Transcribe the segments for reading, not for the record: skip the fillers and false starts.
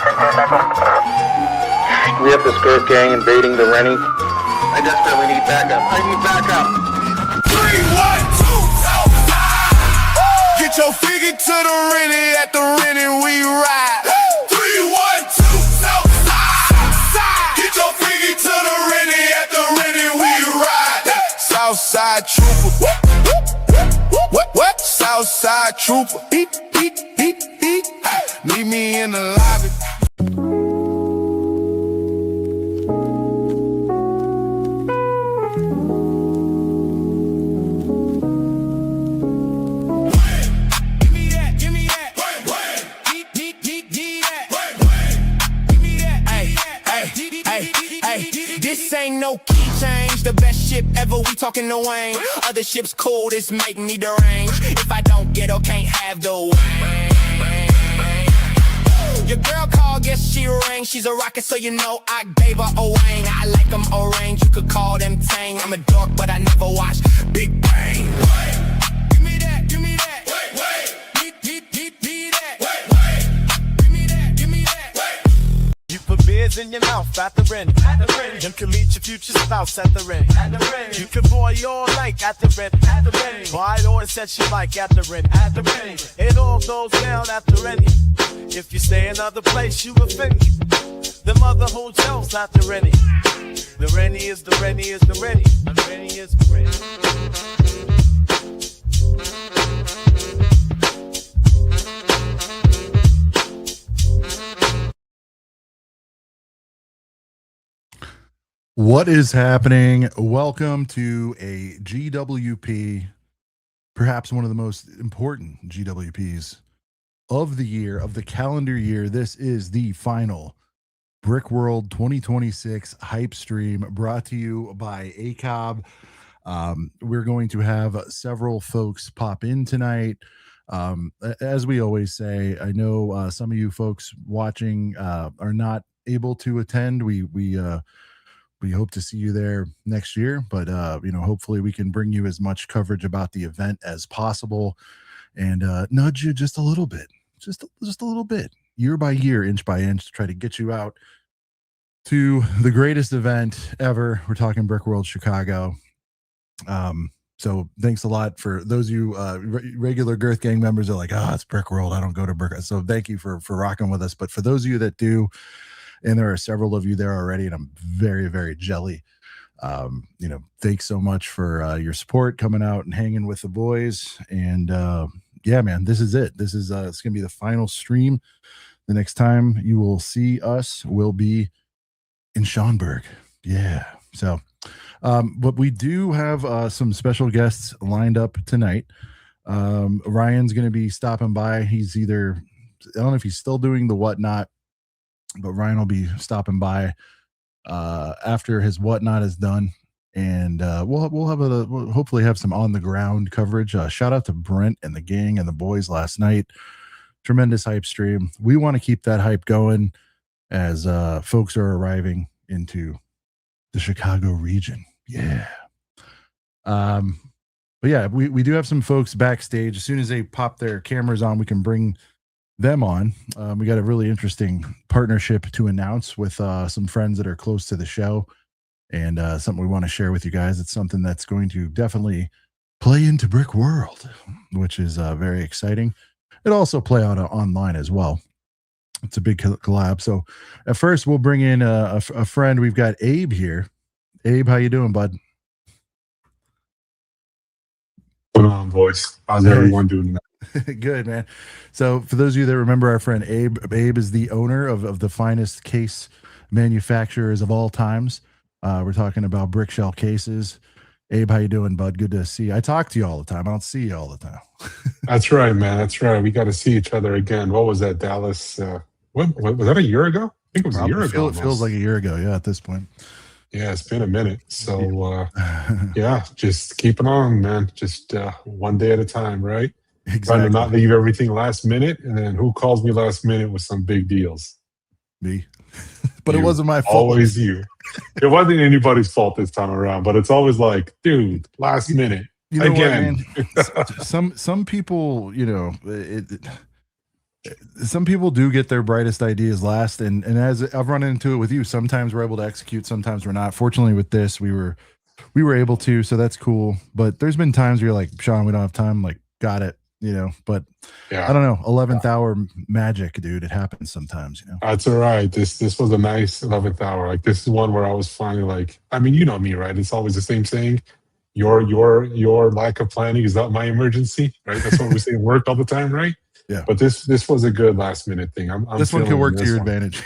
We have the skirt gang invading the Rennie. I desperately need backup. I need backup. 3, 1, 2, get your figure to the Rennie. At the Rennie we ride. 3, 1, 2, Southside. Get your figure to the Rennie. At the Rennie we ride. Southside trooper. What? Southside trooper. Beep. Meet me in the lobby. This ain't no key change. The best ship ever, we talking the Wayne. Other ships cool, this make me deranged. If I don't get her, can't have the Wayne. Your girl called, guess she rang. She's a rocket, so you know I gave her a wang. I like them orange, you could call them tang. I'm a dork, but I never watch Big Bang. Give me that. Give me that. You put beers in your mouth at the Rennie. You can meet your future spouse at the Rennie. You can boy all night at the Rennie. Buy it or set you like at the Rennie. It all goes down at the Rennie. If you stay another place, you offend me. The mother hotels at the Rennie. The Rennie is the Rennie is the Rennie. The Rennie is the Rennie. What is happening? Welcome to a GWP, perhaps one of the most important GWPs of the year, of the calendar year. This is the final Brickworld 2026 hype stream brought to you by ACOB. We're going to have several folks pop in tonight. As we always say, I know some of you folks watching are not able to attend. We hope to see you there next year, but hopefully we can bring you as much coverage about the event as possible and nudge you just a little bit, just a little bit, year by year, inch by inch, to try to get you out to the greatest event ever. We're talking Brickworld Chicago. So thanks a lot for those of you regular Girth Gang members are like, it's Brickworld, I don't go to Brick. So thank you for rocking with us. But for those of you that do, and there are several of you there already, and I'm very, very jelly. Thanks so much for your support, coming out and hanging with the boys. And yeah, man, this is it. This is it's gonna be the final stream. The next time you will see us will be in Schaumburg. Yeah. So, but we do have some special guests lined up tonight. Ryan's gonna be stopping by. He's either, I don't know if he's still doing the whatnot, but Ryan will be stopping by after his whatnot is done, and we'll hopefully have some on the ground coverage. Shout out to Brent and the gang and the boys last night. Tremendous hype stream. We want to keep that hype going as folks are arriving into the Chicago region. Yeah. But yeah, we do have some folks backstage. As soon as they pop their cameras on, we can bring them on. We got a really interesting partnership to announce with some friends that are close to the show, and something we want to share with you guys. It's something that's going to definitely play into Brickworld, which is very exciting. It also play out online as well. It's a big collab. So at first we'll bring in a friend. We've got Abe here. Abe, how you doing, bud? What's going on, boys? How's everyone doing tonight? Good, man. So for those of you that remember our friend Abe is the owner of the finest case manufacturers of all times. We're talking about brick shell cases. Abe, how you doing, bud? Good to see you. I talk to you all the time. I don't see you all the time. That's right, man. That's right. We got to see each other again. What was that, Dallas? What was that, a year ago? I think it was Probably a year ago. It feels like a year ago, yeah, at this point. Yeah, it's been a minute. So, yeah, just keep it on, man. Just one day at a time, right? Exactly. Trying to not leave everything last minute. And then who calls me last minute with some big deals? Me. But You. It wasn't my fault. Always you. It wasn't anybody's fault this time around, but it's always like, dude, last minute. You know again. what, man? Some people, some people do get their brightest ideas last, and as I've run into it with you, sometimes we're able to execute, sometimes we're not. Fortunately, with this, we were able to, so that's cool. But there's been times where you're like, Sean, we don't have time. I'm like, got it, But I Yeah. don't know, 11th hour magic, dude. It happens sometimes. That's all right. This was a nice 11th hour. Like this is one where I was finally like, I mean, you know me, right? It's always the same saying. Your lack of planning is not my emergency, right? That's what we say at work all the time, right? Yeah. But this was a good last minute thing. I'm This one could feeling work to this your one. advantage.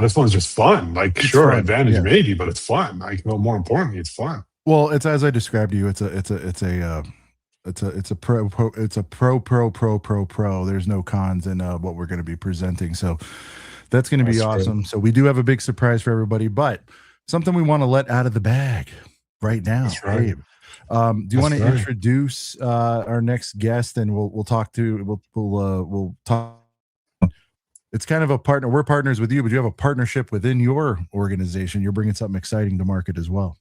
This one's just fun. Like It's sure, fun, advantage yeah. maybe, but it's fun. Like no, more importantly, it's fun. Well, it's as I described to you. It's a pro. There's no cons in what we're going to be presenting. So that's going to be That's awesome. true. So we do have a big surprise for everybody, but something we want to let out of the bag right now. That's right. Abe, do you want to That's right. introduce our next guest, and we'll talk. It's kind of a partner. We're partners with you, but you have a partnership within your organization. You're bringing something exciting to market as well.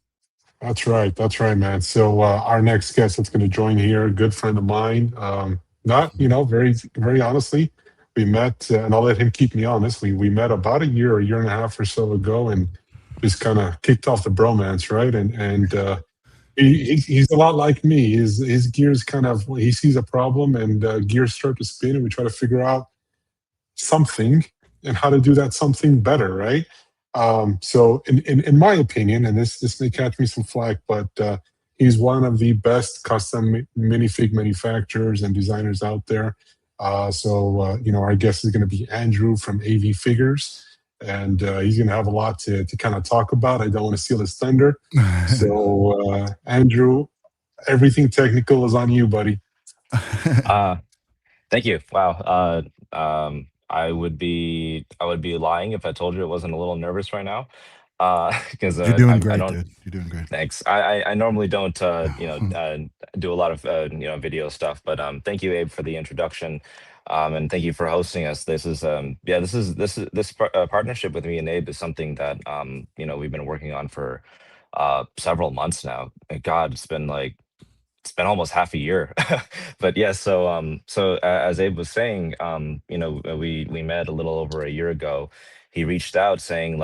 That's right. That's right, man. So our next guest that's going to join here, a good friend of mine. Not, very, very honestly, we met, and I'll let him keep me honest. We met about a year and a half or so ago, and just kind of kicked off the bromance, right? And he's a lot like me. His gears kind of he sees a problem, and gears start to spin, and we try to figure out something and how to do that something better, right? So in my opinion, and this may catch me some flack, but he's one of the best custom minifig manufacturers and designers out there. Our guest is going to be Andrew from AV Figures, and he's going to have a lot to kind of talk about. I don't want to steal his thunder. So Andrew, everything technical is on you, buddy. Thank you. Wow. I would be lying if I told you I wasn't a little nervous right now. Because You're doing I great, don't. dude. You're doing great. Thanks. I normally don't do a lot of video stuff, but thank you, Abe, for the introduction, and thank you for hosting us. This is partnership with me and Abe is something that we've been working on for several months now. And God, it's been almost half a year. But yeah, as Abe was saying, we met a little over a year ago. He reached out saying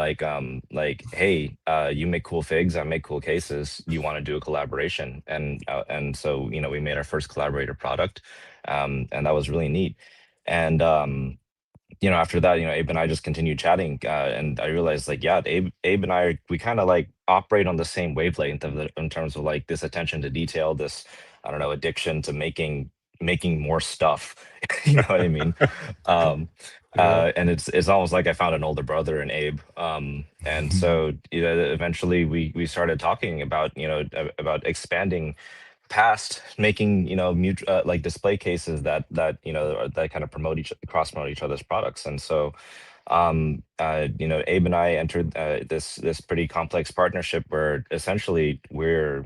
hey, you make cool figs, I make cool cases, you want to do a collaboration? And so we made our first collaborator product, and that was really neat. And after that, Abe and I just continued chatting, and I realized, Abe and I, we kind of operate on the same wavelength in terms of this attention to detail, this, I don't know, addiction to making more stuff. You know what I mean? And it's almost like I found an older brother in Abe. And so eventually we started talking about about expanding past making display cases that kind of cross promote each other's products. And so Abe and I entered this pretty complex partnership where essentially we're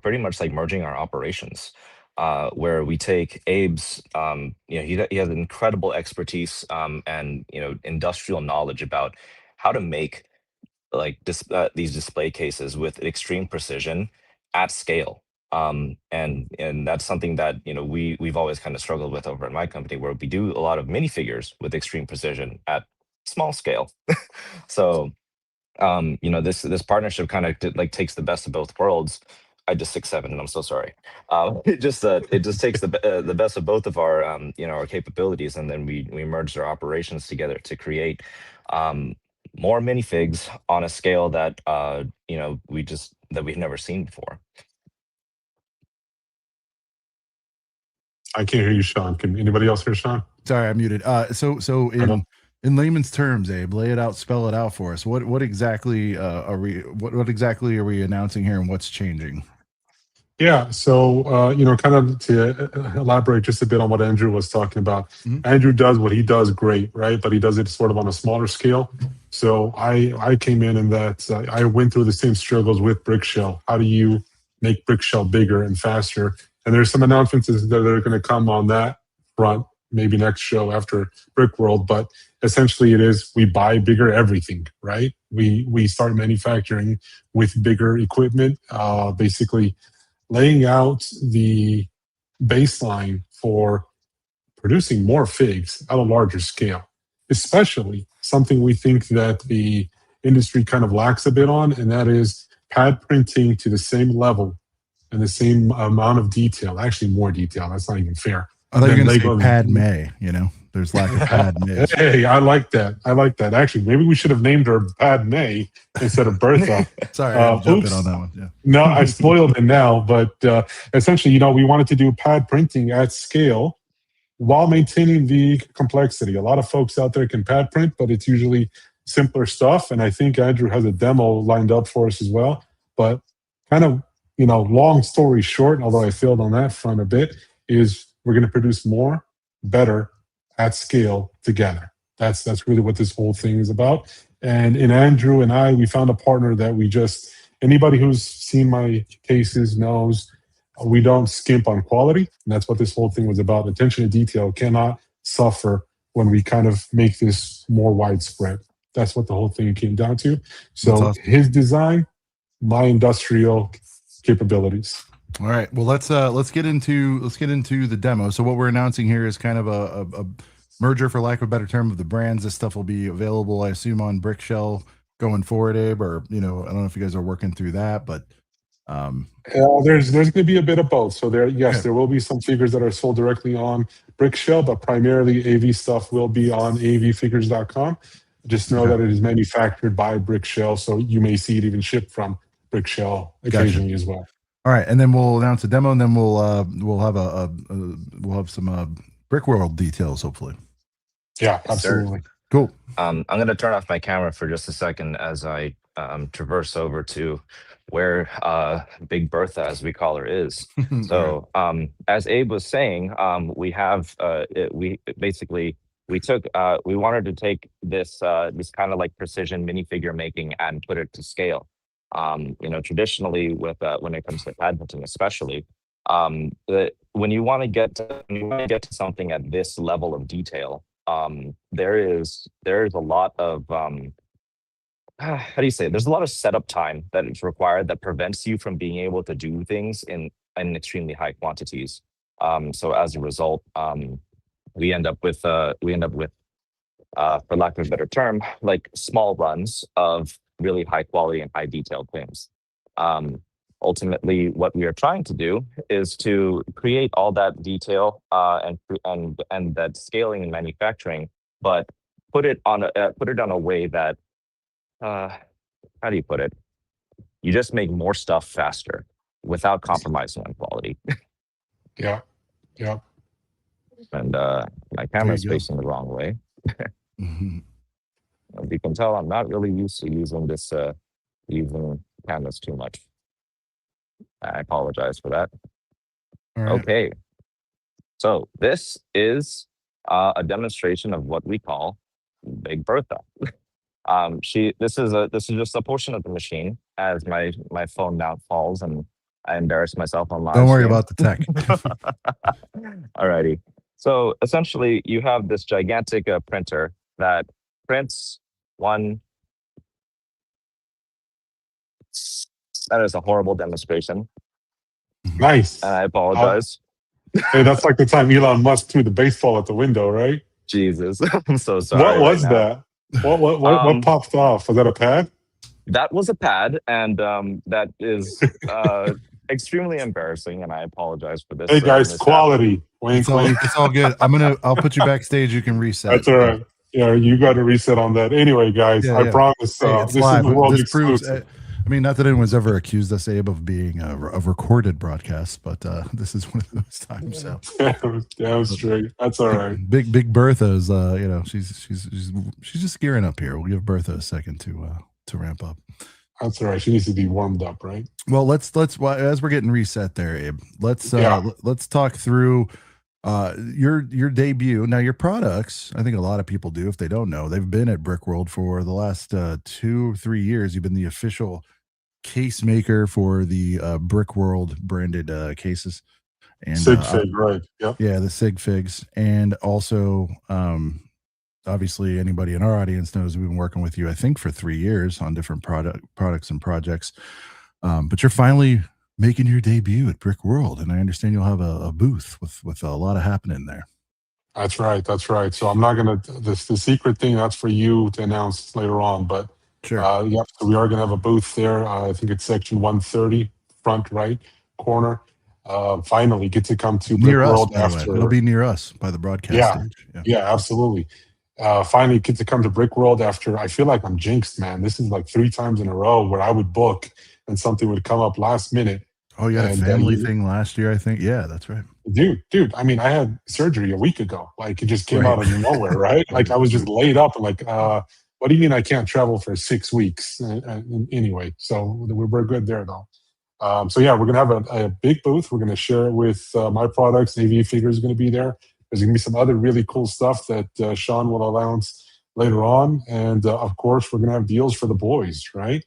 pretty much merging our operations, where we take Abe's he has incredible expertise, and industrial knowledge about how to make these display cases with extreme precision at scale. And that's something that we've always kind of struggled with over at my company, where we do a lot of minifigures with extreme precision at small scale. So this partnership kind of takes the best of both worlds. I just 6'7", and I'm so sorry. It just takes the best of both of our our capabilities, and then we merged our operations together to create more minifigs on a scale that we've never seen before. I can't hear you, Sean. Can anybody else hear Sean? Sorry, I'm muted. So in layman's terms, Abe, lay it out, spell it out for us. What exactly are we announcing here, and what's changing? Yeah, so kind of to elaborate just a bit on what Andrew was talking about. Mhm. Andrew does what he does great, right? But he does it sort of on a smaller scale. So I came in that I went through the same struggles with Brickshell. How do you make Brickshell bigger and faster? And there's some announcements that are going to come on that front, maybe next show after Brickworld. But essentially, it is we buy bigger everything, right? We start manufacturing with bigger equipment, basically laying out the baseline for producing more figs at a larger scale, especially something we think that the industry kind of lacks a bit on, and that is pad printing to the same level and the same amount of detail, actually more detail. That's not even fair. I thought you were going to say Lego- Padme, you know, there's lack of Padme. Hey, I like that. I like that. Actually, maybe we should have named her Padme instead of Bertha. Sorry, I'm jumping oops. on that one. Yeah. No, I spoiled it now, but essentially, you know, we wanted to do pad printing at scale while maintaining the complexity. A lot of folks out there can pad print, but it's usually simpler stuff. And I think Andrew has a demo lined up for us as well. But kind of, you know, long story short, although I failed on that front a bit, is we're going to produce more, better, at scale together. That's really what this whole thing is about. And in Andrew and I, we found a partner that we just, anybody who's seen my cases knows we don't skimp on quality. And that's what this whole thing was about. Attention to detail cannot suffer when we kind of make this more widespread. That's what the whole thing came down to. So awesome. His design, my industrial capabilities. All right. Well, let's get into the demo. So what we're announcing here is kind of a merger, for lack of a better term, of the brands. This stuff will be available, I assume, on Brickshell going forward, Abe, or, you know, I don't know if you guys are working through that, but there's going to be a bit of both. So there will be some figures that are sold directly on Brickshell, but primarily AV stuff will be on avfigures.com. Just know that it is manufactured by Brickshell, so you may see it even shipped from Brickshell occasionally as well. All right, and then we'll announce a demo, and then we'll have some Brickworld details, hopefully. Yeah, absolutely. Cool. I'm going to turn off my camera for just a second as I traverse over to where Big Bertha, as we call her, is. So as Abe was saying, we have we wanted to take this kind of like precision minifigure making and put it to scale. You know, traditionally with when it comes to pad printing, especially, when you want to get to something at this level of detail, there is a lot of how do you say it? There's a lot of setup time that is required that prevents you from being able to do things in extremely high quantities. So as a result, we end up with for lack of a better term, like small runs of really high quality and high detailed things. Ultimately, what we are trying to do is to create all that detail and that scaling and manufacturing, but put it on a way that how do you put it? You just make more stuff faster without compromising on quality. Yeah. And my camera's facing the wrong way. As you can tell, I'm not really used to using using cameras too much. I apologize for that. All right. Okay. So this is a demonstration of what we call Big Bertha. This is just a portion of the machine as my phone now falls and I embarrass myself on live. Don't worry about the tech. Alrighty. So essentially, you have this gigantic printer that prints one. That is a horrible demonstration, Nice. and I apologize. Hey, that's like the time Elon Musk threw the baseball at the window, right? Jesus, I'm so sorry. What was right now. that? What popped off? Was that a pad? That was a pad, and that is extremely embarrassing, and I apologize for this. Hey guys, mishap. quality. Wink, wink. It's all good. I'll put you backstage. You can reset. That's all right. Yeah, you got to reset on that. Anyway, guys, Yeah, I yeah. promise Hey, it's this live. is the world This proves. exclusive. I mean, not that anyone's ever accused us, Abe, of being a recorded broadcast, but this is one of those times. So Damn straight. That's all right. Big Bertha's. You know, she's just gearing up here. We'll give Bertha a second to ramp up. That's all right. She needs to be warmed up, right? Well, let's as we're getting reset there, Abe. Let's talk through your debut. Now, your products, I think a lot of people do. If they don't know, they've been at Brickworld for the last 2 or 3 years. You've been the official case maker for the Brickworld branded cases. And Sig Fig, right? Yep. Yeah, the Sig Figs, and also obviously anybody in our audience knows we've been working with you, I think, for 3 years on different products and projects. But you're finally making your debut at Brickworld, and I understand you'll have a booth with a lot of happening there. That's right. That's right. So I'm not gonna the secret thing that's for you to announce later on. But Sure. yeah, so we are gonna have a booth there. I think it's section 130, front right corner. Finally, get to come to Near us, Brickworld by the way. It'll after. be near us by the broadcast Yeah, stage. Yeah. yeah, absolutely. Finally, get to come to Brickworld after. I feel like I'm jinxed, man. This is like 3 times in a row where I would book and something would come up last minute. Oh, you had a And family thing last year, I think. Yeah, that's right. dude, I mean, I had surgery a week ago. Like it just came Right. out of nowhere, right? Like I was just laid up and like, what do you mean I can't travel for 6 weeks? Anyway, so we're good there though. So yeah, we're gonna have a big booth. We're gonna share it with my products. AV Figures is gonna be there. There's gonna be some other really cool stuff that Sean will announce later on, and of course, we're gonna have deals for the boys, right?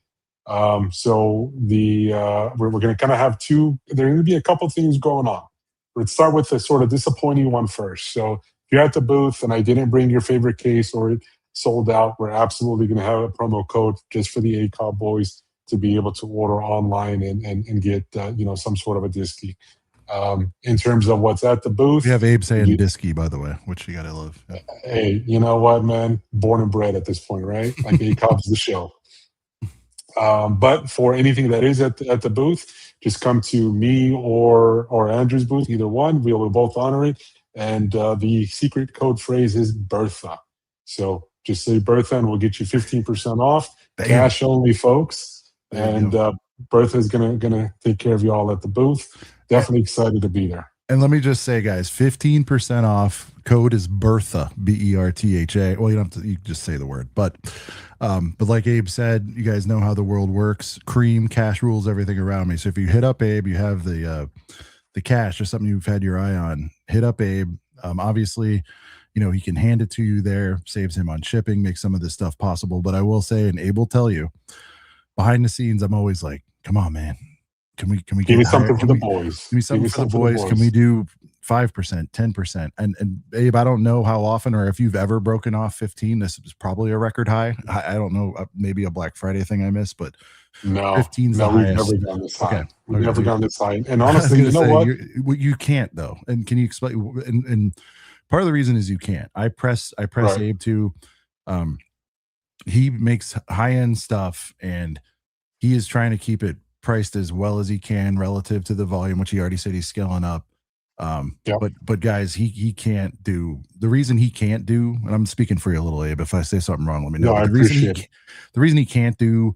So we're going to kind of have two. There are going to be a couple things going on. Let's start with the sort of disappointing one first. So if you're at the booth and I didn't bring your favorite case or it sold out, we're absolutely going to have a promo code just for the ACOB boys to be able to order online and get some sort of a disky. In terms of what's at the booth, We have Abe saying Disky, by the way, which you gotta love. Yeah. hey, you know what, man? Born and bred at this point, right? Like ACOB's the show. But for anything that is at the booth, just come to me or Andrew's booth, either one. We will both honor it. And the secret code phrase is Bertha. So just say Bertha and we'll get you 15% off. Damn. Cash only, folks. There you And Bertha is gonna take care of you all at the booth. Definitely excited to be there. And let me just say, guys, 15% off. Code is Bertha, Bertha. Well, you don't have to. You just say the word, but like Abe said, you guys know how the world works. Cream, cash rules everything around me. So if you hit up Abe, you have the cash or something you've had your eye on. Hit up Abe. Obviously, he can hand it to you there. Saves him on shipping. Makes some of this stuff possible. But I will say, and Abe will tell you, behind the scenes, I'm always like, "Come on, man. Can we give me something for the boys? Give me something for the boys. Can we do 5%, 10%? And Abe, I don't know how often or if you've ever broken off 15. This is probably a record high. I don't know, maybe a Black Friday thing I missed, but no, 15's the we've highest. never gone this high. Okay. We've never gone this high. And honestly, you know what? You can't though. And can you explain? And part of the reason is you can't. I press right. Abe to. He makes high end stuff, and he is trying to keep it priced as well as he can relative to the volume, which he already said he's scaling up. But guys, he can't do the reason he can't do, and I'm speaking for you a little, Abe. If I say something wrong, let me know. No, The reason he can't do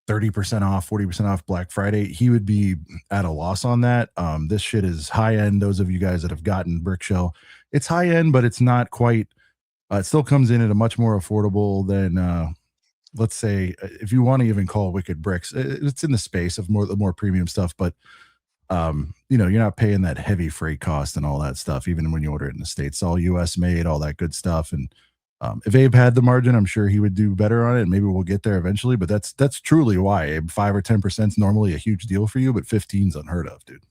30% off, 40% off Black Friday, he would be at a loss on that. This shit is high end. Those of you guys that have gotten Brickshell, it's high end, but it's not quite. It still comes in at a much more affordable than. Let's say if you want to even call Wicked Bricks, it's in the space of the more premium stuff, but you're not paying that heavy freight cost and all that stuff, even when you order it in the States. It's all US made, all that good stuff. And if Abe had the margin, I'm sure he would do better on it. And maybe we'll get there eventually, but that's truly why, Abe. 5 or 10% is normally a huge deal for you, but 15's unheard of, dude.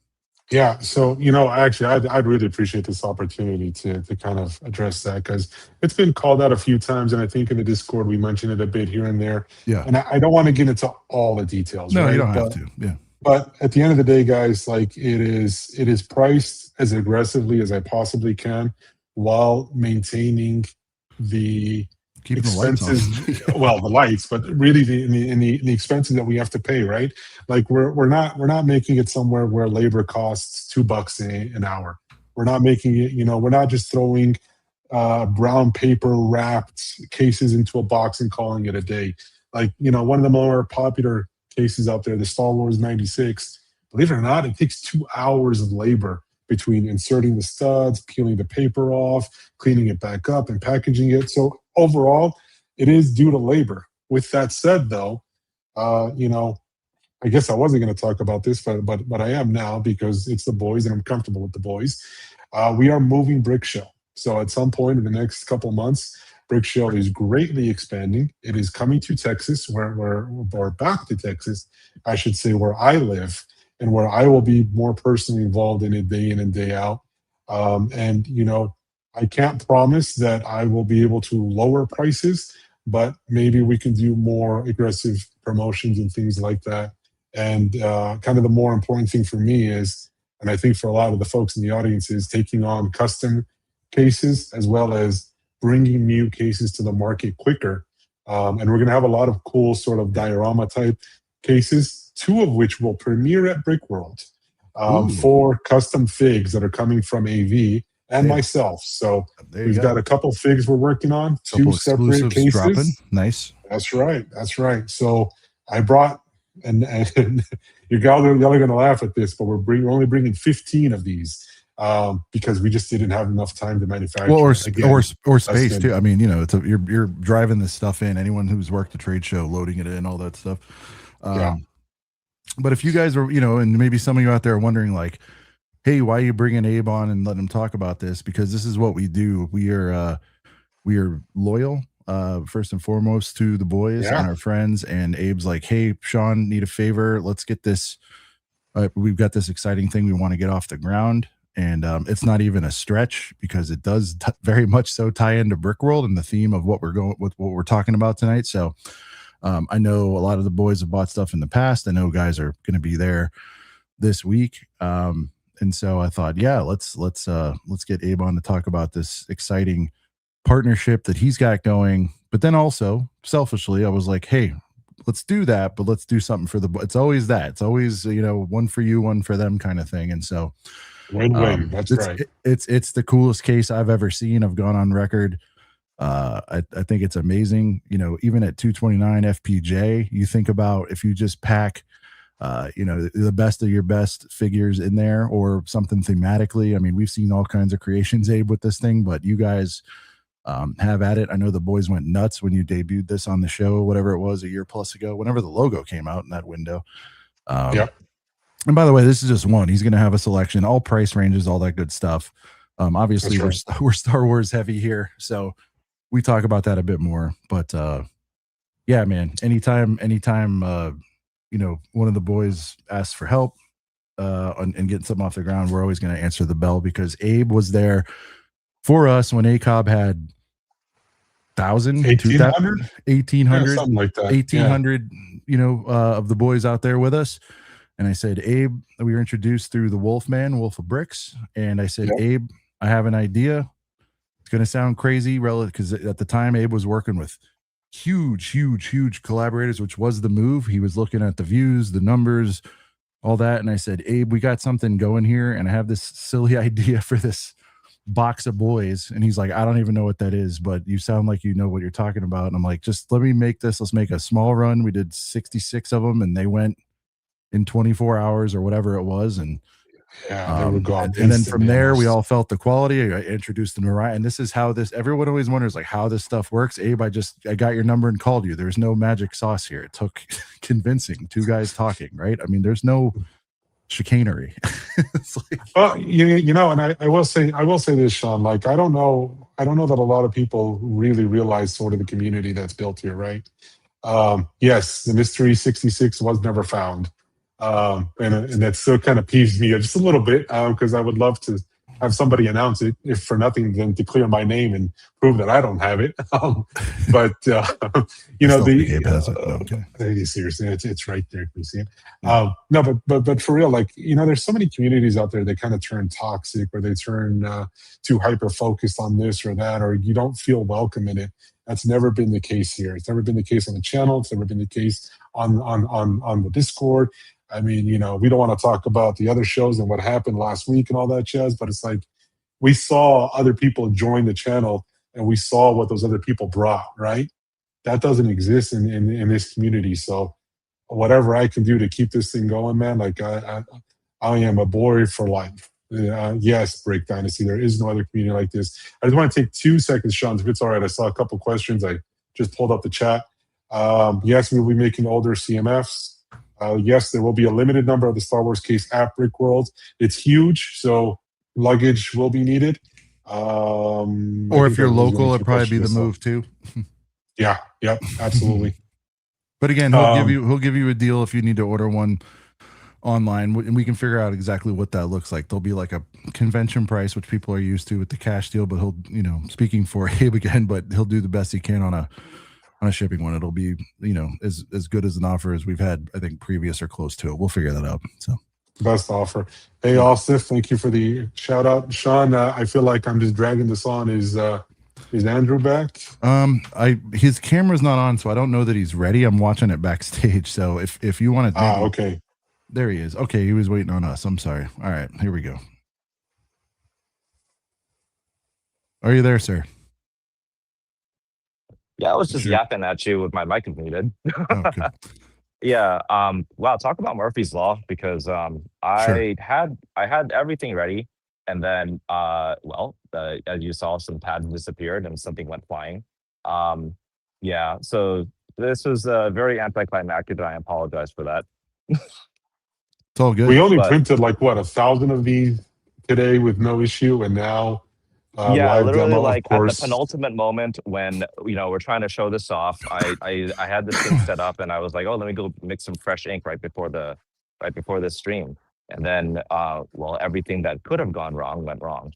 Yeah, so actually, I'd really appreciate this opportunity to kind of address that, because it's been called out a few times, and I think in the Discord we mentioned it a bit here and there. Yeah, and I don't want to get into all the details. No, right? You don't have to. Yeah, but at the end of the day, guys, like it is priced as aggressively as I possibly can while maintaining the expenses. The lights, but really the expenses that we have to pay, right? Like we're not making it somewhere where labor costs $2 an hour. We're not making it, we're not just throwing brown paper wrapped cases into a box and calling it a day. Like, one of the more popular cases out there, the Star Wars 96, believe it or not, it takes 2 hours of labor between inserting the studs, peeling the paper off, cleaning it back up, and packaging it. So overall, it is due to labor. With that said, though, I guess I wasn't going to talk about this, but I am now, because it's the boys and I'm comfortable with the boys. We are moving Brickshell. So at some point in the next couple months, Brickshell is greatly expanding. It is coming to Texas, or back to Texas, I should say, where I live, and where I will be more personally involved in it day in and day out. I can't promise that I will be able to lower prices, but maybe we can do more aggressive promotions and things like that. And kind of the more important thing for me is, and I think for a lot of the folks in the audience, is taking on custom cases as well as bringing new cases to the market quicker. And we're going to have a lot of cool sort of diorama type cases, two of which will premiere at Brickworld for custom figs that are coming from AV and myself. So we've got a couple figs we're working on, two separate cases. Dropping. Nice. That's right. That's right. So I brought, and y'all are going to laugh at this, but we're only bringing 15 of these because we just didn't have enough time to manufacture. Well, Again, or space too. I mean, you know, you're driving this stuff in. Anyone who's worked a trade show, loading it in, all that stuff. But if you guys are, you know, and maybe some of you out there are wondering, like, hey, why are you bringing Abe on and letting him talk about this? Because this is what we do. We are loyal, first and foremost, to the boys and our friends. And Abe's like, hey, Sean, need a favor. Let's get this. We've got this exciting thing we want to get off the ground. And it's not even a stretch because it does very much so tie into Brickworld and the theme of what we're talking about tonight. So I know a lot of the boys have bought stuff in the past. I know guys are going to be there this week. And so I thought, yeah, let's get Abe on to talk about this exciting partnership that he's got going. But then also selfishly, I was like, hey, let's do that, but let's do something for it's always that. It's always, you know, one for you, one for them kind of thing. And so win-win. That's right. It's the coolest case I've ever seen. I've gone on record. I think it's amazing. You know, even at 229 FPJ, you think about if you just pack, you know, the best of your best figures in there or something thematically. I mean, we've seen all kinds of creations, Abe, with this thing, but you guys have at it. I know the boys went nuts when you debuted this on the show, whatever it was, a year plus ago, whenever the logo came out in that window. And by the way, this is just one. He's going to have a selection, all price ranges, all that good stuff. Obviously, we're Star Wars heavy here, so we talk about that a bit more. But yeah, man, anytime, you know, one of the boys asks for help and getting something off the ground, we're always going to answer the bell because Abe was there for us when ACOB had 1,000, 1,800, 1,800, something like that. 1,800, you know, of the boys out there with us. And I said, Abe, we were introduced through the Wolf of Bricks. And I said, Abe, I have an idea. It's going to sound crazy relative because at the time Abe was working with huge collaborators, which was the move. He was looking at the views, the numbers, all that. And I said, Abe, we got something going here. And I have this silly idea for this box of boys. And he's like, I don't even know what that is, but you sound like you know what you're talking about. And I'm like, just let me make this. Let's make a small run. We did 66 of them and they went in 24 hours or whatever it was. And they were gone. And then from there, we all felt the quality. I introduced them to Ryan. And this is how everyone always wonders like how this stuff works. Abe, I got your number and called you. There's no magic sauce here. It took convincing, two guys talking, right? I mean, there's no chicanery. It's like, well, you know, and I will say this, Sean, like, I don't know that a lot of people really realize sort of the community that's built here, right? Yes, the mystery 66 was never found. And that still kind of peeves me just a little bit because I would love to have somebody announce it, if for nothing than to clear my name and prove that I don't have it. But you know, seriously, it's right there. Can you see it? No, but for real, like, you know, there's so many communities out there that kind of turn toxic or they turn too hyper focused on this or that, or you don't feel welcome in it. That's never been the case here. It's never been the case on the channel. It's never been the case on the Discord. I mean, you know, we don't want to talk about the other shows and what happened last week and all that jazz, but it's like we saw other people join the channel and we saw what those other people brought, right? That doesn't exist in this community. So whatever I can do to keep this thing going, man, like I am a boy for life. Yes, Break Dynasty, there is no other community like this. I just want to take 2 seconds, Sean, if it's all right. I saw a couple questions. I just pulled up the chat. Yes, we'll be making older CMFs. Yes, there will be a limited number of the Star Wars case at Brickworld. It's huge, so luggage will be needed. Or if you're local, it'd probably be the move too. Yeah, absolutely. But again, he'll give you a deal if you need to order one online, and we can figure out exactly what that looks like. There'll be like a convention price, which people are used to with the cash deal, but he'll, you know, speaking for Abe again, but he'll do the best he can on a shipping one. It'll be, you know, as good as an offer as we've had, I think, previous or close to it. We'll figure that out. So Best offer. Hey, Austin, thank you for the shout out. Sean, I feel like I'm just dragging this on. Is Andrew back? His camera's not on, so I don't know that he's ready. I'm watching it backstage. So if you want to, Okay. There he is. Okay, he was waiting on us. I'm sorry. All right, here we go. Are you there, sir? Yeah, I was just yapping at you with my mic muted. Okay. Yeah. Wow. Talk about Murphy's Law, because I had everything ready, and then as you saw, some pads disappeared and something went flying. Yeah. So this was very anticlimactic, and I apologize for that. It's all good. We only But- printed like what 1,000 of these today with no issue, and now Yeah, live literally, demo, like of at course. the penultimate moment when we're trying to show this off, I had this thing set up, and I was like, oh, let me go mix some fresh ink right before this stream, and then everything that could have gone wrong went wrong.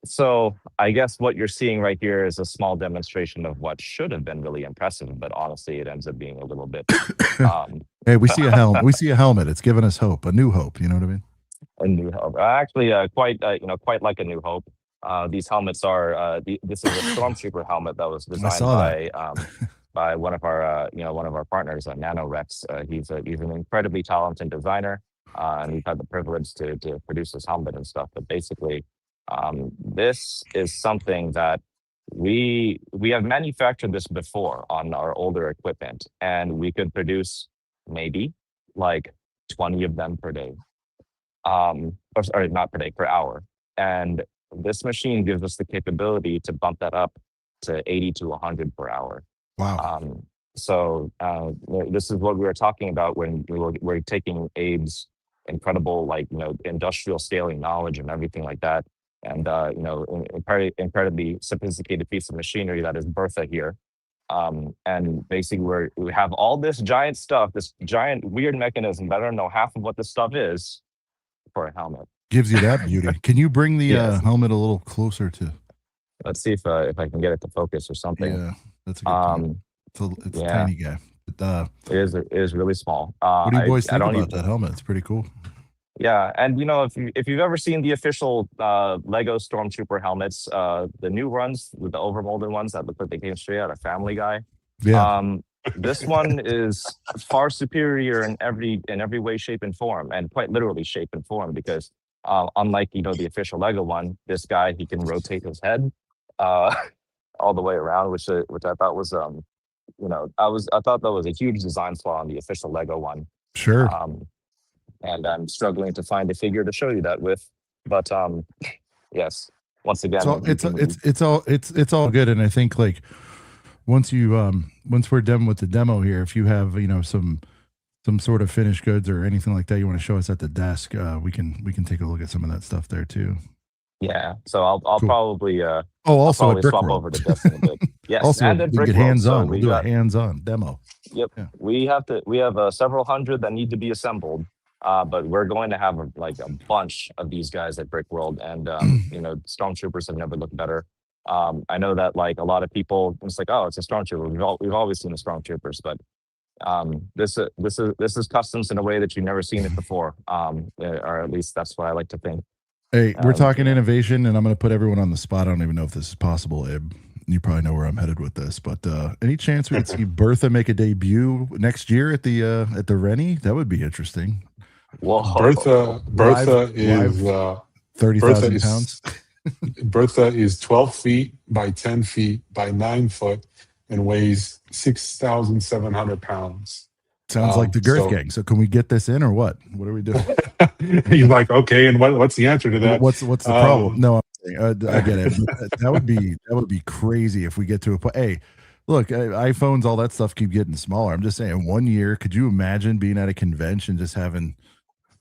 So I guess what you're seeing right here is a small demonstration of what should have been really impressive, but honestly, it ends up being a little bit. Hey, we see a helmet. We see a helmet. It's giving us hope, a new hope. You know what I mean? A new hope. Actually, quite like a new hope. These helmets are. This is a stormtrooper helmet that was designed by one of our partners, NanoRex. He's an incredibly talented designer, and we've had the privilege to produce this helmet and stuff. But basically, this is something that we have manufactured this before on our older equipment, and we could produce maybe like 20 of them per day. Or sorry, not per day, per hour. And this machine gives us the capability to bump that up to 80 to 100 per hour. Wow. So this is what we were talking about when we're taking Abe's incredible, industrial scaling knowledge and everything like that. And, incredibly sophisticated piece of machinery that is Bertha here. And basically we have all this giant stuff, this giant weird mechanism that I don't know half of what this stuff is, for a helmet. Gives you that beauty. Can you bring the Yes. helmet a little closer to? Let's see if I can get it to focus or something. Yeah, that's a good point. It's a tiny guy. It is really small. What do you boys think don't about even- that helmet? It's pretty cool. Yeah, and if you've ever seen the official Lego Stormtrooper helmets, the new ones with the overmolded ones that look like they came straight out of Family Guy. Yeah. This one is far superior in every way, shape, and form, and quite literally shape and form, because unlike the official Lego one, this guy, he can rotate his head all the way around, which I thought was I thought that was a huge design flaw on the official Lego one. Sure. And I'm struggling to find a figure to show you that with, but yes, once again, it's all good, and I think like once we're done with the demo here, if you have some sort of finished goods or anything like that you want to show us at the desk, we can take a look at some of that stuff there too. Yeah, so I'll Cool. probably Also at swap Brickworld. over to desk in a bit. Yes, Also, and at we get Brickworld, hands-on. so We'll do a hands-on demo. Yep. Yeah. We have several hundred that need to be assembled, but we're going to have a bunch of these guys at Brickworld, and stormtroopers have never looked better. I know that a lot of people, it's like, oh, it's a stormtrooper. We've always seen the stormtroopers, but this is customs in a way that you've never seen it before, or at least that's what I like to think. Hey, we're talking innovation, and I'm going to put everyone on the spot. I don't even know if this is possible, Abe. You probably know where I'm headed with this, but any chance we could see Bertha make a debut next year at the Rennie? That would be interesting. Whoa. Bertha is 30,000 pounds. Bertha is 12 feet by 10 feet by 9 foot and weighs 6,700 pounds. Sounds like the Girth Gang. So can we get this in or what? What are we doing? You're like, okay, and what's the answer to that? What's the problem? No, I get it. That would be crazy if we get to a point. Hey, look, iPhones, all that stuff keep getting smaller. I'm just saying, 1 year, could you imagine being at a convention just having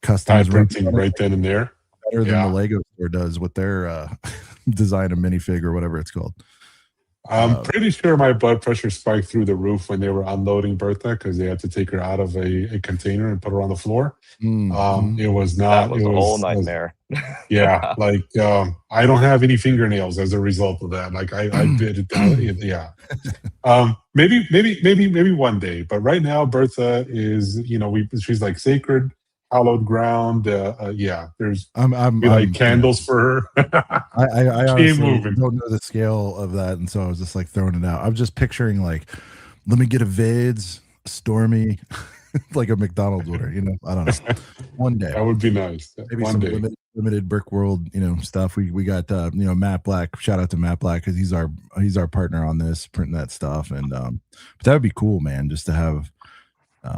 customs printing right then and there? Better than the Lego store does with their design a minifig or whatever it's called. I'm pretty sure my blood pressure spiked through the roof when they were unloading Bertha because they had to take her out of a container and put her on the floor. It was not. That was a whole nightmare. Yeah, I don't have any fingernails as a result of that. I bit it down. Yeah. Maybe one day, but right now Bertha is she's like sacred. hallowed ground. Yeah, there's be like I'm yeah. candles for her. I She ain't honestly moving. don't know the scale of that, and so I was just like throwing it out. I'm just picturing like, let me get a Vids, Stormy, like a McDonald's order. I don't know. One day, That would be nice. maybe One some day. limited Brickworld, stuff. We got Matt Black. Shout out to Matt Black because he's our partner on this, printing that stuff, and but that would be cool, man. Just to have.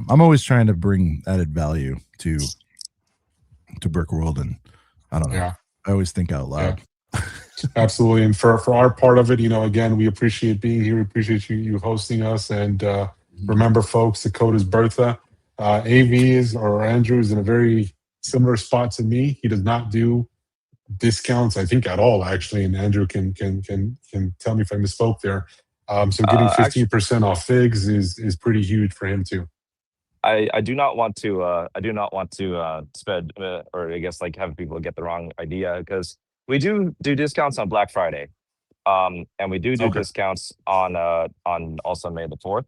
I'm always trying to bring added value to Brickworld, and I don't know. Yeah. I always think out Yeah. loud. Absolutely. And for our part of it, again, we appreciate being here. We appreciate you hosting us. And remember, folks, the code is Bertha. AV is, or Andrew is in a very similar spot to me. He does not do discounts, I think, at all, actually. And Andrew can tell me if I misspoke there. So getting Actually, 15% off figs is pretty huge for him too. I do not want to spread or I guess like have people get the wrong idea because we do discounts on Black Friday, and we do Okay. discounts on also May the 4th.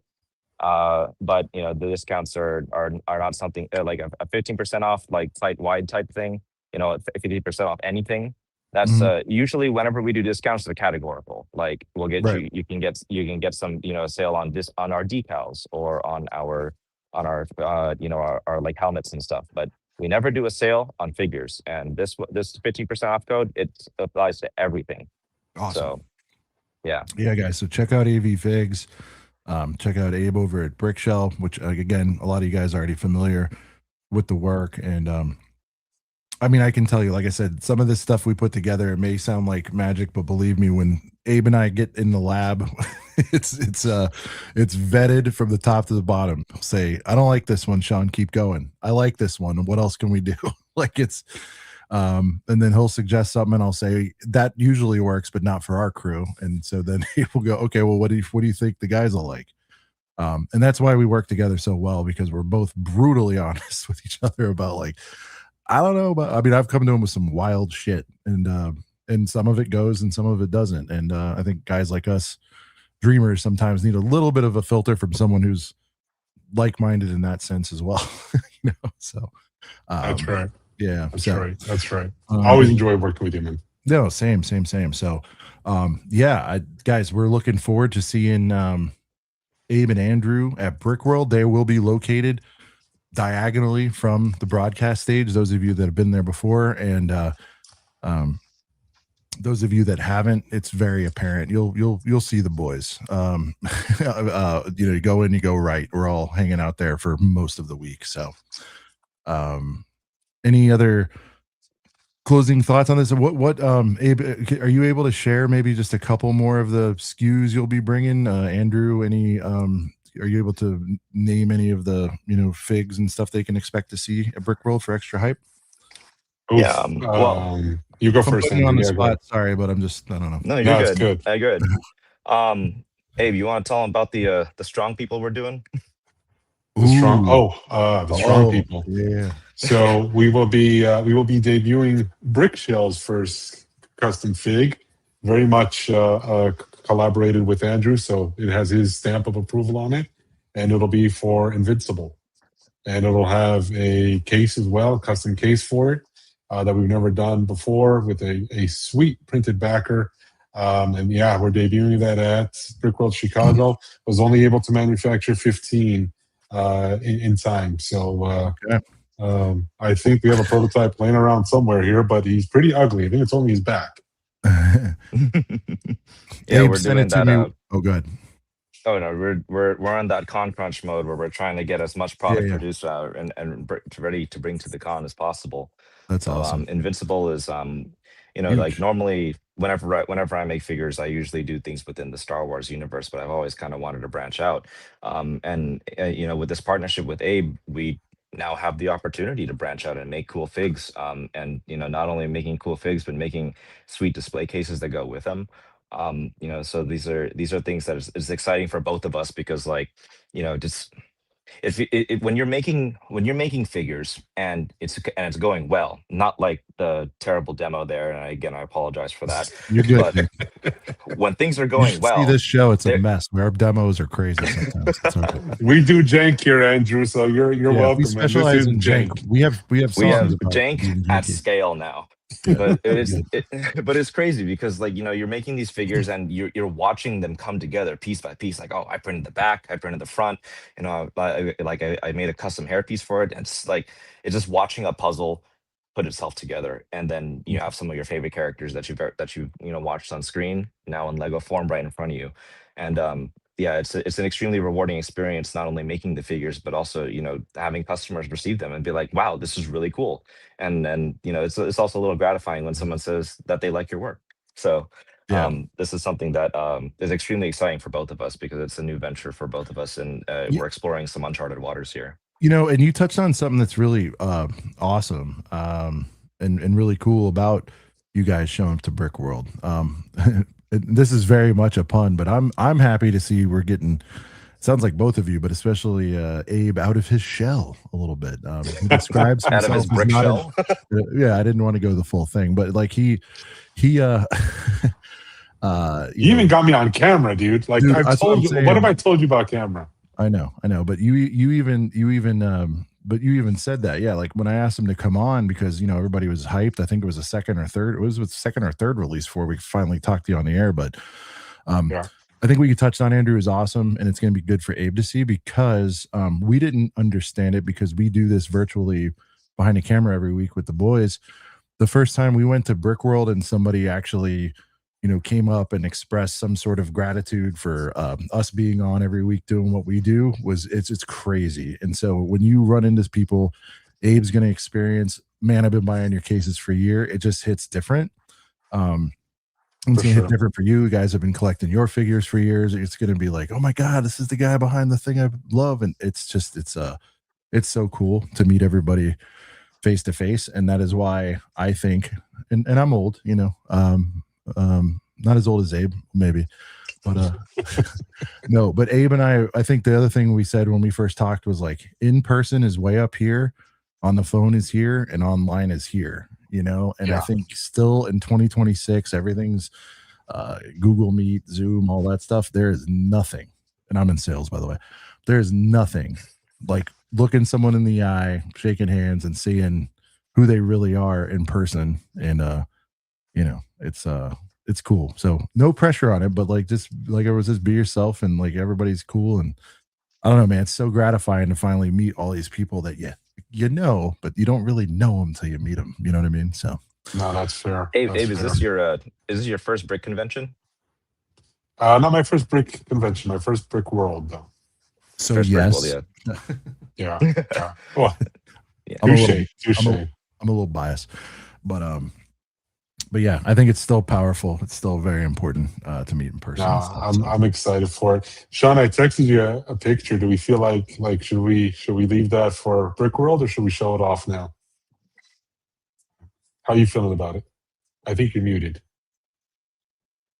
But the discounts are not something like a 15% off like site wide type thing. 50% off anything. That's Mhm. usually whenever we do discounts, they're categorical. Like we'll get Right. you can get some sale on this on our decals or on our like helmets and stuff. But we never do a sale on figures. And this 15% off code, it applies to everything. Awesome. So yeah. Yeah, guys. So check out AV Figs. Check out Abe over at Brickshell, which again, a lot of you guys are already familiar with the work. And I mean, I can tell you, like I said, some of this stuff we put together, it may sound like magic, but believe me, when Abe and I get in the lab, it's vetted from the top to the bottom. He'll say, I don't like this one, Sean, keep going. I like this one. What else can we do? Like and then he'll suggest something and I'll say that usually works, but not for our crew. And so then he will go, okay, well, what do you think the guys will like? And that's why we work together so well, because we're both brutally honest with each other about like, I don't know, but I mean, I've come to him with some wild shit, and some of it goes and some of it doesn't. And I think guys like us, dreamers, sometimes need a little bit of a filter from someone who's like-minded in that sense as well. So That's right. yeah, That's so, right. That's right. I always enjoy working with you, man. No, same. So, yeah, guys, we're looking forward to seeing Abe and Andrew at Brickworld. They will be located diagonally from the broadcast stage. Those of you that have been there before, and those of you that haven't, it's very apparent. You'll see the boys. You go in, you go right. We're all hanging out there for most of the week. So, any other closing thoughts on this? What Abe, are you able to share maybe just a couple more of the SKUs you'll be bringing? Andrew, any are you able to name any of the figs and stuff they can expect to see at Brickworld for extra hype? Oof. Yeah. Well, you go I'm first. putting you on the Yeah, go ahead. spot. Sorry, but I don't know. no, you're No, it's good. good. Good. Abe, you want to tell them about the strong people we're doing? The strong. Ooh. The strong Oh, people. yeah. So we will be debuting Brickshell's first custom fig. Very much collaborated with Andrew, so it has his stamp of approval on it, and it'll be for Invincible, and it'll have a case as well, custom case for it that we've never done before with a sweet printed backer. And yeah, we're debuting that at Brickworld Chicago. Was only able to manufacture 15 in time, so. Okay. I think we have a prototype laying around somewhere here, but he's pretty ugly. I think it's only his back. Yeah, Abe we're sent doing it to that. me. Oh, good. Oh no, we're on that con crunch mode where we're trying to get as much product Yeah. produced out and ready to bring to the con as possible. That's So awesome. Invincible is Huge. like normally whenever I make figures, I usually do things within the Star Wars universe, but I've always kind of wanted to branch out. And with this partnership with Abe, we now have the opportunity to branch out and make cool figs. And not only making cool figs, but making sweet display cases that go with them. So these are things that is exciting for both of us because just when you're making figures and it's going well, not like the terrible demo there. And again, I apologize for that. You're good, But dude. when things are You going should see well, this show. It's a there mess. Our demos are crazy sometimes. It's okay. We do jank here, Andrew. So you're Yeah, we welcome, man. This specialize is in jank. jank. We have we songs have about jank being at janky. scale now. Yeah. But Yeah. but it's crazy because, like, you're making these figures and you're watching them come together piece by piece. Like, oh, I printed the back, I printed the front. I made a custom hairpiece for it, and it's like it's just watching a puzzle put itself together, and then you have some of your favorite characters that you watched on screen now in Lego form right in front of you. And yeah, it's an extremely rewarding experience, not only making the figures but also having customers receive them and be like, wow, this is really cool. And then it's also a little gratifying when someone says that they like your work. So Yeah. this is something that is extremely exciting for both of us because it's a new venture for both of us, and Yeah. we're exploring some uncharted waters here. And you touched on something that's really awesome and really cool about you guys showing up to Brickworld. This is very much a pun, but I'm happy to see we're getting. Sounds like both of you, but especially Abe, out of his shell a little bit. He describes Out of himself his as brick not shell. yeah, I didn't want to go the full thing, but like he you You even got me on camera, dude. Like, Dude, I've that's what told I'm you. saying. What have I told you about camera? I know, but you even said that, yeah. Like when I asked him to come on because everybody was hyped. I think it was a second or third. It was with second or third release before we finally talked to you on the air. But Yeah. I think what you touched on, Andrew, is awesome, and it's going to be good for Abe to see because we didn't understand it because we do this virtually behind a camera every week with the boys. The first time we went to Brickworld and somebody actually came up and expressed some sort of gratitude for us being on every week doing what we do it's crazy. And so when you run into people, Abe's going to experience, man, I've been buying your cases for a year. It just hits different. It's going to hit different for you. You guys have been collecting your figures for years. It's going to be like, oh my God, this is the guy behind the thing I love. And it's so cool to meet everybody face to face. And that is why I think, and I'm old, not as old as Abe, maybe, but no, but Abe and I think the other thing we said when we first talked was like, in person is way up here, on the phone is here, and online is here, and Yeah. I think still in 2026, everything's Google Meet, Zoom, all that stuff. There is nothing, and I'm in sales, by the way. There's nothing like looking someone in the eye, shaking hands, and seeing who they really are in person. And it's cool. So no pressure on it, but like just be yourself, and like everybody's cool. And I don't know, man, it's so gratifying to finally meet all these people that but you don't really know them until you meet them. You know what I mean? So No, that's fair. Abe, That's Abe, is this your first brick convention? not my first brick convention. My first brick world, though. so First yes, Brickworld, Yeah. Yeah. Well, Yeah. I'm a little- touche. I'm a little biased, but yeah, I think it's still powerful. It's still very important to meet in person. No, and stuff, so. I'm excited for it. Sean, I texted you a picture. Do we feel like should we leave that for Brickworld or should we show it off now? How are you feeling about it? I think you're muted.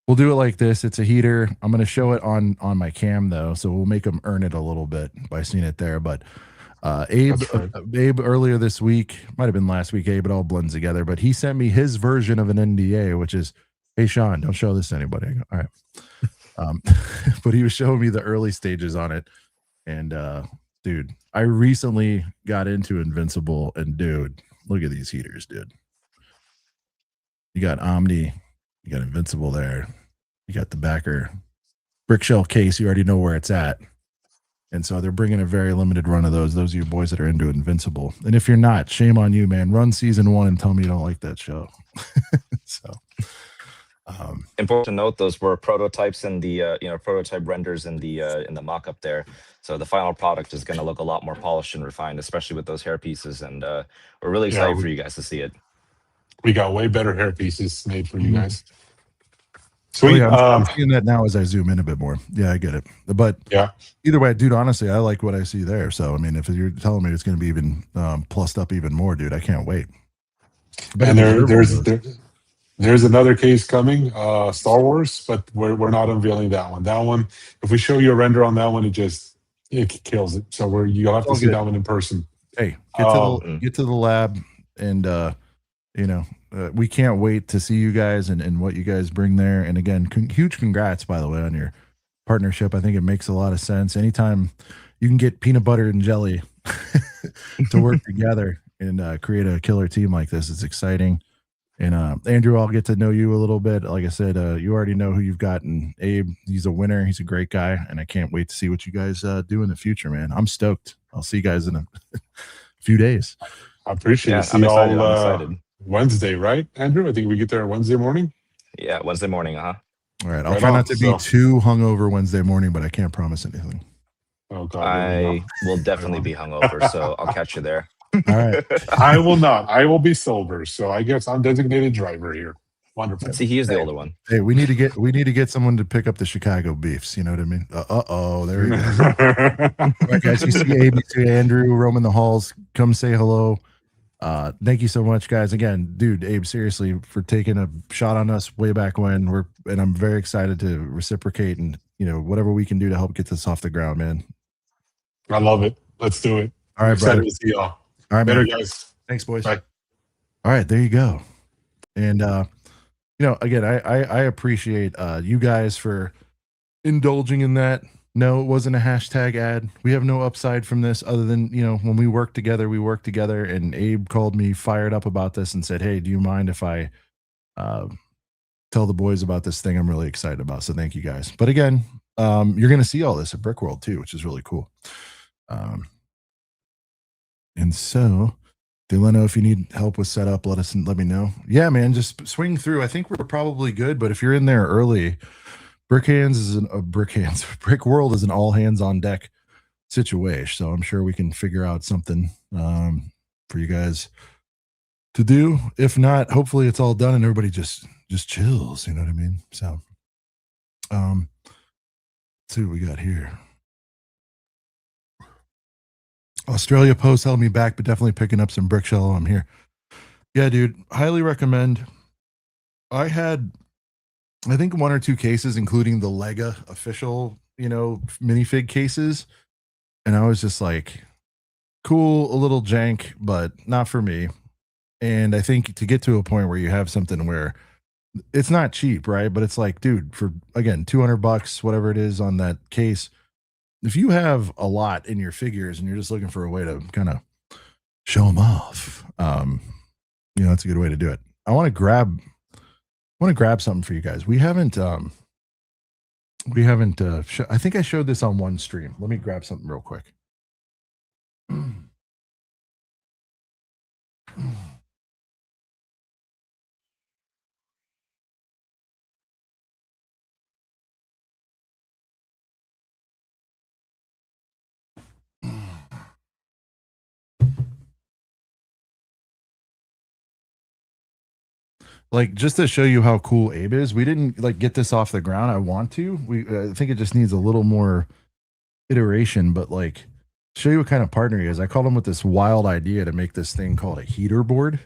We'll do it like this. It's a heater. I'm going to show it on my cam though, so we'll make them earn it a little bit by seeing it there. But Abe, That's right. Abe earlier this week, might have been last week. Abe, it all blends together. But he sent me his version of an NDA, which is, "Hey Sean, don't show this to anybody." I go, all right. But he was showing me the early stages on it, and dude, I recently got into Invincible, and dude, look at these heaters, dude. You got Omni, you got Invincible there. You got the backer brick shell case. You already know where it's at. And so they're bringing a very limited run of those. Those are you boys that are into Invincible. And if you're not, shame on you, man. Run season 1 and tell me you don't like that show. So Important to note, those were prototypes and the prototype renders in the mock-up there. So the final product is going to look a lot more polished and refined, especially with those hair pieces. And we're really excited for you guys to see it. We got way better hair pieces made for you guys. so Sweet. yeah, I'm seeing that now as I zoom in a bit more. Yeah, I get it. But Yeah. either way, dude, honestly, I like what I see there. So I mean, if you're telling me it's going to be even plussed up even more, dude, I can't wait. But And there's another case coming, Star Wars, but we're not unveiling that one. That one, if we show you a render on that one, It kills it. So you'll have to all see good. that one in person. Hey, Mm. get to the lab, and we can't wait to see you guys and what you guys bring there. And again, huge congrats, by the way, on your partnership. I think it makes a lot of sense. Anytime you can get peanut butter and jelly to work together and create a killer team like this, it's exciting. And Andrew, I'll get to know you a little bit. Like I said, you already know who you've gotten. Abe, he's a winner. He's a great guy, and I can't wait to see what you guys do in the future, man. I'm stoked. I'll see you guys in a few days. I appreciate Yeah, it. See I'm excited. y'all I'm excited. Wednesday, right, Andrew? I think we get there Wednesday morning. Yeah, Wednesday morning, All right. I'll Right try on. not to be too hungover Wednesday morning, but I can't promise anything. Oh God, here we I go. will definitely be hungover, so I'll catch you there. All right. I will not. I will be sober. So I guess I'm designated driver here. Wonderful. See, he is the older one. Hey, we need to get someone to pick up the Chicago beefs. You know what I mean? There we go. All right, guys. You see ABC Andrew roaming the halls. Come say hello. Thank you so much, guys. Again, dude, Abe, seriously, for taking a shot on us way back when. I'm very excited to reciprocate and whatever we can do to help get this off the ground, man. I love it. Let's do it. All right, Excited brother. to see y'all. All right, Later, man. guys. Thanks, boys. Bye. All right, there you go. And again, I appreciate you guys for indulging in that. No, it wasn't a hashtag ad. We have no upside from this other than, when we work together, and Abe called me fired up about this and said, "Hey, do you mind if I tell the boys about this thing I'm really excited about?" So thank you guys. But again, you're going to see all this at Brickworld too, which is really cool. And so, Delano, if you need help with setup, let me know. Yeah, man, just swing through. I think we're probably good, but if you're in there early, Brickworld is an all hands on deck situation. So I'm sure we can figure out something for you guys to do. If not, hopefully it's all done and everybody just chills. You know what I mean? So, let's see what we got here. Australia Post held me back, but definitely picking up some brick shell. I'm here. Yeah, dude, highly recommend. I think 1 or 2 cases, including the Lega official, minifig cases. And I was just like, cool, a little jank, but not for me. And I think to get to a point where you have something where it's not cheap, right? But it's like, dude, for again, $200, whatever it is on that case, if you have a lot in your figures and you're just looking for a way to kind of show them off, that's a good way to do it. I want to grab something for you guys. I think I showed this on one stream. Let me grab something real quick. Like, just to show you how cool Abe is, we didn't get this off the ground. I want to. I think it just needs a little more iteration, but show you what kind of partner he is. I called him with this wild idea to make this thing called a heater board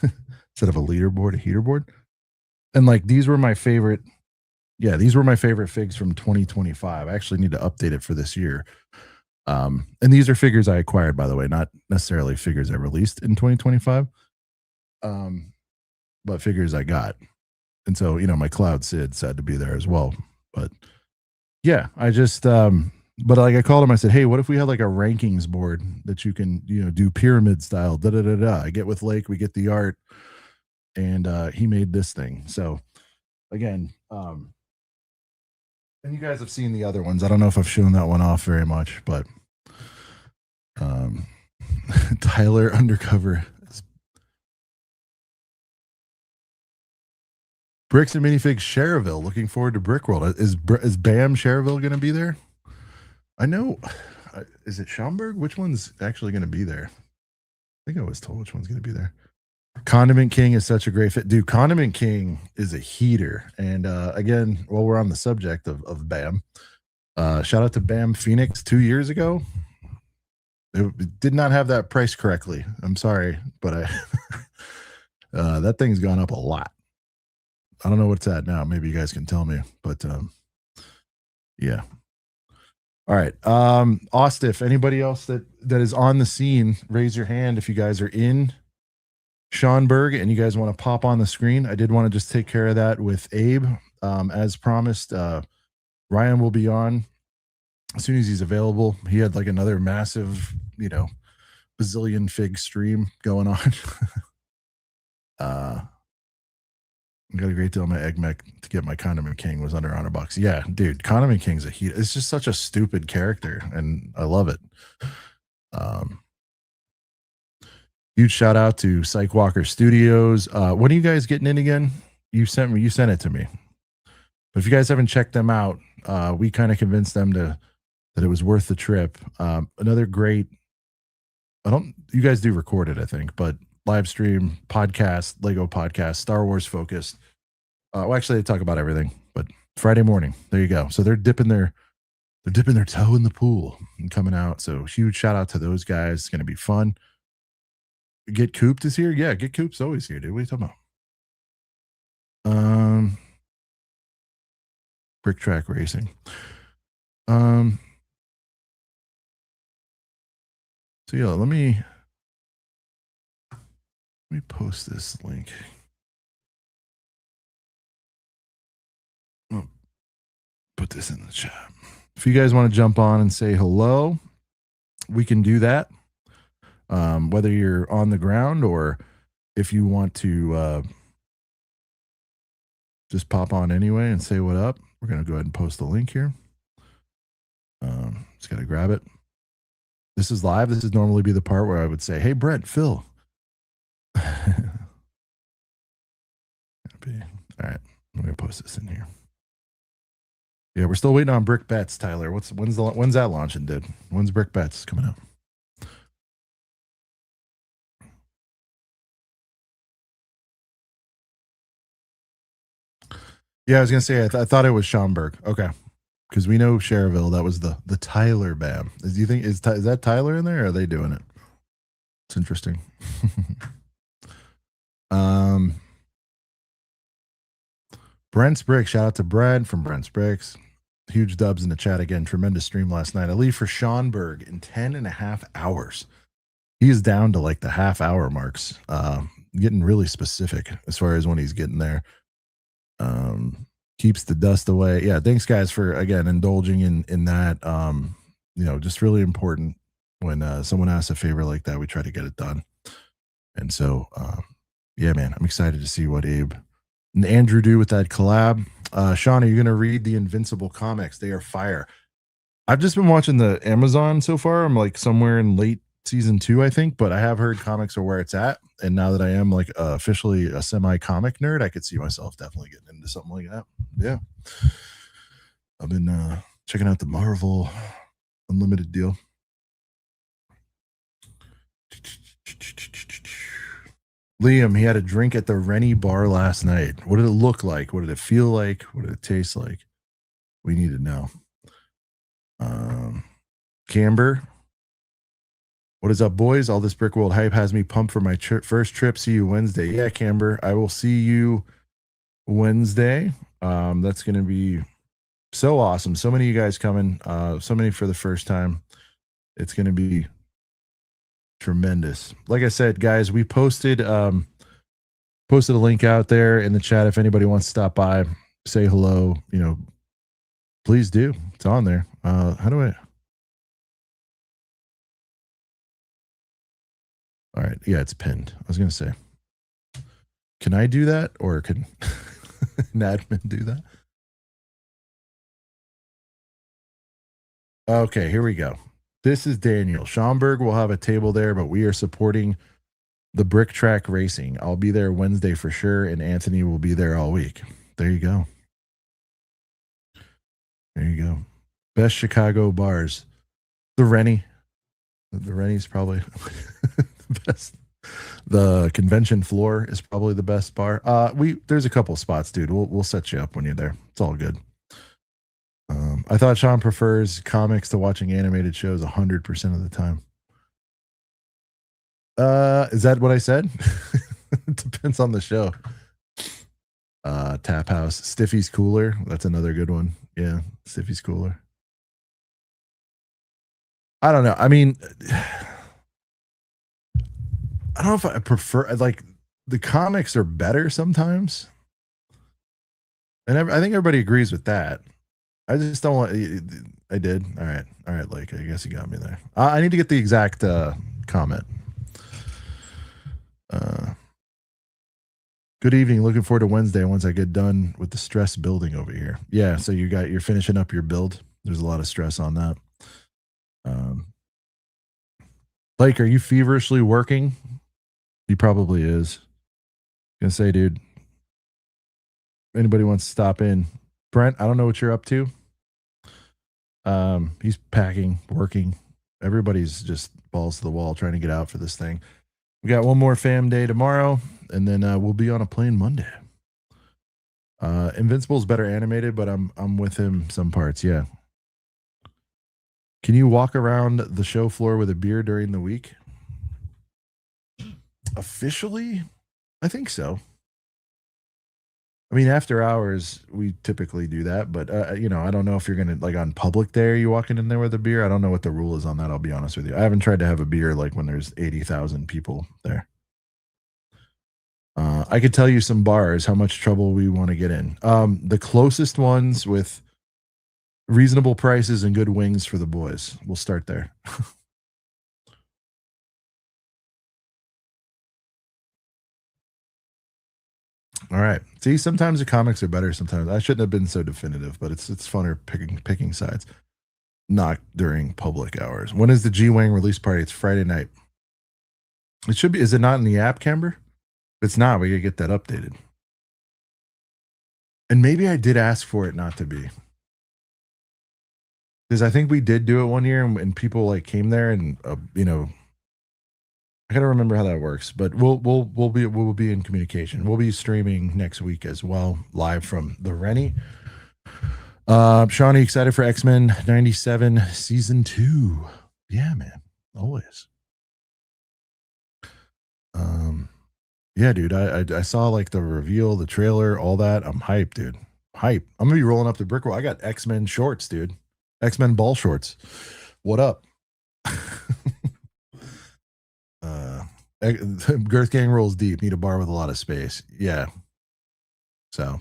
instead of a leaderboard, a heater board. And these were my favorite. Yeah, these were my favorite figs from 2025. I actually need to update it for this year. And these are figures I acquired, by the way, not necessarily figures I released in 2025. But figures I got. And so, my Cloud Sid's had to be there as well. But yeah, I just, but I called him, I said, hey, what if we had a rankings board that you can, do pyramid style, I get with Lake, we get the art, and he made this thing. So again, and you guys have seen the other ones. I don't know if I've shown that one off very much, but Tyler Undercover. Bricks and Minifigs Cherville. Looking forward to Brickworld. Is Bam Cherville going to be there? I know. Is it Schaumburg? Which one's actually going to be there? I think I was told which one's going to be there. Condiment King is such a great fit. Dude, Condiment King is a heater. And again, while we're on the subject of Bam, shout out to Bam Phoenix 2 years ago. It did not have that price correctly. I'm sorry, but that thing's gone up a lot. I don't know what it's at now. Maybe you guys can tell me, but yeah. All right. Ostif, anybody else that is on the scene, raise your hand if you guys are in Schonberg and you guys want to pop on the screen. I did want to just take care of that with Abe. As promised, Ryan will be on as soon as he's available. He had like another massive, bazillion fig stream going on. I got a great deal on my egg mech to get my Condiment King was under $100. Yeah, dude, Condiment King's a heat. It's just such a stupid character, and I love it. Huge shout out to Psych Walker Studios. When are you guys getting in again? You sent it to me. But if you guys haven't checked them out, we kind of convinced them that it was worth the trip. Another great, you guys do record it, I think, but live stream, podcast, Lego podcast, Star Wars focused. Well, actually, they talk about everything, but Friday morning, there you go. So they're dipping their toe in the pool and coming out. So huge shout out to those guys. It's going to be fun. Get Cooped is here. Yeah, Get Cooped's always here, dude. What are you talking about? Brick Track Racing. So yeah, let me post this link. Oh, put this in the chat. If you guys want to jump on and say hello, we can do that. Whether you're on the ground or if you want to just pop on anyway and say what up, we're going to go ahead and post the link here. Just got to grab it. This is live. This is normally be the part where I would say, hey, Brent, Phil. All right. I'm going to post this in here. Yeah, we're still waiting on Brick Bets, Tyler. When's that launching, dude? When's Brick Bets coming out? Yeah, I was gonna say I thought it was Schomburg. Okay, because we know Cherville. That was the Tyler Bam. Do you think is that Tyler in there? Or are they doing it? It's interesting. Brent's Brick. Shout out to Brent from Brent's Bricks. Huge dubs in the chat again. Tremendous stream last night. I leave for Schonberg in 10.5 hours. He is down to like the half-hour marks. Getting really specific as far as when he's getting there. Keeps the dust away. Yeah, thanks guys for again indulging in that. Just really important when someone asks a favor like that, we try to get it done. And so yeah, man, I'm excited to see what Abe and Andrew do with that collab. Sean, are you gonna read the Invincible comics? They are fire. I've just been watching the Amazon so far. I'm like somewhere in late season 2, I think, but I have heard comics are where it's at. And now that I am like officially a semi-comic nerd, I could see myself definitely getting into something like that. Yeah. I've been checking out the Marvel Unlimited deal. Liam, he had a drink at the Rennie bar last night. What did it look like? What did it feel like? What did it taste like? We need to know. Camber, what is up, boys? All this Brickworld hype has me pumped for my first trip. See you Wednesday. Yeah, Camber, I will see you Wednesday. That's going to be so awesome. So many of you guys coming. So many for the first time. It's going to be tremendous. Like I said, guys, we posted a link out there in the chat. If anybody wants to stop by, say hello, please do. It's on there. How do I? All right. Yeah, it's pinned. I was going to say, can I do that or can an admin do that? Okay, here we go. This is Daniel. Schomburg will have a table there, but we are supporting the Brick Track Racing. I'll be there Wednesday for sure, and Anthony will be there all week. There you go. There you go. Best Chicago bars. The Rennie. The Rennie's probably the best. The convention floor is probably the best bar. There's a couple spots, dude. We'll set you up when you're there. It's all good. I thought Sean prefers comics to watching animated shows 100% of the time. Is that what I said? It depends on the show. Tap House. Stiffy's Cooler. That's another good one. Yeah, Stiffy's Cooler. I don't know. I mean, I don't know if I prefer like the comics are better sometimes, and I think everybody agrees with that. I just don't want. I did. All right. Like I guess you got me there. I need to get the exact comment. Good evening. Looking forward to Wednesday once I get done with the stress building over here. Yeah. So you're finishing up your build. There's a lot of stress on that. Like, are you feverishly working? He probably is. Gonna say, dude. Anybody wants to stop in? Brent, I don't know what you're up to. He's packing, working. Everybody's just balls to the wall trying to get out for this thing. We got one more fam day tomorrow, and then we'll be on a plane Monday. Invincible's better animated, but I'm with him some parts. Yeah. Can you walk around the show floor with a beer during the week? Officially, I think so. I mean, after hours, we typically do that, but I don't know if you're gonna like on public day. Are you walking in there with a beer? I don't know what the rule is on that. I'll be honest with you. I haven't tried to have a beer like when there's 80,000 people there. I could tell you some bars how much trouble we want to get in. The closest ones with reasonable prices and good wings for the boys. We'll start there. All right. See, sometimes the comics are better. Sometimes I shouldn't have been so definitive, but it's funner picking sides. Not during public hours. When is the G Wang release party? It's Friday night. It should be. Is it not in the app, Camber? If it's not, we gotta get that updated. And maybe I did ask for it not to be, because I think we did do it one year, and people like came there, and I gotta remember how that works. But we'll be in communication. We'll be streaming next week as well, live from the Rennie. Shawnee, excited for X-Men 97 season 2. Yeah, man. Always. Yeah, dude. I saw like the reveal, the trailer, all that. I'm hyped, dude. Hype. I'm gonna be rolling up the Brickworld. I got X-Men shorts, dude. X-Men ball shorts. What up? Girth Gang rolls deep. Need a bar with a lot of space. Yeah. So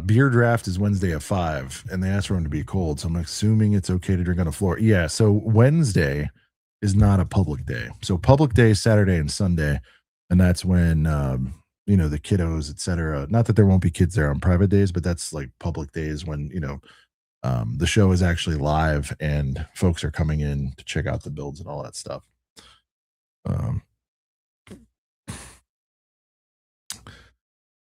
beer draft is Wednesday at 5, and they asked for him to be cold, so I'm assuming it's okay to drink on the floor. Yeah, so Wednesday is not a public day. So public day is Saturday and Sunday, and that's when the kiddos, etc. Not that there won't be kids there on private days, but that's like public days when the show is actually live and folks are coming in to check out the builds and all that stuff.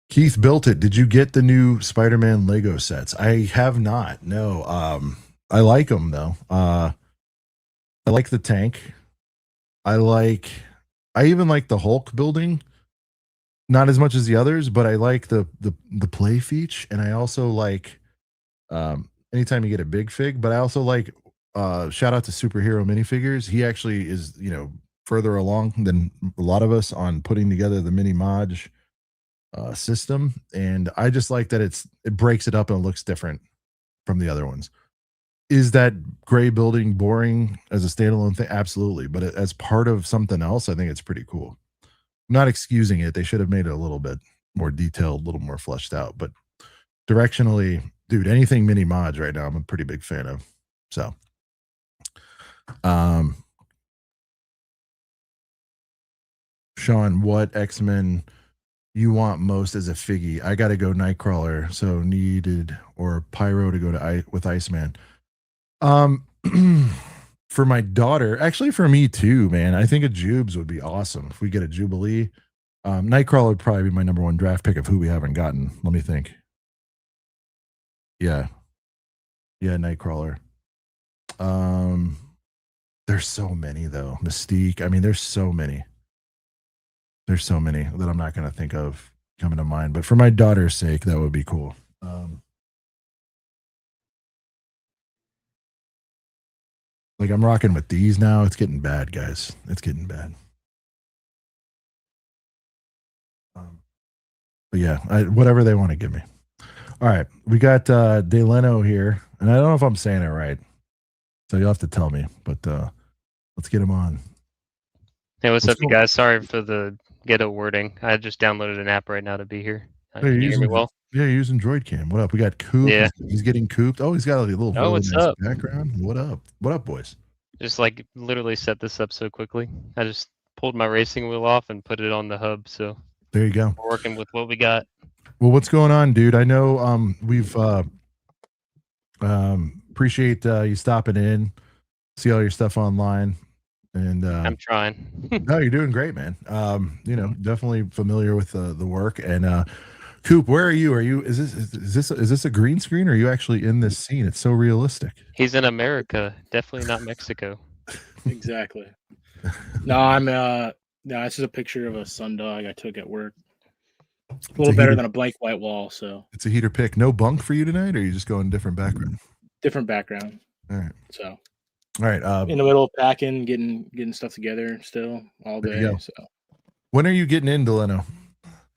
Keith built it. Did you get the new Spider-Man Lego sets? I have not. No. I like them though. I like the tank. I even like the Hulk building. Not as much as the others, but I like the play feature, and I also like anytime you get a big fig, but I also like shout out to Superhero Minifigures. He actually is, further along than a lot of us on putting together the mini Maj system, and I just like that it breaks it up and it looks different from the other ones. Is that gray building boring as a standalone thing? Absolutely, but as part of something else, I think it's pretty cool. I'm not excusing it. They should have made it a little bit more detailed, a little more fleshed out, but directionally, dude, anything mini Maj right now I'm a pretty big fan of. So Sean, what X-Men you want most as a figgy? I gotta go Nightcrawler, so needed or Pyro to go to with Iceman. For my daughter, actually for me too, man. I think a Jubes would be awesome if we get a Jubilee. Nightcrawler would probably be my number one draft pick of who we haven't gotten. Let me think. Yeah, Nightcrawler. There's so many though. Mystique. I mean, there's so many. There's so many that I'm not going to think of coming to mind. But for my daughter's sake, that would be cool. Like I'm rocking with these now. It's getting bad, guys. It's getting bad. But yeah, whatever they want to give me. All right. We got Deleno here. And I don't know if I'm saying it right. So you'll have to tell me, but let's get him on. Hey, what's What's up, you going- guys? Sorry for the ghetto wording. I just downloaded an app right now to be here. Hey, Can you hear me well? Yeah, you're using Droid Cam. What up? We got Coop. Yeah. He's getting cooped. Oh, he's got a little Oh, really what's nice up? background. What up? What up, boys? Just like literally set this up so quickly. I just pulled my racing wheel off and put it on the hub, so There you go. we're working with what we got. Well, what's going on, dude? I know we've appreciate you stopping in, see all your stuff online, and I'm trying. no, you're doing great, man. You know, definitely familiar with the work. And Coop, where are you? Is this a green screen, or are you actually in this scene? It's so realistic. He's in America, definitely not Mexico. Exactly. No, no, this is a picture of a sundog I took at work. A little better than a blank white wall, so it's a heater pick. No bunk for you tonight, or are you just going different background? different background. All right. So All right. in the middle of packing, getting stuff together still all There you day. go. So When are you getting in, Delano?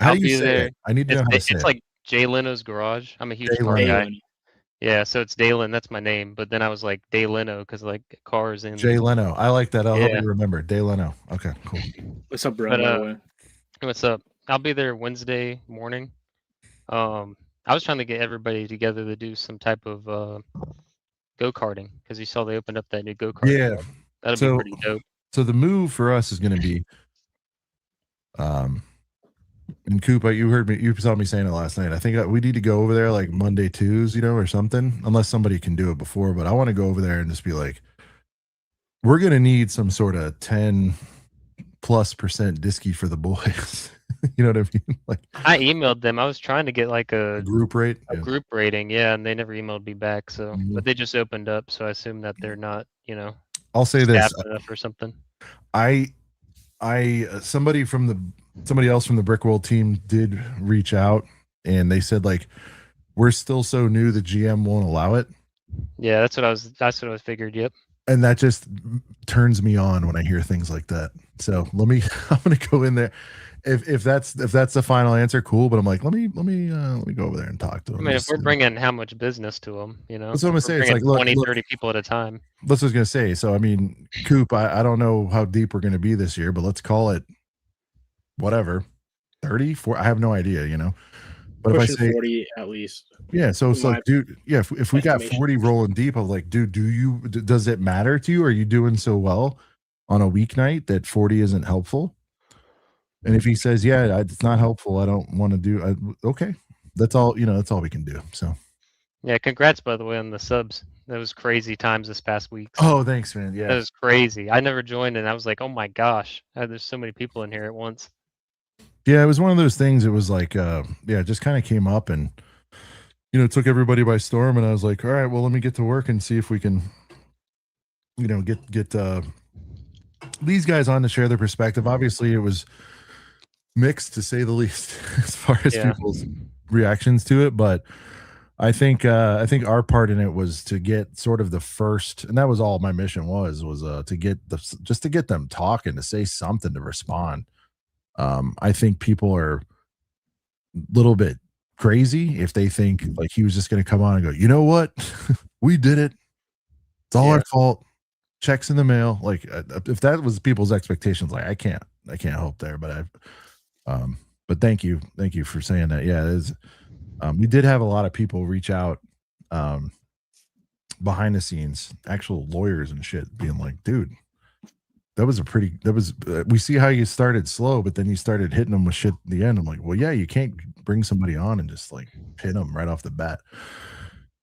How I'll do you be say there. it? I need to know how to say It's it. like Jay Leno's garage. I'm a huge Jay car Leno. guy. Dalen. Yeah, so it's Dalen. That's my name. But then I was like Day Leno because like cars in. Jay Leno. I like that. I'll help Yeah. you remember. Jay Leno. Okay, cool. What's up, bro? But, by the way? What's up? I'll be there Wednesday morning. I was trying to get everybody together to do some type of go-karting because you saw they opened up that new go-kart. Yeah. club. That'd So- be pretty dope. So the move for us is going to be, and Coop, you saw me saying it last night. I think we need to go over there like Monday, Tuesday, or something, unless somebody can do it before. But I want to go over there and just be like, we're going to need some sort of 10+% disky for the boys. You know what I mean? Like I emailed them. I was trying to get like a group rate. a group rating, yeah, and they never emailed me back. So, Mhm. but they just opened up, so I assume that they're not, I'll say this. staffed enough or something. Somebody else from the Brickworld team did reach out, and they said like, we're still so new, the GM won't allow it. Yeah, that's what I was figured. Yep. And that just turns me on when I hear things like that. So I'm gonna go in there. If that's the final answer, cool. But I'm like, let me go over there and talk to them. I mean, if we're bringing how much business to them, That's what I'm we're saying. It's bringing like, 20, look, 30 people at a time. that's what I was gonna say. So I mean, Coop, I don't know how deep we're gonna be this year, but let's call it whatever, 30, 40. I have no idea, But Pushing if I say 40 at least. yeah, so it's in like, my dude, yeah, if we got estimation. 40 rolling deep, I'm like, dude, does it matter to you? Are you doing so well on a weeknight that 40 isn't helpful? And if he says, yeah, it's not helpful, I don't want to do. Okay, that's all. That's all we can do. So, Yeah, congrats by the way on the subs. That was crazy times this past week. oh, thanks, man. That Yeah, was crazy. I never joined, and I was like, oh my gosh, there's so many people in here at once. yeah, it was one of those things. It was like, yeah, it just kind of came up and it took everybody by storm. And I was like, all right, well, let me get to work and see if we can, get these guys on to share their perspective. Obviously, it was mixed to say the least as far as Yeah. people's reactions to it, but I think our part in it was to get sort of the first, and that was all my mission was to get just to get them talking, to say something, to respond. I think people are a little bit crazy if they think like he was just going to come on and go, you know what, we did it, it's all our fault, checks in the mail. Like if that was people's expectations, like I can't hope there. But but thank you for saying that. Yeah, it is. We did have a lot of people reach out behind the scenes, actual lawyers and shit, being like, dude, we see how you started slow, but then you started hitting them with shit at the end. I'm like, well, yeah, you can't bring somebody on and just like pin them right off the bat.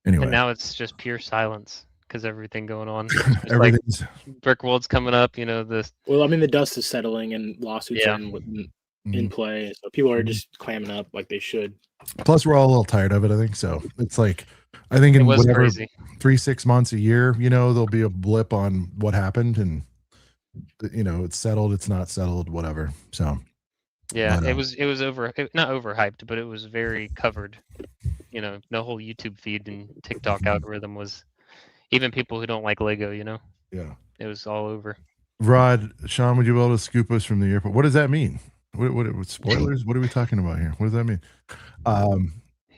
Anyway, And now it's just pure silence because everything going on. It's like everything's Brickworld's coming up. This. Well, I mean, the dust is settling and lawsuits Yeah. are in Mhm. play, so people are Mhm. just clamming up like they should. Plus we're all a little tired of it, I think. So it's like, I think It in was whatever crazy. 3-6 months, a year, there'll be a blip on what happened, and it's settled, it's not settled, whatever. So Yeah, But, it was not overhyped, but it was very covered. The whole YouTube feed and TikTok algorithm was even people who don't like Lego. yeah. It was all over. Rod, Sean, would you be able to scoop us from the airport? What does that mean? What spoilers? What are we talking about here? What does that mean?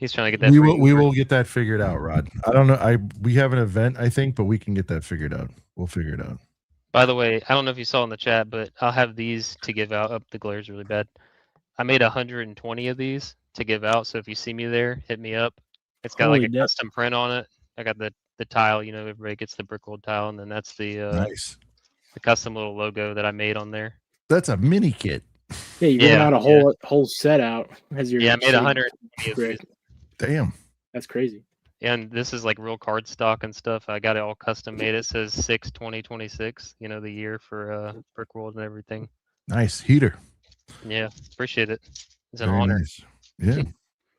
He's trying to get that. We will get that figured out, Rod. I don't know. We have an event, I think, but we can get that figured out. We'll figure it out. By the way, I don't know if you saw in the chat, but I'll have these to give out. Up, the glare's really bad. I made 120 of these to give out. So if you see me there, hit me up. It's got like a custom print on it. I got the tile. You know, everybody gets the Brickworld tile, and then that's the nice, the custom little logo that I made on there. That's a mini kit. Yeah, you got a whole set out as your. Yeah, I made 120 of these. Damn, that's crazy. And this is like real card stock and stuff. I got it all custom made. It says 6/20/26. You know, the year for Brickworld and everything. Nice heater. Yeah, appreciate it. It's an Very honor. nice. Yeah,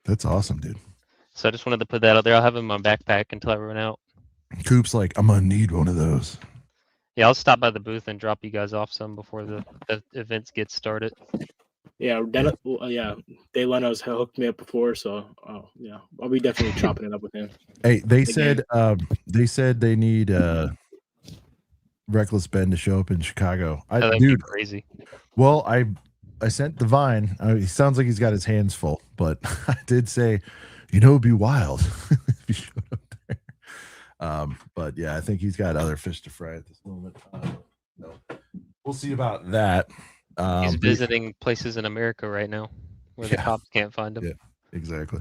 that's awesome, dude. So I just wanted to put that out there. I'll have it in my backpack until I run out. Coop's like, I'm gonna need one of those. Yeah, I'll stop by the booth and drop you guys off some before the events get started. Yeah, Day Leno's hooked me up before, so yeah, I'll be definitely chopping it up with him. Hey, they said they need Reckless Ben to show up in Chicago. That'd be crazy. Well, I sent the Vine. He sounds like he's got his hands full, but I did say, it'd be wild if he showed up there. But yeah, I think he's got other fish to fry at this moment. No. We'll see about that. He's visiting places in America right now where the cops can't find him. Yeah, exactly.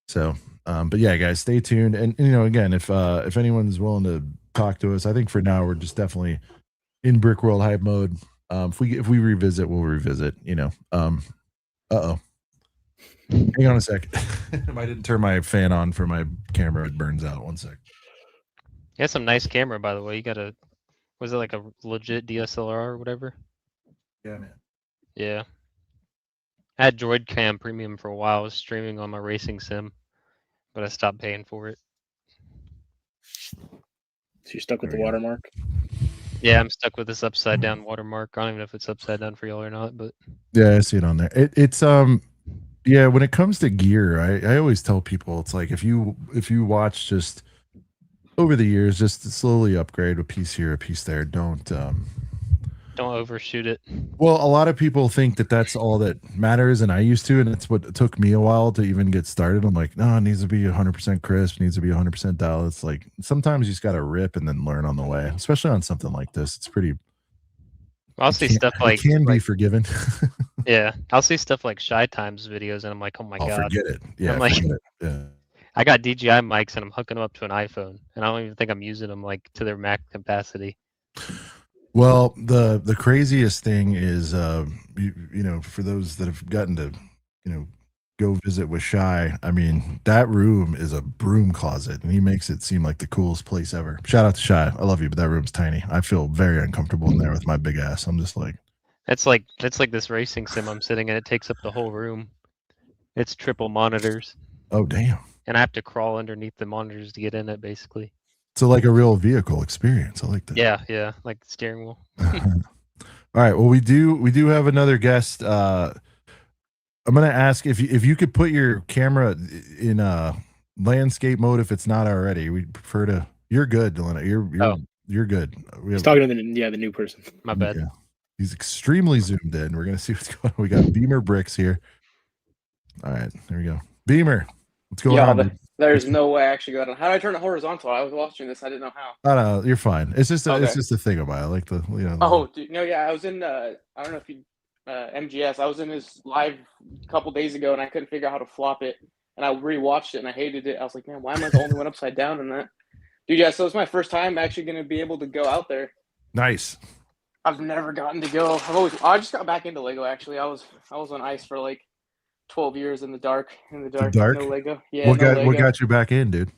So, but yeah, guys, stay tuned. And again, if anyone's willing to talk to us, I think for now we're just definitely in Brickworld hype mode. If we revisit, we'll revisit. Hang on a sec. I didn't turn my fan on for my camera. It burns out. 1 sec. You got some nice camera, by the way. You got was it like a legit DSLR or whatever? Yeah, man. Yeah. I had Droid Cam Premium for a while. I was streaming on my racing sim, but I stopped paying for it. So you're stuck with the watermark? Yeah, I'm stuck with this upside down watermark. I don't even know if it's upside down for y'all or not, but yeah, I see it on there. It's yeah, when it comes to gear, I always tell people it's like if you watch just over the years, just slowly upgrade a piece here, a piece there. Don't overshoot it. Well, a lot of people think that that's all that matters, and I used to, and it's what took me a while to even get started. I'm like, no, it needs to be 100% crisp, needs to be 100% dial. It's like sometimes you just got to rip and then learn on the way, especially on something like this. It's pretty. I'll see stuff like can be forgiven. Yeah, I'll see stuff like Shy Times videos, and I'm like, oh my god, forget it. Yeah, I'm like, yeah. I got DJI mics, and I'm hooking them up to an iPhone, and I don't even think I'm using them like to their max capacity. Well, the craziest thing is, for those that have gotten to, go visit with Shy, I mean, that room is a broom closet, and he makes it seem like the coolest place ever. Shout out to Shy. I love you, but that room's tiny. I feel very uncomfortable in there with my big ass. I'm just like, that's like this racing sim I'm sitting in. It takes up the whole room. It's triple monitors. Oh, damn. And I have to crawl underneath the monitors to get in it, basically. So like a real vehicle experience. I like that. Yeah, like the steering wheel. All right. Well, we do have another guest. I'm gonna ask if you could put your camera in landscape mode if it's not already. We prefer to. You're good, Delena. You're good. He's talking to the new person. My bad. Yeah. He's extremely zoomed in. We're gonna see what's going on. We got Beamer Bricks here. All right, there we go. Beamer, what's going on? There's no way I actually got on. How do I turn it horizontal? I was watching this. I didn't know how. Oh, no, you're fine. It's just a thing about it. I like the Oh, dude, no, yeah. I was in I don't know if you MGS. I was in his live a couple days ago, and I couldn't figure out how to flop it. And I rewatched it, and I hated it. I was like, man, why am I the only one upside down in that? Dude, yeah. So it's my first time actually going to be able to go out there. Nice. I've never gotten to go. I just got back into Lego. Actually, I was on ice for like 12 years in the dark. No Lego. Yeah. What got you back in, dude?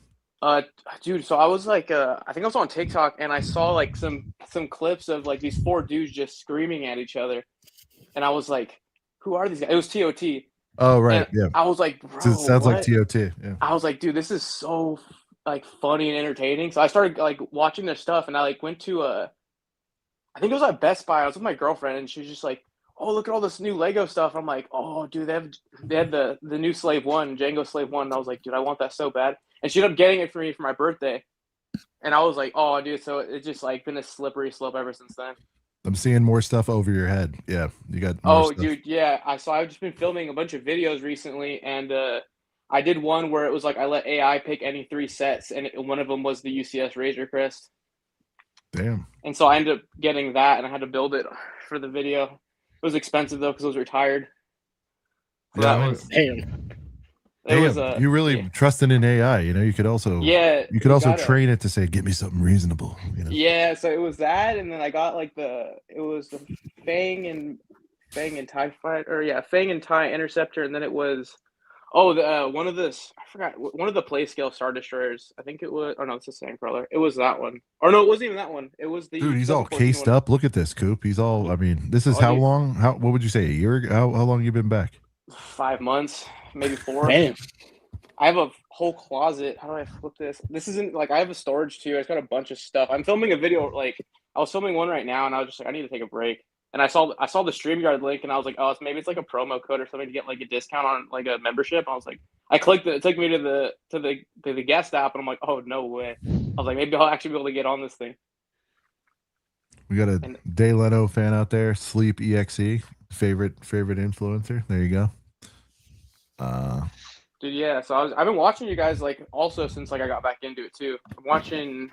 Dude, so I was like, I think I was on TikTok, and I saw like some clips of like these 4 dudes just screaming at each other, and I was like, who are these guys? It was TOT. Oh, right. Yeah. I was like, bro, it sounds like TOT. Yeah. I was like, dude, this is so like funny and entertaining. So I started like watching their stuff, and I like went to I think it was at Best Buy. I was with my girlfriend, and she was just like, oh, look at all this new Lego stuff. I'm like, oh, dude, they had the new Slave 1, Django Slave 1. And I was like, dude, I want that so bad. And she ended up getting it for me for my birthday. And I was like, oh, dude, so it's just like been a slippery slope ever since then. I'm seeing more stuff over your head. Yeah, you got more stuff. Dude, yeah. I've just been filming a bunch of videos recently, and I did one where it was like I let AI pick any 3 sets, and one of them was the UCS Razor Crest. Damn. And so I ended up getting that, and I had to build it for the video. It was expensive though because I was retired. So Yeah, that was Damn. it was you really trusted in AI. You know, you could also you could also train it to say, "Give me something reasonable." You know? Yeah, so it was that, and then I got like the Fang and TIE Fighter, or Fang and TIE Interceptor, and then it was one of the play scale Star Destroyers. I think it was. Oh no, it's a Sandcrawler. It was that one. Or no, it wasn't even that one. It was the Dude, he's all 714 cased one. up. Look at this, Coop. He's all. I mean, this is Oh, how dude. long? What would you say? A year ago? How long you been back? 5 months, maybe 4. Damn. I have a whole closet. How do I flip this? This isn't like I have a storage too. It's got a bunch of stuff. I'm filming a video. Like I was filming one right now, and I was just like, I need to take a break. And I saw the StreamYard link, and I was like, oh, maybe it's like a promo code or something to get like a discount on like a membership. I was like, I clicked it. It took me to the guest app, and I'm like, oh no way. I was like, maybe I'll actually be able to get on this thing. We got a Day Leno fan out there. Sleep EXE, favorite influencer. There you go. Dude, yeah. So I've been watching you guys like also since like I got back into it too. I'm watching,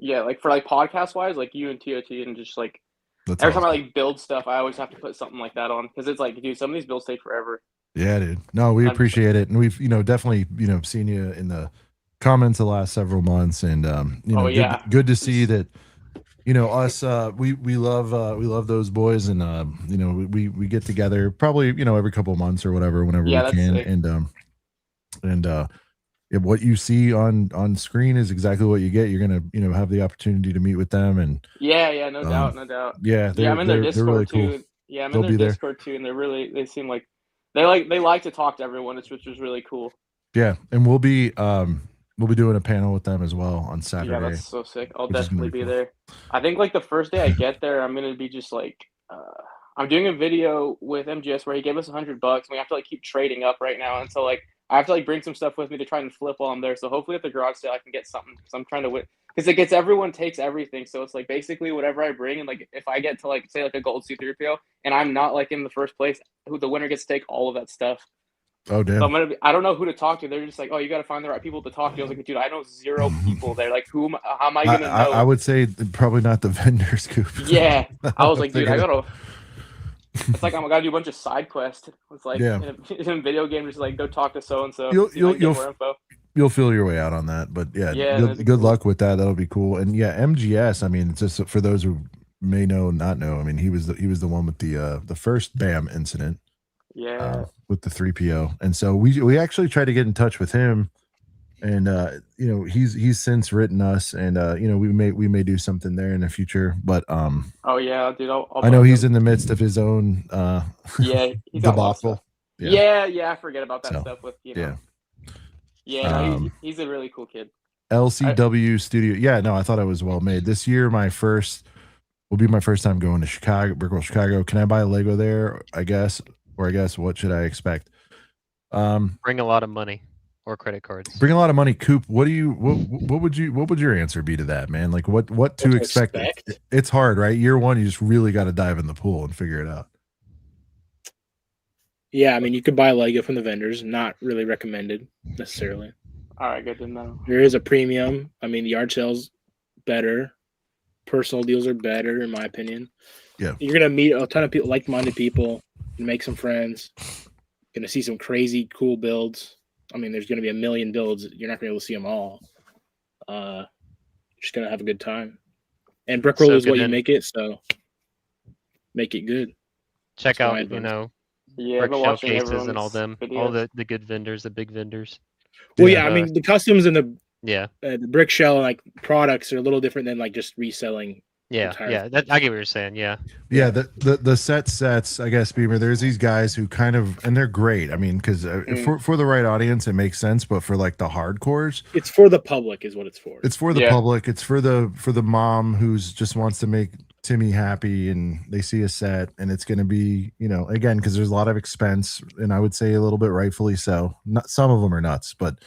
like for like podcast wise, like you and TOT, and just like every time I like build stuff, I always have to put something like that on because it's like, dude, some of these builds take forever. Yeah, dude. No, we appreciate it, and we've definitely seen you in the comments the last several months, and good to see that. Us, we love those boys, and we get together probably every couple of months or whatever, whenever we can, sick. and what you see on screen is exactly what you get. You're gonna have the opportunity to meet with them, and no doubt. Yeah, I'm in their Discord really too. Cool. Yeah, I'm in their Discord too, and they seem like they like to talk to everyone, which is really cool. Yeah, and we'll be doing a panel with them as well on Saturday. Yeah, that's so sick. I'll definitely be there. I think like the first day I get there, I'm gonna be just like, I'm doing a video with MGS where he gave us $100, and we have to like keep trading up right now, and so like I have to like bring some stuff with me to try and flip while I'm there. So hopefully at the garage sale I can get something because I'm trying to win. Because it gets everyone takes everything, so it's like basically whatever I bring, and like if I get to like say like a gold C3PO and I'm not like in the first place, the winner gets to take all of that stuff. Oh damn! So I don't know who to talk to. They're just like, oh, you got to find the right people to talk to. I was like, dude, I know 0 people there. Like, how am I gonna know? I would say probably not the vendors, Coop. Yeah, I was like, dude, I gotta. It's like I gotta do a bunch of side quests. It's like in a video game, just like go talk to so and so. You'll feel your way out on that, but good luck with that. That'll be cool. And MGS. I mean, just for those who may not know. I mean, he was the one with the first BAM incident. Yeah. With the 3PO, and so we actually tried to get in touch with him, and he's since written us, and we may do something there in the future, but oh yeah, dude, I know he's in the midst of his own he's debacle. Yeah, I forget about that stuff with he's a really cool kid. LCW Studio. Yeah, no, I thought it was well made. This year will be my first time going to Chicago, Brickworld, Chicago. Can I buy a Lego there? I guess what should I expect? Bring a lot of money or credit cards. Bring a lot of money, Coop. What would your answer be to that, man? Like what to expect? It's hard, right? Year one, you just really got to dive in the pool and figure it out. Yeah, I mean, you could buy Lego from the vendors. Not really recommended necessarily. All right, good to know. There is a premium. I mean, the yard sales better. Personal deals are better, in my opinion. Yeah, you're gonna meet a ton of people, like-minded people, and make some friends. Gonna see some crazy, cool builds. I mean, there's gonna be a million builds. You're not gonna be able to see them all. Just gonna have a good time. And Brickworld is what you make it, so make it good. Check out, Brick Showcases and all them, videos. all the good vendors, the big vendors. Well, I mean, the customs and the brick shell like products are a little different than like just reselling. I get what you're saying. Yeah. The sets, I guess, Beamer. There's these guys who kind of, and they're great. I mean, because for the right audience, it makes sense. But for like the hardcores, it's for the public, is what it's for. It's for the public. It's for the mom who's just wants to make Timmy happy, and they see a set, and it's going to be, again, because there's a lot of expense, and I would say a little bit rightfully so. Not some of them are nuts, but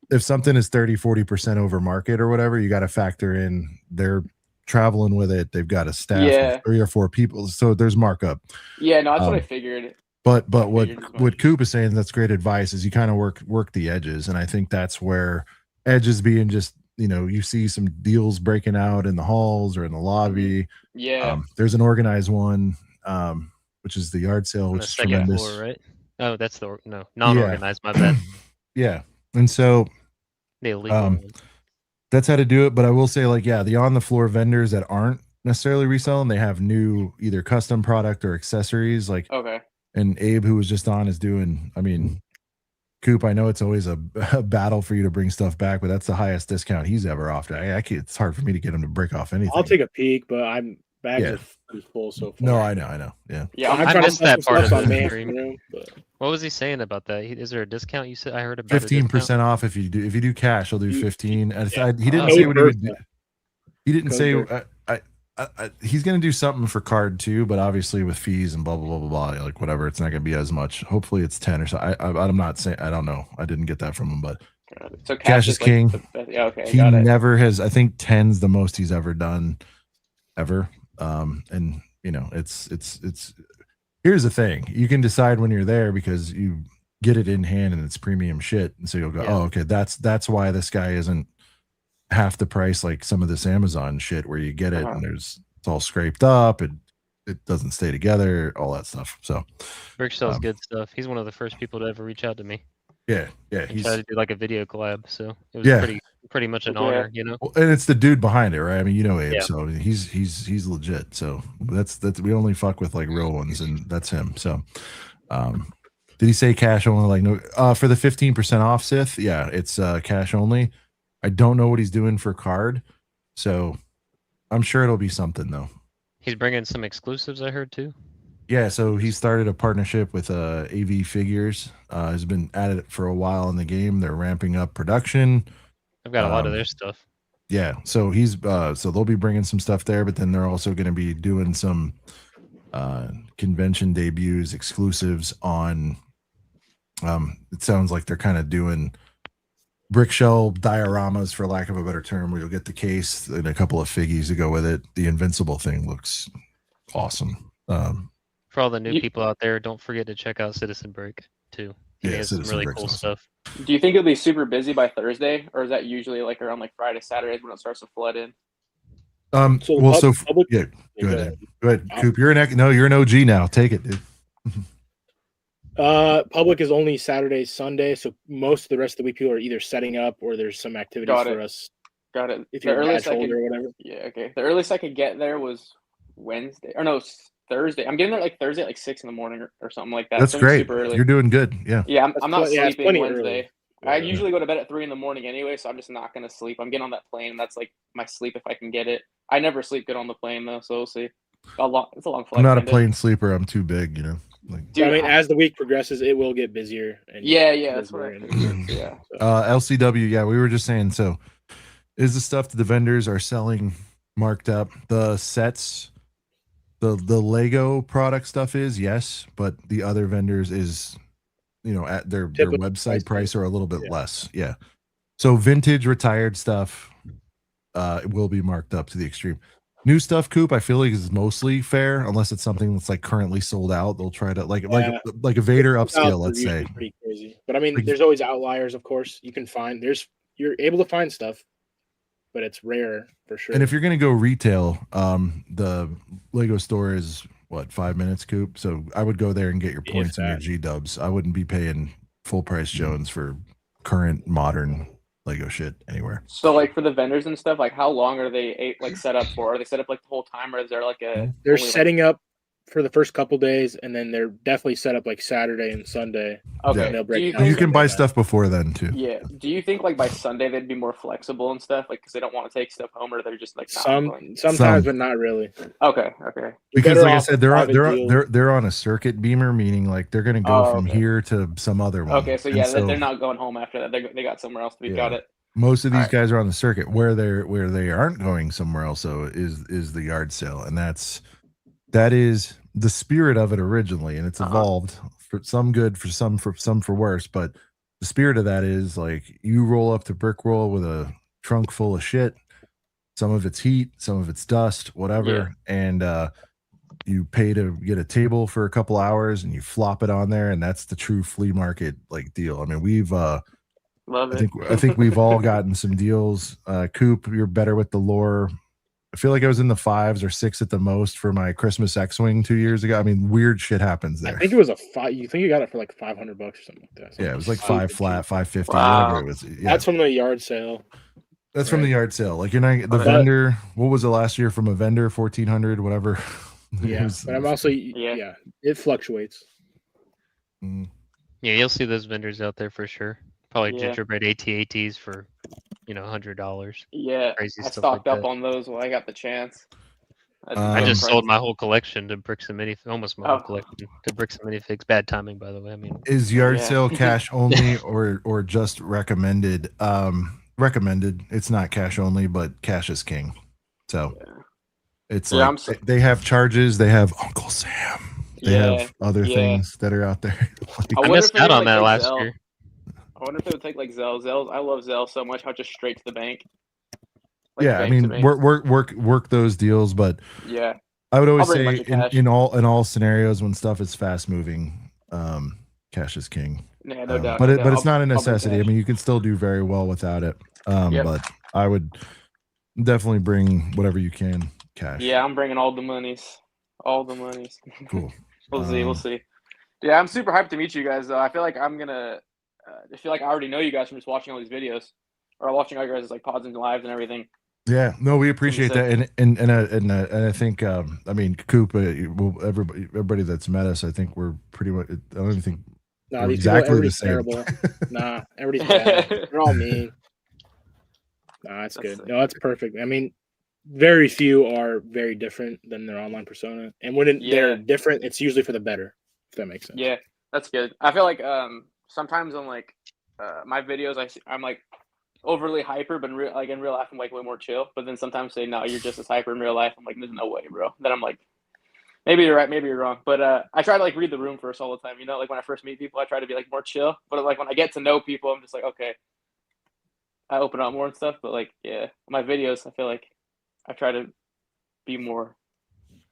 if something is 30-40% over market or whatever, you got to factor in they're traveling with it. They've got a staff of 3 or 4 people, so there's markup. Yeah, no, that's what I figured. But what figured as much. what Coop is saying, that's great advice, is you kind of work the edges, and I think that's where edges being just, you see some deals breaking out in the halls or in the lobby. Yeah. There's an organized one, which is the yard sale, On which the is second tremendous. floor, right? Oh, that's the non-organized. My bad. Yeah, and so The illegal um, one. that's how to do it. But I will say, like, yeah, the on the floor vendors that aren't necessarily reselling, they have new either custom product or accessories. Like, Okay. and Abe, who was just on, is doing. I mean, Coop, I know it's always a battle for you to bring stuff back, but that's the highest discount he's ever offered. It's hard for me to get him to break off anything. I'll take a peek, but bags Yeah. are pretty full so far. No, I know. Yeah. Yeah, I'm I trying to missed sell that some part of stuff on the Mayhem stream. Room, but What was he saying about that? Is there a discount? You said I heard about 15% off if you do cash. He'll do 15. And yeah. he didn't Oh. say what he would Code do. He didn't Code say. Bertha. He's going to do something for card too, but obviously with fees and blah blah blah blah blah, like whatever, it's not going to be as much. Hopefully it's 10 or so. I'm not saying, I don't know. I didn't get that from him, but so cash is like king. Yeah, okay, He got it. never has. I think 10's the most he's ever done, ever. And it's. Here's the thing: you can decide when you're there because you get it in hand and it's premium shit, and so you'll go, Yeah. oh, okay, that's why this guy isn't half the price like some of this Amazon shit where you get it and it's all scraped up and it doesn't stay together, all that stuff. So Brick sells good stuff. He's one of the first people to ever reach out to me. yeah, He tried to do like a video collab, so it was Yeah. pretty much an Yeah. honor, well, and it's the dude behind it, right? I mean, Abe, Yeah. so he's legit. So that's we only fuck with like real ones, and that's him. So did he say cash only? Like, no, for the 15% off, Sith? Yeah, it's cash only. I don't know what he's doing for card, so I'm sure it'll be something though. He's bringing some exclusives, I heard too. Yeah, so he started a partnership with AV Figures. Has been at it for a while in the game. They're ramping up production. I've got a lot of their stuff. Yeah, so he's so they'll be bringing some stuff there, but then they're also going to be doing some convention debuts, exclusives on. It sounds like they're kind of doing brick shell dioramas, for lack of a better term, where you'll get the case and a couple of figgies to go with it. The Invincible thing looks awesome. For all the new You- people out there, don't forget to check out Citizen Break too. He Yeah, has some Citizen really Break's cool awesome. stuff. Do you think it'll be super busy by Thursday, or is that usually like around like Friday, Saturdays when it starts to flood in? So Well, so public- yeah, Yeah, go go ahead. Go ahead, Coop. You're an OG now. Take it, dude. Public is only Saturday, Sunday, so most of the rest of the week people are either setting up or there's some activities Got for it. us Got it. if The you're a earliest badge I could, holder or whatever. yeah, okay. The earliest I could get there was Wednesday, or no, Thursday. I'm getting there like Thursday at like 6 in the morning or something like that. That's so it's great. Super early. You're doing good. Yeah. Yeah, That's I'm not pl- yeah, it's sleeping plenty Wednesday. early. I Yeah. usually go to bed at 3 in the morning anyway, so I'm just not gonna sleep. I'm getting on that plane. That's like my sleep if I can get it. I never sleep good on the plane though, so we'll see. It's a long flight. I'm not a kinda. plane sleeper. I'm too big, Like, Dude, I mean, as the week progresses, it will get busier. And yeah, that's what I busier, figured. Yeah. LCW, yeah, we were just saying. So, is the stuff that the vendors are selling marked up? The sets, the Lego product stuff is, yes, but the other vendors is, at their Typical website price or a little bit Yeah. less. Yeah. So vintage retired stuff will be marked up to the extreme. New stuff, Coop, I feel like is mostly fair, unless it's something that's like currently sold out. They'll try to like a Vader upscale, let's say. Pretty crazy, but I mean, Like- there's always outliers. Of course, you can find you're able to find stuff, but it's rare for sure. And if you're gonna go retail, the Lego store is what, 5 minutes, Coop. So I would go there and get your If points and your that. G dubs. I wouldn't be paying full price Jones for current modern Lego shit anywhere. So like for the vendors and stuff, like how long are they like set up for? Are they set up like the whole time, or is there like a? they're only, like- setting up for the first couple days, and then they're definitely set up like Saturday and Sunday. Okay. And they'll Do break you down You think? can buy Sunday night. stuff before then too. Yeah. Do you think like by Sunday they'd be more flexible and stuff, like because they don't want to take stuff home, or they're just like not going? Sometimes, Some. but not really. Okay. Because better like I off said, they're on, private deal. they're on a circuit beamer, meaning like they're gonna go Oh, from okay. here to some other one. Okay. So And yeah, they're not going home after that. They got somewhere else to be. Yeah. Got it. Most of these Alright. guys are on the circuit. Where they aren't going somewhere else, so is the yard sale, and that is the spirit of it originally, and it's evolved for some good, for some for worse. But the spirit of that is like you roll up to Brickworld with a trunk full of shit. Some of it's heat, some of it's dust, whatever, and you pay to get a table for a couple hours and you flop it on there, and that's the true flea market like deal. I mean, we've Love I it. think we've all gotten some deals. Coop, you're better with the lore. I feel like I was in the 5s or 6 at the most for my Christmas X-Wing 2 years ago. I mean, weird shit happens there. I think it was a 5. You think you got it for like $500 or something like that? Yeah, it was like 5 flat, 550, Wow. whatever it was. Yeah. That's from the yard sale. That's from the yard sale. Like you're not the But- vendor. What was it last year from a vendor? 1,400, whatever. It Yeah, was- but I'm also yeah, it fluctuates. Mm. Yeah, you'll see those vendors out there for sure. Probably Yeah. gingerbread AT-ATs for, $100. Yeah, Crazy I stuff stocked like up that. on those when I got the chance. I just sold surprised. my whole collection to Bricks and Minifigs, almost my whole Oh. collection to Bricks and Minifigs. Bad timing, by the way. I mean, Is yard Yeah. sale cash only or just recommended? Recommended. It's not cash only, but cash is king. So it's Yeah, like they have charges. They have Uncle Sam. They have other yeah. things that are out there. I I wonder missed if it out would, on that take last Zelle. year. I wonder if it would take like Zelle. I love Zelle so much. How just straight to the bank. Like, Yeah, I bank to mean, bank. work those deals, but Yeah. I would always I'll bring a say bunch of cash. in all scenarios when stuff is fast moving, cash is king. Yeah, no doubt. But no it, doubt. but it's not a I'll bring necessity. I cash. mean, you can still do very well without it. Yep. But I would definitely bring whatever you can cash. Yeah, I'm bringing all the monies. All the monies. Cool. We'll see. We'll see. Yeah, I'm super hyped to meet you guys. Though I feel like I'm gonna. I feel like I already know you guys from just watching all these videos, or watching all your guys' like pods and lives and everything. Yeah, no, we appreciate that, and I think I mean Coop, well, everybody that's met us, I think we're pretty much. I don't even think No, we're these exactly people, the everybody's same. terrible. Nah, everybody's bad. They're all mean. Nah, that's good. sick. No, that's perfect. I mean, very few are very different than their online persona, and when they're different, it's usually for the better. If that makes sense. Yeah, that's good. I feel like sometimes on like my videos, I'm like overly hyper, but in real life, I'm like way more chill. But then sometimes say, no, you're just as hyper in real life. I'm like, there's no way, bro. Then I'm like, maybe you're right, maybe you're wrong. But I try to like read the room first all the time. Like when I first meet people, I try to be like more chill. But like when I get to know people, I'm just like, okay, I open up more and stuff. But like, yeah, my videos, I feel like I try to be more.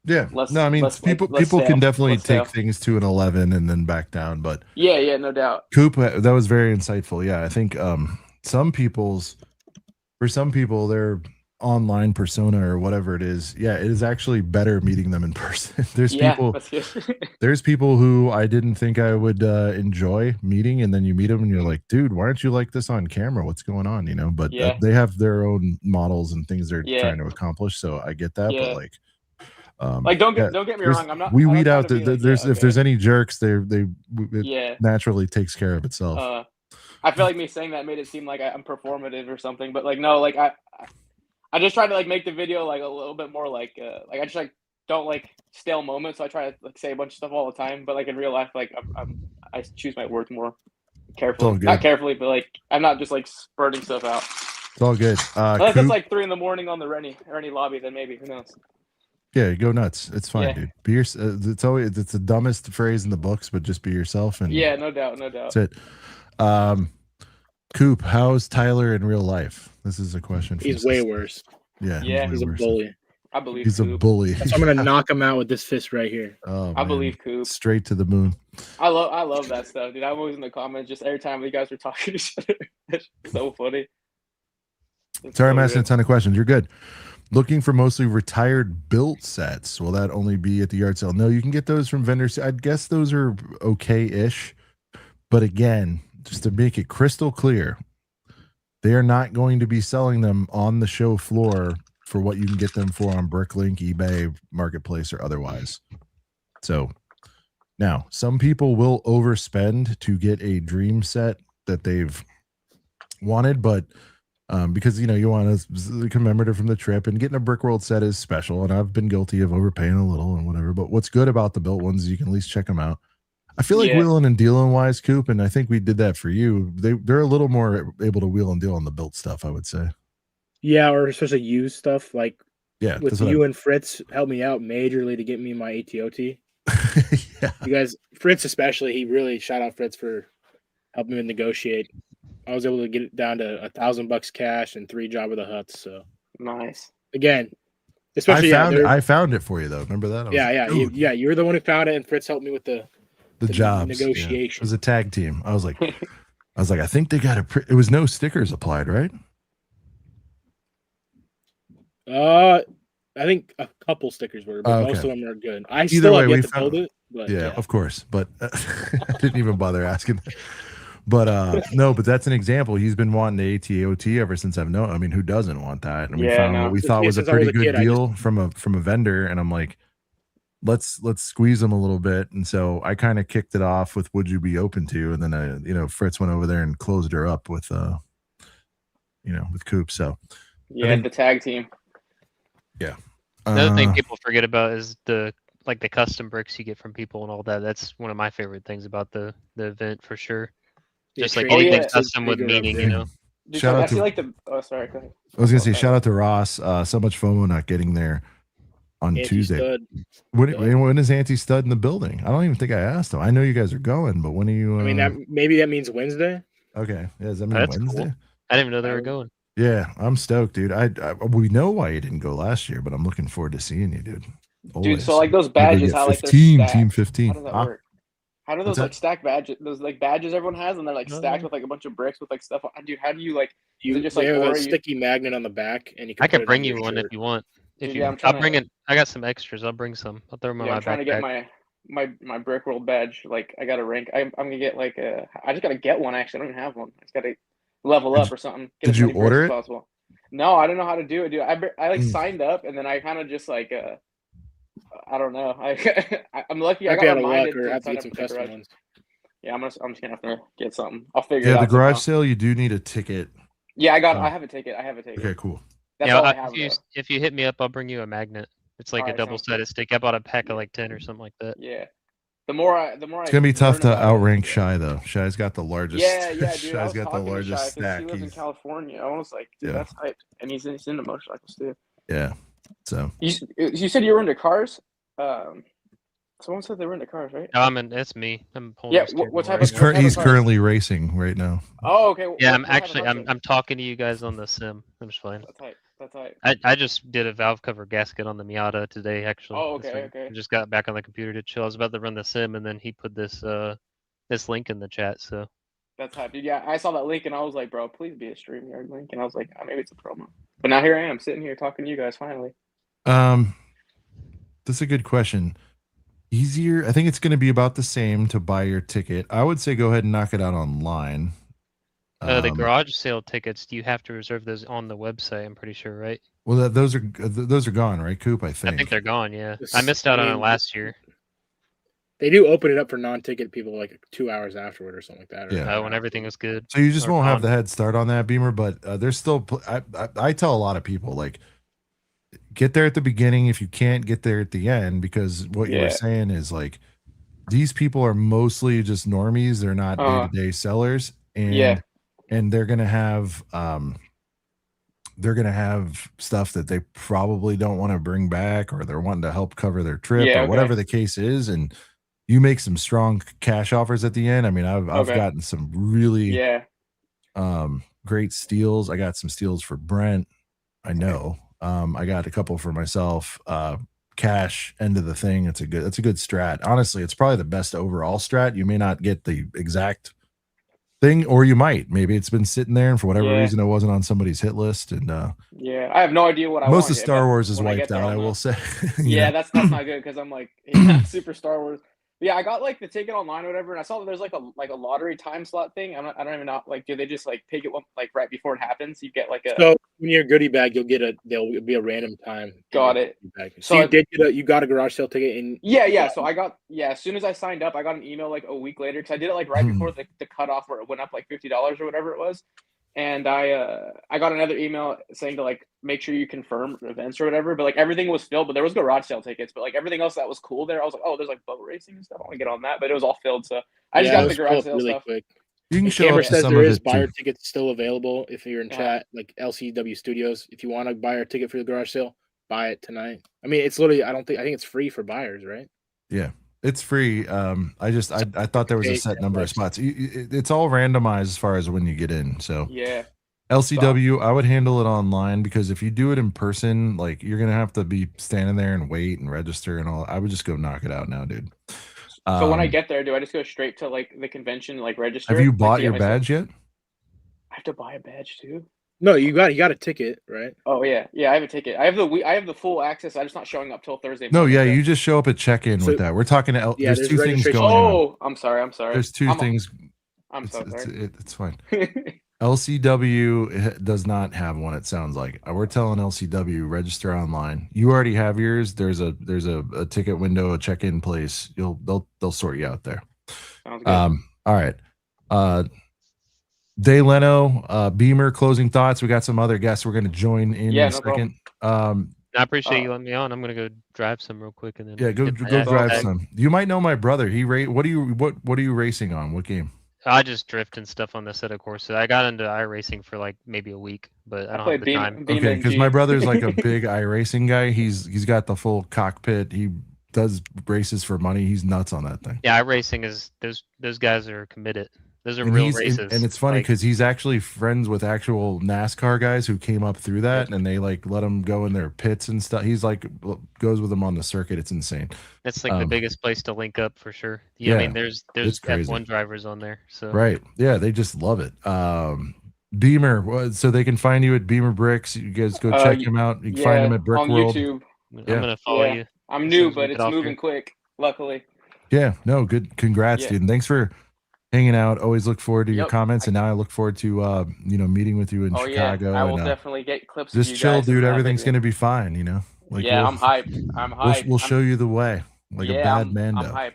Yeah, Less, no, I mean less, people less people stale, can definitely less take stale. things to an 11 and then back down, but Yeah, no doubt. Coop, that was very insightful. Yeah, I think for some people, their online persona or whatever it is, yeah, it is actually better meeting them in person. There's people who I didn't think I would enjoy meeting, and then you meet them and you're like, dude, why aren't you like this on camera? What's going on? But they have their own models and things they're trying to accomplish. So I get that, but like don't get me wrong. I'm not. We I'm weed not out trying to be like, there's yeah, if there's okay. any jerks, it naturally takes care of itself. I feel like me saying that made it seem like I'm performative or something, but like no, like I just try to like make the video like a little bit more like I just like don't like stale moments. So I try to like say a bunch of stuff all the time, but like in real life, like I choose my words more carefully. Not carefully, but like I'm not just like spurting stuff out. It's all good. Unless it's like 3 a.m. on the Rennie lobby, then maybe who knows. Yeah, go nuts. It's fine, dude. Be it's the dumbest phrase in the books, but just be yourself. And yeah, no doubt. That's it. Coop, how's Tyler in real life? This is a question. He's way worse. Yeah, he's a bully. I believe he's Coop. a bully. So I'm gonna knock him out with this fist right here. Oh, I believe Coop. Straight to the moon. I love that stuff, dude. I'm always in the comments just every time you guys are talking to each other. It's so funny. Sorry, I'm asking a ton of questions. You're good. Looking for mostly retired built sets. Will that only be at the yard sale? No, you can get those from vendors. I'd guess those are okay-ish. But again, just to make it crystal clear, they are not going to be selling them on the show floor for what you can get them for on Bricklink, eBay, Marketplace, or otherwise. So now, some people will overspend to get a dream set that they've wanted, but because you want a commemorative from the trip, and getting a Brickworld set is special, and I've been guilty of overpaying a little and whatever. But what's good about the built ones is you can at least check them out. I feel like wheeling and dealing wise, Coop, and I think we did that for you. They're a little more able to wheel and deal on the built stuff, I would say. Yeah, or especially used stuff like with you and Fritz helped me out majorly to get me my ATOT. Yeah. You guys, Fritz especially, he really shout out Fritz for helping me negotiate. I was able to get it down to $1,000 cash and 3 Jabba the Hutts. So nice. Again, Especially, I found it for you though. Remember that? I was like, yeah. You're the one who found it, and Fritz helped me with the jobs. negotiation. It was a tag team. I was like, I think they got it was no stickers applied, right? I think a couple stickers were, but most of them are good. I Either still way, have we yet to found build it. But yeah, of course. But I didn't even bother asking. But no, but that's an example. He's been wanting the ATOT ever since I've known. I mean, who doesn't want that? And we found what we thought was a pretty good deal from a vendor. And I'm like, let's squeeze them a little bit. And so I kind of kicked it off with, would you be open to? And then Fritz went over there and closed her up with with Coop. So the tag team. Yeah. Another thing people forget about is the custom bricks you get from people and all that. That's one of my favorite things about the event for sure. Just like anything custom with meaning, Dude, shout out to sorry, go ahead. I was gonna say shout out to Ross. So much FOMO not getting there on Tuesday. When is Auntie Stud in the building? I don't even think I asked him. I know you guys are going, but when are you? I mean, maybe that means Wednesday. Okay, yeah, does that mean Wednesday? Cool. I didn't even know they were going. Yeah, I'm stoked, dude. We know why you didn't go last year, but I'm looking forward to seeing you, dude. Always. Dude, so like those badges, how like 15, team 15. How does that work? How do those like stack badges? Those like badges everyone has, and they're like stacked with like a bunch of bricks with like stuff. Dude, how do you like? You just like have a sticky magnet on the back, and you can. I could bring you one if you want. I'll bring it. I got some extras. I'll bring some. I'll throw them on my backpack. I'm trying to get my Brickworld badge. Like I got a rank. I'm gonna get like I just gotta get one. Actually, I don't even have one. I just gotta level up or something. Did you order it? Possible. No, I don't know how to do it, dude. I like signed up and then I kind of just like I don't know. I'm lucky I got reminded to sign up for the garage. Ones. Yeah, I'm just gonna have to get something. I'll figure it out. Yeah, the garage sale, you do need a ticket. Yeah, I have a ticket. Okay, cool. That's all I have, if you hit me up, I'll bring you a magnet. It's like a double-sided stick. I bought a pack of like 10 or something like that. Yeah. The more it's gonna be tough to outrank Shy though. Shy's got the largest. Yeah, dude. Shy's got the largest stack. He lives in California. I was like, dude, that's hype. And he's into motorcycles too. Yeah. So you said you were into cars. Someone said they were into cars, right? No, that's me. I'm what type of? He's currently racing right now. Oh, okay. Yeah, I'm talking to you guys on the sim. I'm just playing. That's hype. I just did a valve cover gasket on the Miata today, actually. Oh, okay. I just got back on the computer to chill. I was about to run the sim, and then he put this link in the chat. So that's hype, dude. Yeah, I saw that link, and I was like, bro, please be a StreamYard link. And I was like, maybe it's a promo. But now here I am, sitting here talking to you guys finally. That's a good question. Easier. I think it's going to be about the same to buy your ticket. I would say go ahead and knock it out online. The garage sale tickets, do you have to reserve those on the website? I'm pretty sure, right? Well, those are gone, right, Coop? I think they're gone. Yeah, I missed out on it last year. They do open it up for non-ticket people like 2 hours afterward or something like that. Yeah, when everything was good. So you just won't have the head start on that, Beamer. But there's still. I tell a lot of people like, get there at the beginning if you can't get there at the end, because what you were saying is like, these people are mostly just normies. They're not day-to-day sellers, and they're gonna have stuff that they probably don't want to bring back, or they're wanting to help cover their trip, or whatever the case is. And you make some strong cash offers at the end. I mean, I've gotten some really great steals. I got some steals for Brent. I know. I got a couple for myself. Cash end of the thing. It's a good strat. Honestly, it's probably the best overall strat. You may not get the exact thing, or you might. Maybe it's been sitting there, and for whatever reason, it wasn't on somebody's hit list. And I have no idea what I most of Star Wars is wiped out. I will say. That's not good because I'm like super Star Wars. Yeah, I got like the ticket online or whatever, and I saw that there's like a lottery time slot thing. I don't even know, like, do they just like pick it like right before it happens? You get like a. So when you're a goodie bag, there'll be a random time. Got it. So you got a garage sale ticket in. Yeah. So as soon as I signed up, I got an email like a week later because I did it like right before the cutoff where it went up like $50 or whatever it was. And I got another email saying to like make sure you confirm events or whatever, but like everything was filled, but there was garage sale tickets, but like everything else that was cool there, I was like, oh, there's like boat racing and stuff. I want to get on that, but it was all filled, so I just got the garage sale stuff. Quick. You can show up says there is buyer tickets still available if you're in chat, like LCW Studios. If you want to buy our ticket for the garage sale, buy it tonight. I mean, it's literally I think it's free for buyers, right? Yeah. It's free. I thought there was a set number of spots. It's all randomized as far as when you get in. So LCW, I would handle it online because if you do it in person, like you're gonna have to be standing there and wait and register and all. I would just go knock it out now, dude. So when I get there, do I just go straight to like the convention, like register? Have you like, bought to your get my badge yet? I have to buy a badge too. No, you got a ticket, right? Oh yeah, I have a ticket. I have the full access. I'm just not showing up till Thursday. No, morning, yeah, so. you just show up at check-in So- with that. We're talking to Yeah, there's there's two things registration. going on. Oh, I'm sorry. There's 2 things. I'm so sorry. It's fine. LCW does not have one. It sounds like we're telling LCW register online. You already have yours. There's a ticket window, a check-in place. They'll sort you out there. Sounds good. All right. Day Leno, Beamer, closing thoughts. We got some other guests we're going to join in a second. I appreciate you letting me on. I'm gonna go drive some real quick and then go drive some. You might know my brother. What are you racing on? What game? I just drift and stuff on the set of courses. I got into iRacing for like maybe a week, but I don't have the time. Okay, because my brother's like a big iRacing guy. He's got the full cockpit. He does races for money. He's nuts on that thing. Yeah, iRacing is those guys are committed. Those are real races. And it's funny because he's actually friends with actual NASCAR guys who came up through that, and they like let him go in their pits and stuff. He's like goes with them on the circuit. It's insane. It's like the biggest place to link up for sure. Yeah, I mean, there's crazy. F1 drivers on there. So right, yeah, they just love it. Beamer, so they can find you at Beamer Bricks. You guys go check him out. You can find him at Brickworld. On YouTube. I'm gonna follow you. I'm new, but it's moving quick. Luckily. Yeah, no, good. Congrats, dude. And thanks for hanging out. Always look forward to your comments, and now I look forward to meeting with you in Chicago. I will definitely get clips. Just of you chill, guys dude. Everything's gonna be fine. Like, I'm hyped. I'm hyped. We'll show you the way, like a bad man. I'm hyped.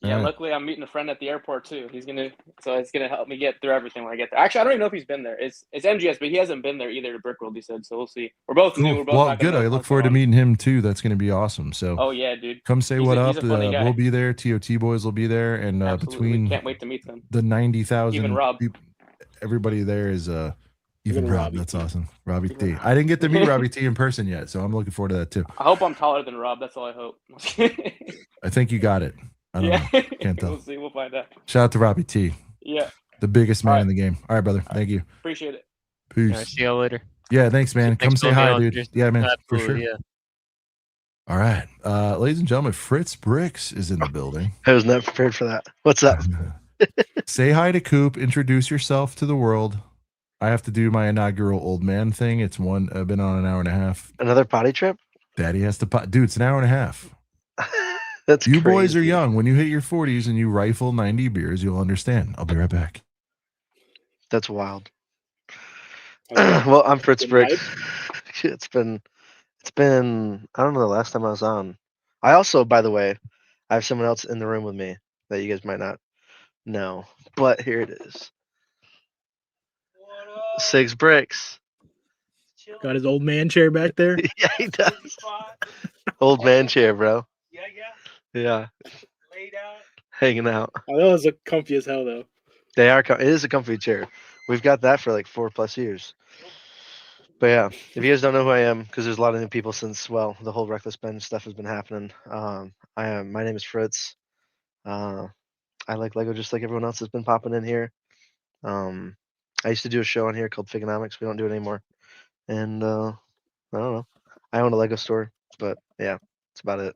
Yeah, luckily I'm meeting a friend at the airport too. It's gonna help me get through everything when I get there. Actually, I don't even know if he's been there. It's MGS, but he hasn't been there either to Brickworld. He said, so we'll see. We're both new. We're both good. I look forward to meeting him too. That's gonna be awesome. So oh yeah, dude. Come say what up. We'll be there. TOT boys will be there, and between can't wait to meet them. The 90,000 even Rob. Everybody there is even Rob. That's awesome. Robbie T. I didn't get to meet Robbie T in person yet, so I'm looking forward to that too. I hope I'm taller than Rob. That's all I hope. I think you got it. I don't know. Can't tell. We'll see. We'll find out. Shout out to Robbie T. Yeah. The biggest man in the game. All right, brother. Thank you. Appreciate it. Peace. All right, see y'all later. Yeah, thanks, man. Come say hi, dude. Yeah, man. For sure. Yeah. All right. Ladies and gentlemen, Fritz Bricks is in the building. I was not prepared for that. What's up? Say hi to Coop. Introduce yourself to the world. I have to do my inaugural old man thing. I've been on an hour and a half. Another potty trip? Daddy has to dude, it's an hour and a half. That's you crazy. Boys are young. When you hit your 40s and you rifle 90 beers, you'll understand. I'll be right back. That's wild. Well, I'm Fritz Bricks. It's been I don't know the last time I was on. I also, by the way, I have someone else in the room with me that you guys might not know. But here it is. 6 Bricks. Got his old man chair back there. Yeah, he does. Old man chair, bro. Yeah. Laid out. Hanging out. I know it's a comfy as hell though. They are. It is a comfy chair. We've got that for like 4+ years. But yeah, if you guys don't know who I am, because there's a lot of new people since the whole Reckless Ben stuff has been happening. My name is Fritz. I like Lego just like everyone else has been popping in here. I used to do a show on here called Figonomics. We don't do it anymore. And I don't know. I own a Lego store, but yeah, that's about it.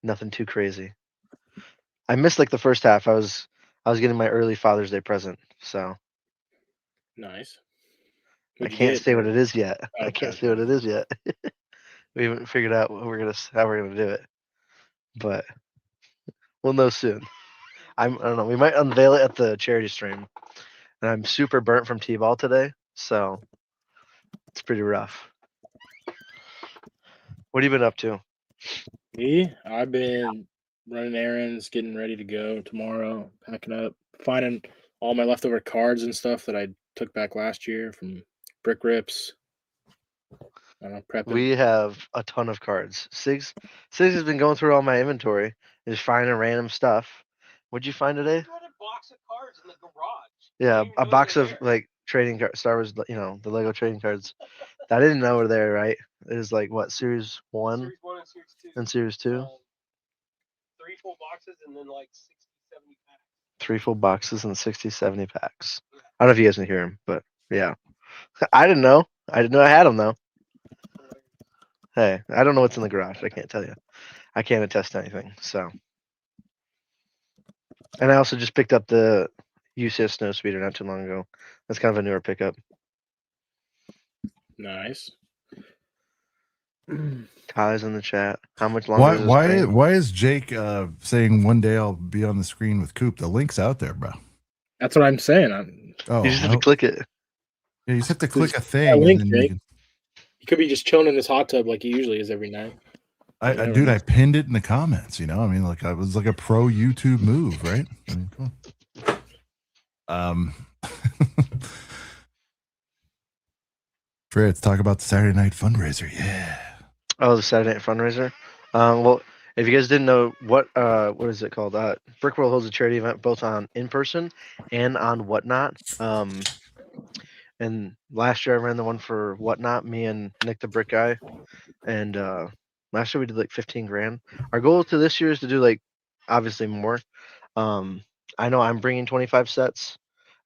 Nothing too crazy. I missed like the first half. I was getting my early Father's Day present, so nice. I can't say what it is yet. Okay. I can't say what it is yet. We haven't figured out how we're gonna do it, but we'll know soon. I don't know. We might unveil it at the charity stream. And I'm super burnt from T-ball today, so it's pretty rough. What have you been up to? Me? I've been running errands, getting ready to go tomorrow, packing up, finding all my leftover cards and stuff that I took back last year from Brick Rips. I don't know, prepping. We have a ton of cards. Sigs has been going through all my inventory, just finding random stuff. What'd you find today? Got a box of cards in the garage. Yeah, a box of like trading cards, Star Wars, the Lego trading cards. I didn't know were there, right? It was like what, Series 1? Series 1 and Series 2. And Series 2? 3 full boxes and then like 60, 70 packs. 3 full boxes and 60, 70 packs. I don't know if you guys can hear him, but yeah. I didn't know. I didn't know I had them though. Hey, I don't know what's in the garage. I can't tell you. I can't attest to anything. So, and I also just picked up the UCS snow speeder not too long ago. That's kind of a newer pickup. Nice. Ty's in the chat. How much longer is this train? Why is Jake saying one day I'll be on the screen with Coop? The link's out there, bro. That's what I'm saying. Oh, You just have to click it. Yeah, you just have to click a a thing. link, And then Jake. He could be just chilling in his hot tub like he usually is every night. Dude, I pinned it in the comments. You know, I mean, like I was like a pro YouTube move, right? I mean, come on. Fritz, talk about the Saturday night fundraiser. Yeah. Oh, the Saturday night fundraiser. Well, if you guys didn't know, what is it called? Brickworld holds a charity event both on in person and on Whatnot. And last year I ran the one for Whatnot, me and Nick the Brick Guy, and last year we did like 15 grand. Our goal to this year is to do like obviously more. I know I'm bringing 25 sets,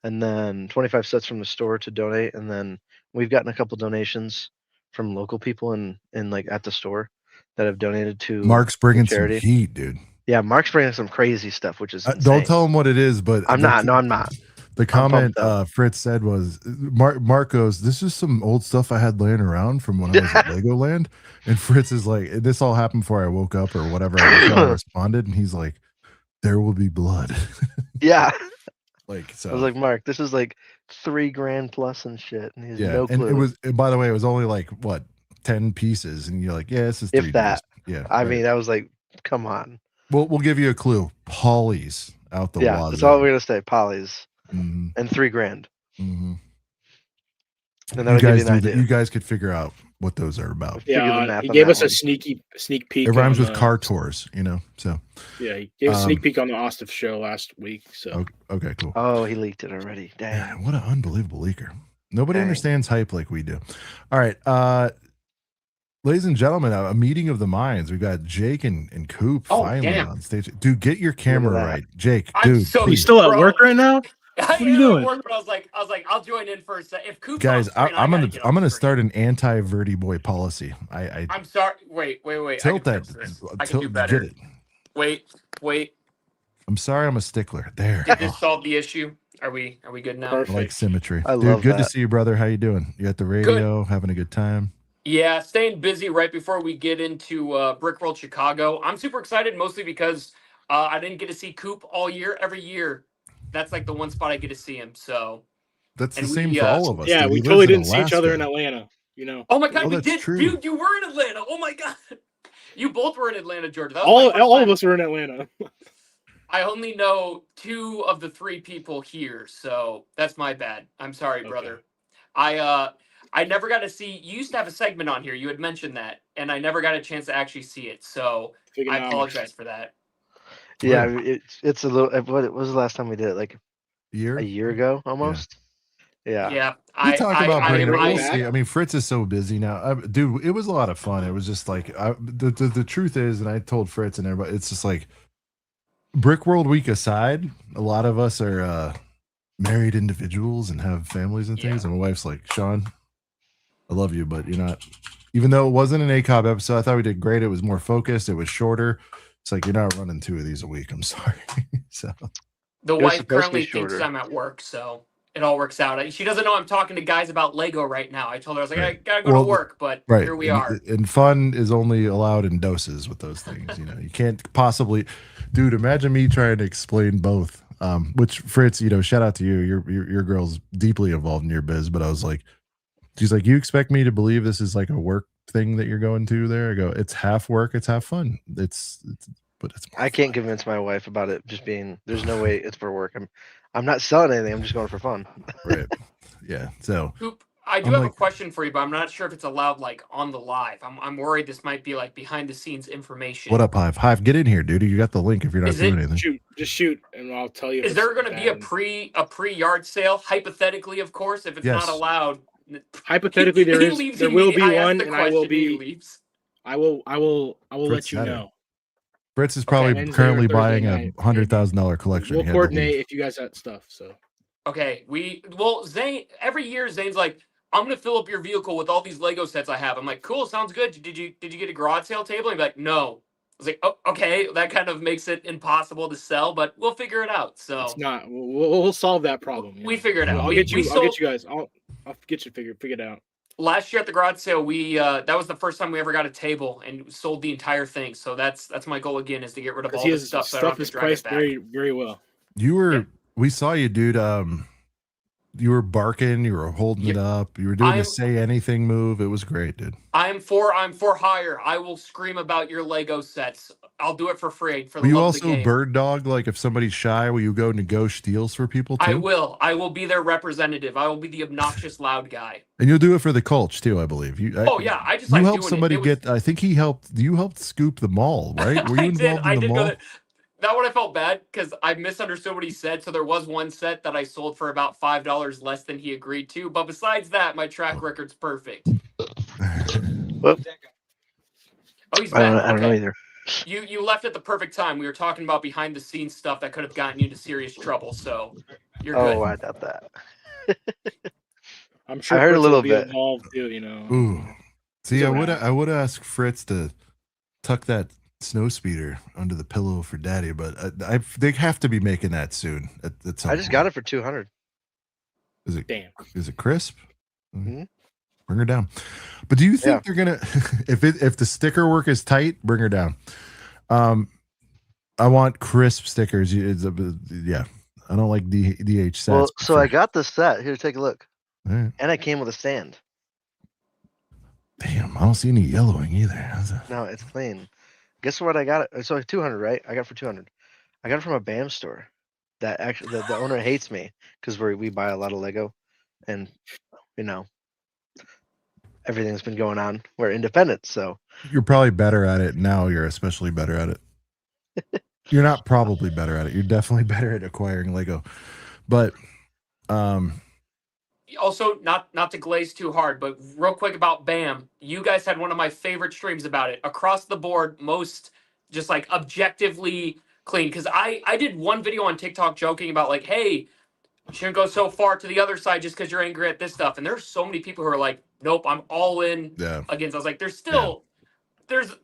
and then 25 sets from the store to donate, and then we've gotten a couple donations from local people and like at the store that have donated to Mark's bringing charity. some heat, dude. Yeah, Mark's bringing some crazy stuff, which is insane. Don't tell him what it is, but I'm not. No, I'm not. The comment Fritz said was, Mark goes, this is some old stuff I had laying around from when I was at Legoland. And Fritz is like, this all happened before I woke up or whatever. I responded, and he's like, there will be blood. Yeah. Like, so I was like, Mark, this is like $3 grand plus and shit. And he's no clue. And it was, by the way, it was only like, what, 10 pieces. And you're like, yeah, this is 3 if that. days. Yeah. I mean, I was like, come on. We'll give you a clue. Polly's out the wazoo. That's all we're going to say. Polly's. Mm-hmm. And $3 grand. Mm-hmm. And that'll give you an idea. You guys could figure out what those are about. Yeah, he gave us a sneak peek. It rhymes with car tours, you know. So yeah, he gave a sneak peek on the Ostef show last week. So okay, cool. Oh, he leaked it already. Damn, man, what an unbelievable leaker! Nobody understands hype like we do. All right, ladies and gentlemen, a meeting of the minds. We've got Jake and Coop finally on stage. Dude, get your camera right, Jake. Dude, you still at work right now? What are you doing? Work, but I was like, I'll join in for a second. If Coop's guys, I'm gonna screen. start an anti-Verdi boy policy. I'm sorry. Wait. Tilt that. I can do better. Get it. Wait. I'm sorry, I'm a stickler. There. Did this solve the issue? Are we good now? I like symmetry. I Dude, love good that. to see you, brother. How you doing? You at the radio, having a good time? Yeah, staying busy right before we get into Brickworld Chicago. I'm super excited, mostly because I didn't get to see Coop all year. Every year, that's like the one spot I get to see him. So that's the same for all of us. Yeah, dude. we totally didn't see each other in Atlanta. You know. Oh my God, we that's did. true. Dude, you were in Atlanta. Oh my God, you both were in Atlanta, Georgia. That All was of us were in Atlanta. I only know 2 of the 3 people here, so that's my bad. I'm sorry, brother. I never got to see. You used to have a segment on here. You had mentioned that, and I never got a chance to actually see it. So I apologize for that. Yeah, it's a little. What was the last time we did it? Like a year ago, almost. Yeah. Yeah. We talked about bringing it. We'll see. I mean, Fritz is so busy now, dude. It was a lot of fun. It was just like the truth is, and I told Fritz and everybody, it's just like Brickworld week aside, a lot of us are married individuals and have families and things. And my wife's like, Sean, I love you, but you're not. Even though it wasn't an ACOB episode, I thought we did great. It was more focused. It was shorter. It's like, you're not running 2 of these a week. I'm sorry. So the wife currently thinks I'm at work, so it all works out. She doesn't know I'm talking to guys about Lego right now. I told her, I was like, I gotta go to work, but here we are. And fun is only allowed in doses with those things. You know, you can't possibly, dude. Imagine me trying to explain both. Which Fritz, you know, shout out to you. Your girl's deeply involved in your biz, but I was like, she's like, you expect me to believe this is like a work thing that you're going to there? I go, it's half work, it's half fun. But it's. I can't convince my wife about it just being. There's no way it's for work. I'm not selling anything. I'm just going for fun. Right. Yeah. So. Coop, I do have a question for you, but I'm not sure if it's allowed like on the live. I'm worried this might be like behind the scenes information. What up, Hive? Hive, get in here, dude. You got the link if you're not doing anything. Just shoot, and I'll tell you. Is there going to be a pre yard sale? Hypothetically, of course, if it's not allowed. Hypothetically, there will be one, and I will be. I will let you know. Fritz is probably currently buying a $100,000 collection. We'll coordinate if you guys got stuff. So okay, Zane every year Zane's like, I'm gonna fill up your vehicle with all these Lego sets I have. I'm like, cool, sounds good. Did you get a garage sale table? And he'd be like, no. I was like, oh, okay, that kind of makes it impossible to sell, but we'll figure it out. So It's not. We'll solve that problem. we figure it out. I'll We get you sold, guys. I'll get you figured out. last year at the garage sale. We that was the first time we ever got a table and sold the entire thing. So that's my goal again, is to get rid of all this stuff. So I don't have to is drag it priced back. very well. You were, we saw you, dude. You were barking, you were holding it up, you were doing the say anything move. It was great, dude. I'm for hire. I will scream about your Lego sets. I'll do it for free for the Will you love of the also game. bird dog? Like if somebody's shy, will you go negotiate deals for people too? I will. I will be their representative. I will be the obnoxious loud guy. And you'll do it for the Colch too, I believe. Oh yeah, I just you like helped doing somebody it. get. I think he helped. You helped scoop the mall, right? Were you involved in the mall? That one I felt bad because I misunderstood what he said. So there was one set that I sold for about $5 less than he agreed to. But besides that, my track record's perfect. Well, oh, he's back. I don't know either. You left at the perfect time. We were talking about behind the scenes stuff that could have gotten you into serious trouble. So you're good. Oh, I doubt that. I'm sure I heard Fritz a little will be bit involved too. You know. Ooh, see, He's I would ask Fritz to tuck that snow speeder under the pillow for Daddy, but they have to be making that soon. At some I just got it for 200. Is it? Damn. Is it crisp? Mm-hmm. Bring her down. But do you think they're gonna? if the sticker work is tight, bring her down. I want crisp stickers. Yeah, I don't like DH sets. Well, so I got the set. Here, take a look. Right. And I came with a stand. Damn, I don't see any yellowing either. No, it's clean. Guess what I got? It's only 200, right? I got it for 200. I got it from a BAM store. That actually, the owner hates me because we buy a lot of Lego, and you know, everything's been going on. We're independent, so you're probably better at it now. You're especially better at it. You're not probably better at it. You're definitely better at acquiring Lego. But also, not to glaze too hard, but real quick about BAM, you guys had one of my favorite streams about it. Across the board, most just like objectively clean. Because I did one video on TikTok joking about like, hey, you shouldn't go so far to the other side just because you're angry at this stuff. And there's so many people who are like, nope, I'm all in against. I was like, there's still there's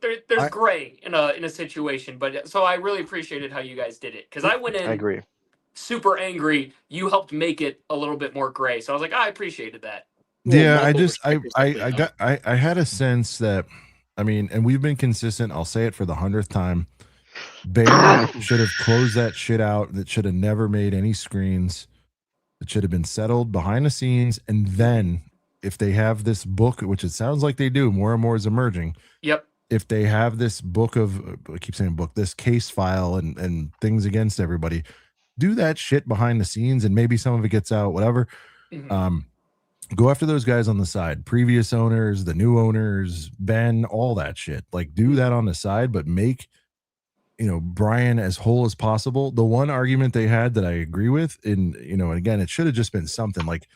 gray in a situation. But so I really appreciated how you guys did it, because I went in. I agree. Super angry. You helped make it a little bit more gray, so I was like, I appreciated that. Yeah, I had a sense that, I mean, and we've been consistent. I'll say it for the 100th time. BAM should have closed that shit out. That should have never made any screens. It should have been settled behind the scenes, and then if they have this book, which it sounds like they do, more and more is emerging. Yep. If they have this book of, I keep saying book, this case file and things against everybody, do that shit behind the scenes, and maybe some of it gets out, whatever. Go after those guys on the side, previous owners, the new owners, Ben, all that shit. Like, do that on the side, but make, Brian as whole as possible. The one argument they had that I agree with, and again, it should have just been something like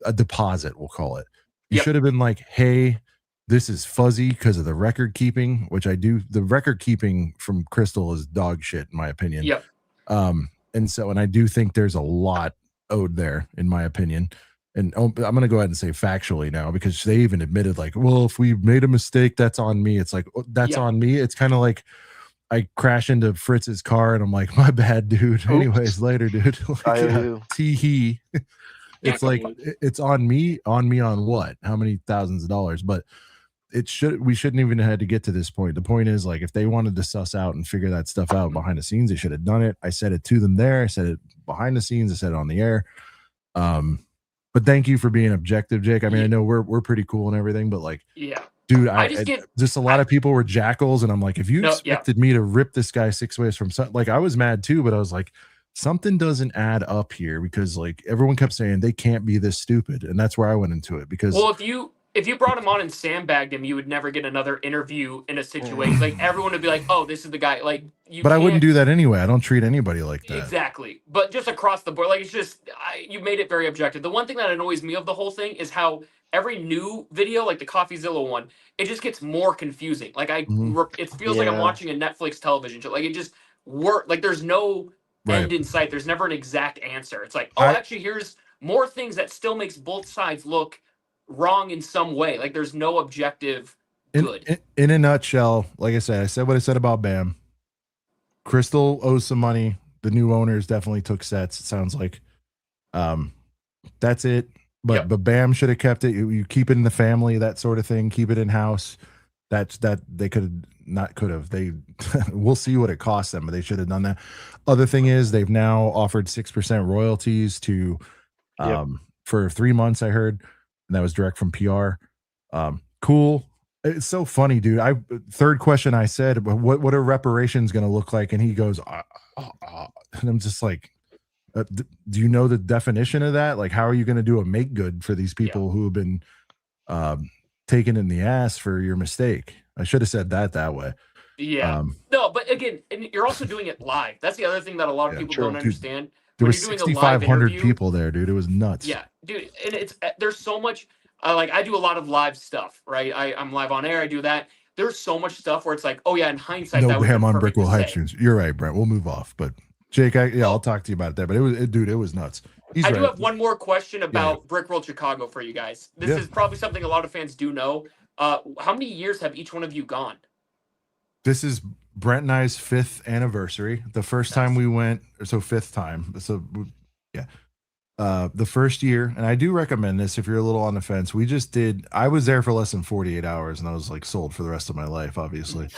a deposit, we'll call it. You should have been like, hey, this is fuzzy because of the record keeping, which I do. The record keeping from Crystal is dog shit, in my opinion. Yep. And I do think there's a lot owed there, in my opinion. And I'm going to go ahead and say factually now, because they even admitted like, well, if we made a mistake, that's on me. It's like, that's on me. It's kind of like I crash into Fritz's car and I'm like, my bad, dude. Oops. Anyways, later, dude. Like, tee-hee. It's like, it's on me on what? How many thousands of dollars? But we shouldn't even have had to get to this point. The point is, like, if they wanted to suss out and figure that stuff out behind the scenes, they should have done it. I said it to them there. I said it behind the scenes. I said it on the air. But thank you for being objective, Jake. I mean, I know we're pretty cool and everything, but like, dude, a lot of people were jackals, and I'm like, if you expected me to rip this guy 6 ways from something, like, I was mad too, but I was like, something doesn't add up here, because like everyone kept saying they can't be this stupid, and that's where I went into it. Because if you brought him on and sandbagged him, you would never get another interview in a situation. Like, everyone would be like, oh, this is the guy. Like, but I wouldn't do that anyway. I don't treat anybody like that. Exactly. But just across the board, like, it's just, you made it very objective. The one thing that annoys me of the whole thing is how every new video, like the CoffeeZilla one, it just gets more confusing. Like, it feels like I'm watching a Netflix television show. Like, it just like, there's no end in sight. There's never an exact answer. It's like, actually, here's more things that still makes both sides look wrong in some way. Like there's no objective good. In a nutshell, like I said what I said about Bam. Crystal owes some money. The new owners definitely took sets. It sounds like, that's it. But Bam should have kept it. You keep it in the family, that sort of thing. Keep it in house. That they could have. They we'll see what it costs them, but they should have done that. Other thing is they've now offered 6% royalties to for 3 months. I heard, and that was direct from PR. Cool. It's so funny, dude. Third question I said, what are reparations going to look like? And he goes, and I'm just like, do you know the definition of that? Like, how are you going to do a make good for these people who have been taken in the ass for your mistake? I should have said that way. Yeah. No, but again, and you're also doing it live. That's the other thing that a lot of people don't understand. There was 6,500 people there, dude. It was nuts. Yeah, dude. And there's so much. Like I do a lot of live stuff, right? I'm live on air. I do that. There's so much stuff where it's like, oh yeah, in hindsight, no that Bam on Brickworld hype say. streams. You're right, Brent. We'll move off. But Jake, I'll talk to you about that. But it was nuts. I do have one more question about Brickworld Chicago for you guys. This is probably something a lot of fans do know. How many years have each one of you gone? This is Brent and I's 5th anniversary. The first time we went, so 5th time. So yeah. The first year, and I do recommend this if you're a little on the fence. I was there for less than 48 hours and I was like sold for the rest of my life, obviously.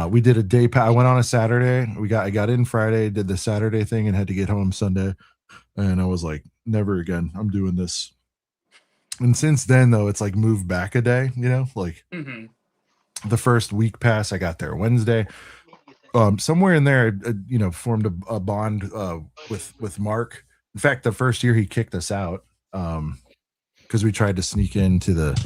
We did a day I went on a Saturday. I got in Friday, did the Saturday thing and had to get home Sunday. And I was like, never again. I'm doing this. And since then though, it's like moved back a day, like the first week pass, I got there Wednesday. Somewhere in there, formed a bond with Mark. In fact, the first year he kicked us out because we tried to sneak into the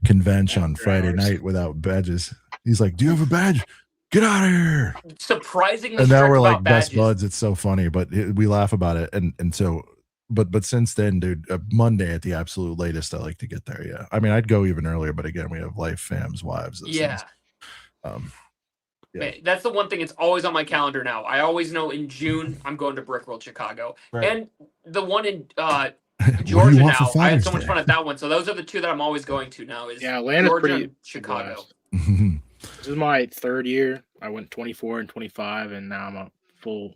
convention on Friday night without badges. He's like, "Do you have a badge? Get out of here!" Surprisingly, and now we're like badges. best buds. It's so funny, but we laugh about it. And so, but since then, dude, Monday at the absolute latest, I like to get there. Yeah, I mean, I'd go even earlier, but again, we have life, fams, wives. Yeah. Man, that's the one thing. It's always on my calendar now. I always know in June I'm going to Brickworld Chicago, and the one in Georgia now. I had so much fun at that one. So those are the two that I'm always going to now. Is Atlanta's Georgia pretty and Chicago. This is my 3rd year. I went 24 and 25, and now I'm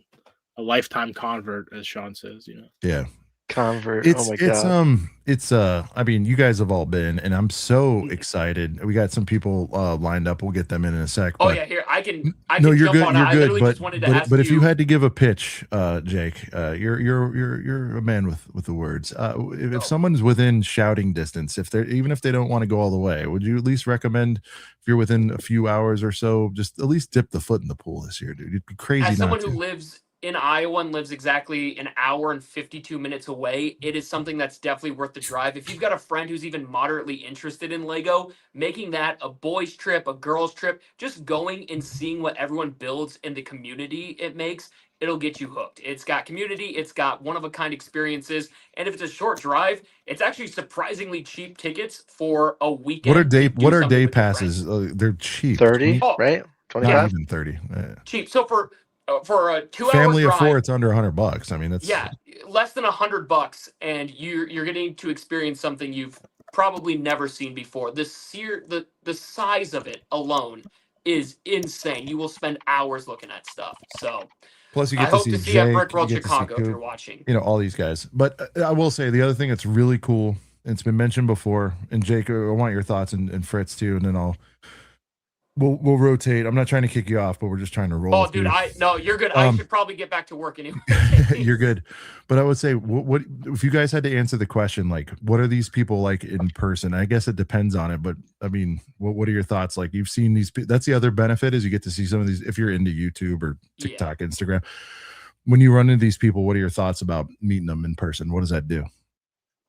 a lifetime convert, as Sean says. Yeah. Convert. Oh my god. It's I mean, you guys have all been, and I'm so excited. We got some people lined up. We'll get them in a sec. Oh yeah, here I can. No, you're jump good. On you're it. good. I literally just wanted to ask but if you you had to give a pitch, Jake, you're a man with the words. If someone's within shouting distance, even if they don't want to go all the way, would you at least recommend if you're within a few hours or so, just at least dip the foot in the pool this year, dude? It'd be crazy. As someone who lives in Iowa and lives exactly an hour and 52 minutes away, it is something that's definitely worth the drive. If you've got a friend who's even moderately interested in Lego, making that a boys trip, a girls trip, just going and seeing what everyone builds in the community it makes, it'll get you hooked. It's got community, it's got one-of-a-kind experiences, and if it's a short drive, it's actually surprisingly cheap tickets for a weekend. What are day passes? They're cheap. 30, right? 25? Not even 30. Cheap. So for a 2-hour family drive, of 4, it's under $100. I mean, that's less than $100, and you're getting to experience something you've probably never seen before. The size of it alone is insane. You will spend hours looking at stuff. So plus you get I to hope see you at Jake, Brickworld you get to see Chicago if Coop, you're watching. All these guys. But I will say the other thing that's really cool, and it's been mentioned before, and Jake, I want your thoughts, and Fritz too, and then we'll rotate. I'm not trying to kick you off, but we're just trying to roll. Oh, dude, no, you're good. I should probably get back to work anyway. You're good. But I would say, what if you guys had to answer the question, like, what are these people like in person? I guess it depends on it, but I mean, what are your thoughts? Like, you've seen these. That's the other benefit is you get to see some of these. If you're into YouTube or TikTok, Instagram, when you run into these people, what are your thoughts about meeting them in person? What does that do?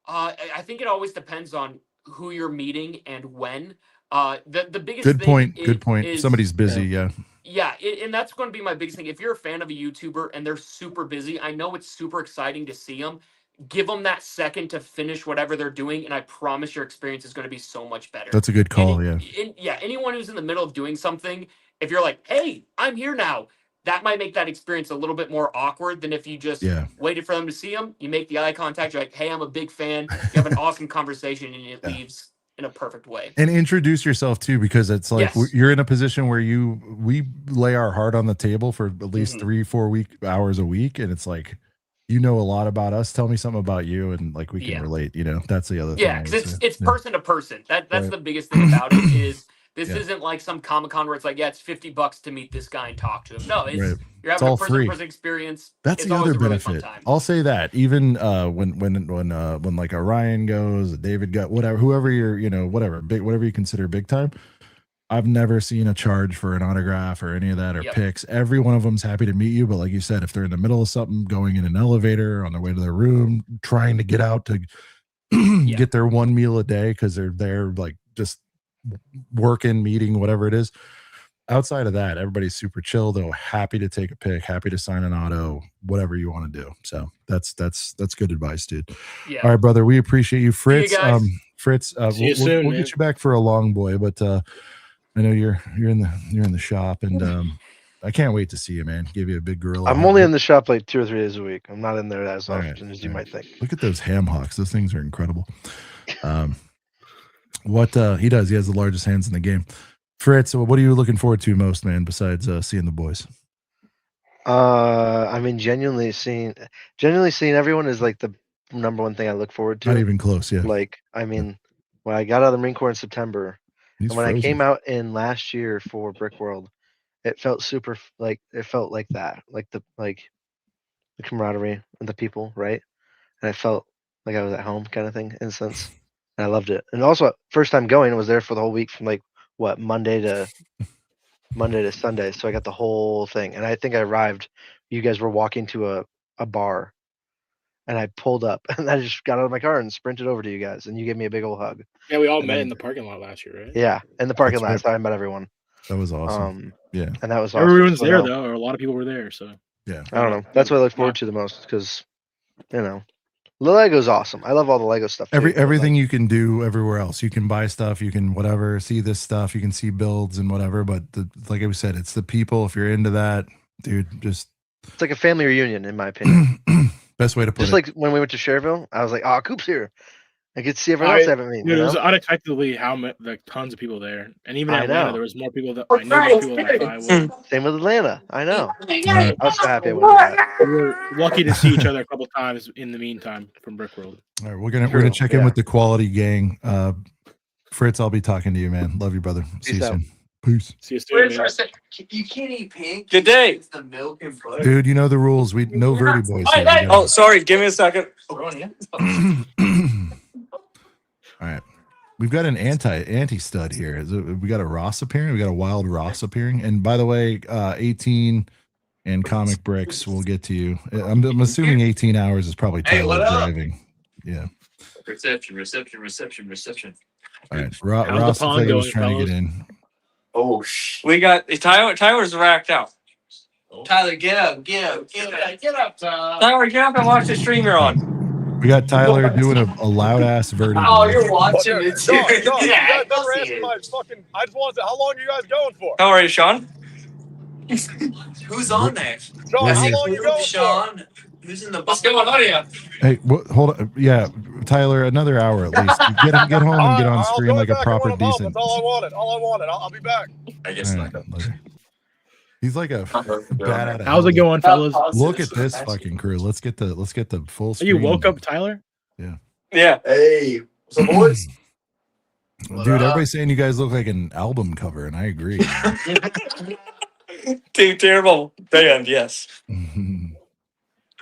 I think it always depends on who you're meeting and when. The biggest good thing point. Is, somebody's busy, and that's going to be my biggest thing. If you're a fan of a YouTuber and they're super busy, I know it's super exciting to see them. Give them that second to finish whatever they're doing, and I promise your experience is going to be so much better. That's a good call. Anyone who's in the middle of doing something, if you're like, hey, I'm here now, that might make that experience a little bit more awkward than if you just waited for them to see them. You make the eye contact. You're like, hey, I'm a big fan. You have an awesome conversation, and it leaves in a perfect way. And introduce yourself too, because it's like you're in a position where we lay our heart on the table for at least 3-4 hours a week, and it's like, you know a lot about us. Tell me something about you, and like we can relate. You know, that's the other thing. Yeah, because it's person to person. That's the biggest thing about it is this isn't like some Comic-Con where it's like, yeah, it's $50 to meet this guy and talk to him. No, it's you're having a person-to-person experience. That's the other benefit. I'll say that even when like a Ryan goes, a David got whatever, whoever you're, you know, whatever you consider big time. I've never seen a charge for an autograph or any of that or pics. Every one of them's happy to meet you, but like you said, if they're in the middle of something, going in an elevator, on their way to their room, trying to get out to get their one meal a day because they're there like just working, meeting, whatever it is. Outside of that, everybody's super chill though, happy to take a pic, happy to sign an auto, whatever you want to do. So that's good advice, dude. Yeah. All right, brother, we appreciate you, Fritz. Fritz, we'll get you back for a long boy, but I know you're in the shop, and I can't wait to see you, man. Give you a big gorilla. I'm only in the shop like 2 or 3 days a week. I'm not in there as often as you might think. Look at those ham hocks; those things are incredible. What he does, he has the largest hands in the game. Fritz, what are you looking forward to most, man? Besides seeing the boys. I mean, genuinely seeing everyone is like the number one thing I look forward to. Not even close, yeah. Like, I mean, when I got out of the Marine Corps in September. And when I came out in last year for Brickworld, it felt super like that, like the camaraderie and the people, right? And I felt like I was at home, kind of thing, in a sense. And I loved it. And also, first time going, I was there for the whole week from like Monday to Sunday, so I got the whole thing. And I think I arrived. You guys were walking to a bar, and I pulled up, and I just got out of my car and sprinted over to you guys, and you gave me a big old hug. Yeah, we all met in the parking lot last year, right? Yeah, in the parking lot. That's how I met everyone. That was awesome. Yeah, and that was awesome. Everyone's there though, or a lot of people were there. So yeah, I don't know. That's what I look forward to the most, because you know, the Lego's awesome. I love all the Lego stuff. Everything you can do everywhere else. You can buy stuff. You can whatever. See this stuff. You can see builds and whatever. But like I said, it's the people. If you're into that, dude, it's like a family reunion, in my opinion. Best way to put it. Just like when we went to Cherville, I was like, "Oh, Coop's here." I could see everyone else I haven't met. It was unexpectedly like tons of people there, and even in Atlanta, there was more people that I knew. More people than I would. Same with Atlanta. I know. I was so happy I went to that. We were lucky to see each other a couple times in the meantime from Brickworld. All right, we're gonna check in with the quality gang. Fritz, I'll be talking to you, man. Love you, brother. See you soon. Peace. See you soon. You can't eat pink. Good day. It's the milk and butter. Dude, you know the rules. We no Verdi boys here. Oh, sorry. Give me a second. All right. We've got an anti stud here. We got a Ross appearing. We got a wild Ross appearing. And by the way, 18 and Comic Bricks will get to you. I'm assuming 18 hours is probably Tyler driving. Yeah. Reception. All right. Ross was trying to get in. Oh, we got Tyler's racked out. Tyler, get up, Tyler. Tyler, get up and watch the stream you're on. We got Tyler doing a loud ass Verdi. Oh, you're watching it too. Yeah, I just wanted to, how long are you guys going for? How are you, Sean? Who's on there? Sean, how long are you going Sean? Who's in the bus? What's going on here? Hey, hold on. Yeah, Tyler, another hour at least. Get home and get on screen like a proper decent. That's all I wanted. I'll be back. I guess not. He's like a bat out of How's it going, fellas? Look at this fucking crew. Let's get the full screen. You woke up, Tyler? Yeah. Yeah. Hey, what's up, boys? Dude, everybody's saying you guys look like an album cover, and I agree. Terrible band, yes.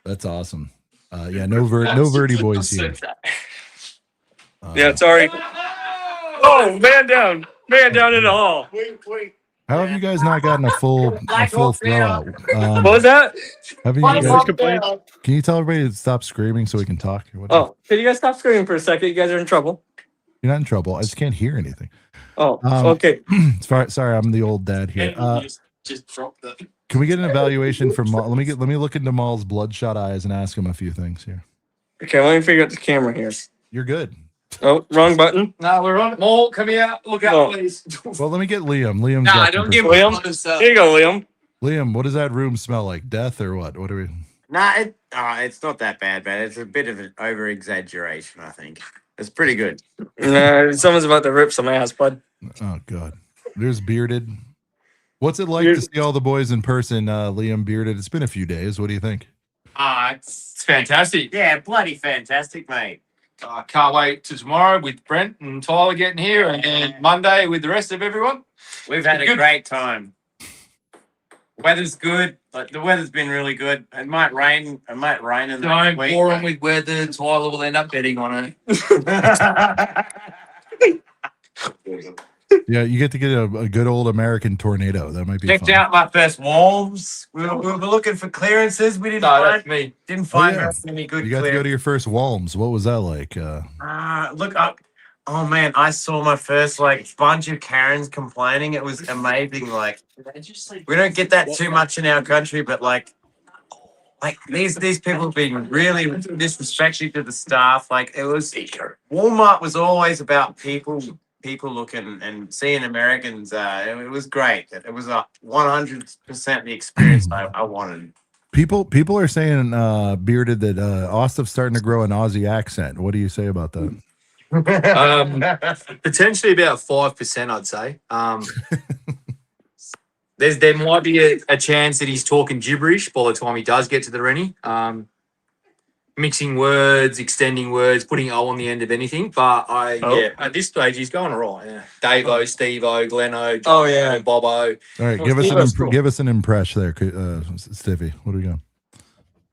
That's awesome. Yeah, no Verdi boys here. Yeah, sorry. Oh, man down in the hall. Wait. How have you guys not gotten a full throwout? What was that? Have you guys, can you tell everybody to stop screaming so we can talk? Oh, can you guys stop screaming for a second? You guys are in trouble. You're not in trouble. I just can't hear anything. Oh, okay. Sorry, I'm the old dad here. Just drop the. Can we get an evaluation from Maul? Let me look into Maul's bloodshot eyes and ask him a few things here. Okay, let me figure out the camera here. You're good. Oh, wrong button. Nah, we're on. Mole, come here. Look out, please. Well, let me get Liam. Liam's Nah, don't give Liam. Here you go, Liam. Liam, what does that room smell like? Death or what? What are we? Nah, it's not that bad, but it's a bit of an over exaggeration. I think it's pretty good. No, someone's about to rip some ass, bud. Oh God, there's Bearded. What's it like to see all the boys in person, Liam? Bearded. It's been a few days. What do you think? It's fantastic. Yeah, bloody fantastic, mate. I can't wait to tomorrow with Brent and Tyler getting here, and then Monday with the rest of everyone. We've had a Good. great time. Weather's good. Like the weather's been really good. It might rain. It might rain in the Don't week. bore them with weather. Tyler will end up betting on it. Yeah, you get to get a good old American tornado. That might be Checked fun. out my first walls. We were looking for clearances. We didn't No, that's find me. didn't find yeah. any good You got to go to clearances. your first Walms. What was that like? Look up. Oh man, I saw my first like bunch of Karens complaining. It was amazing. Like we don't get that too much in our country, but like these people have been really disrespectful to the staff. Like it was Walmart was always about people looking and seeing Americans. It was great. It was a 100% the experience I wanted. People are saying, Bearded, that Austin's starting to grow an Aussie accent. What do you say about that? Potentially about 5%, I'd say. There might be a chance that he's talking gibberish by the time he does get to the Rennie. Mixing words, extending words, putting O on the end of anything. But at this stage, he's going all right. Yeah. Dave-O, Steve-O, Glenn-O, John-O, Bob-O. All right, give us an impression there, Stiffy. What do we got?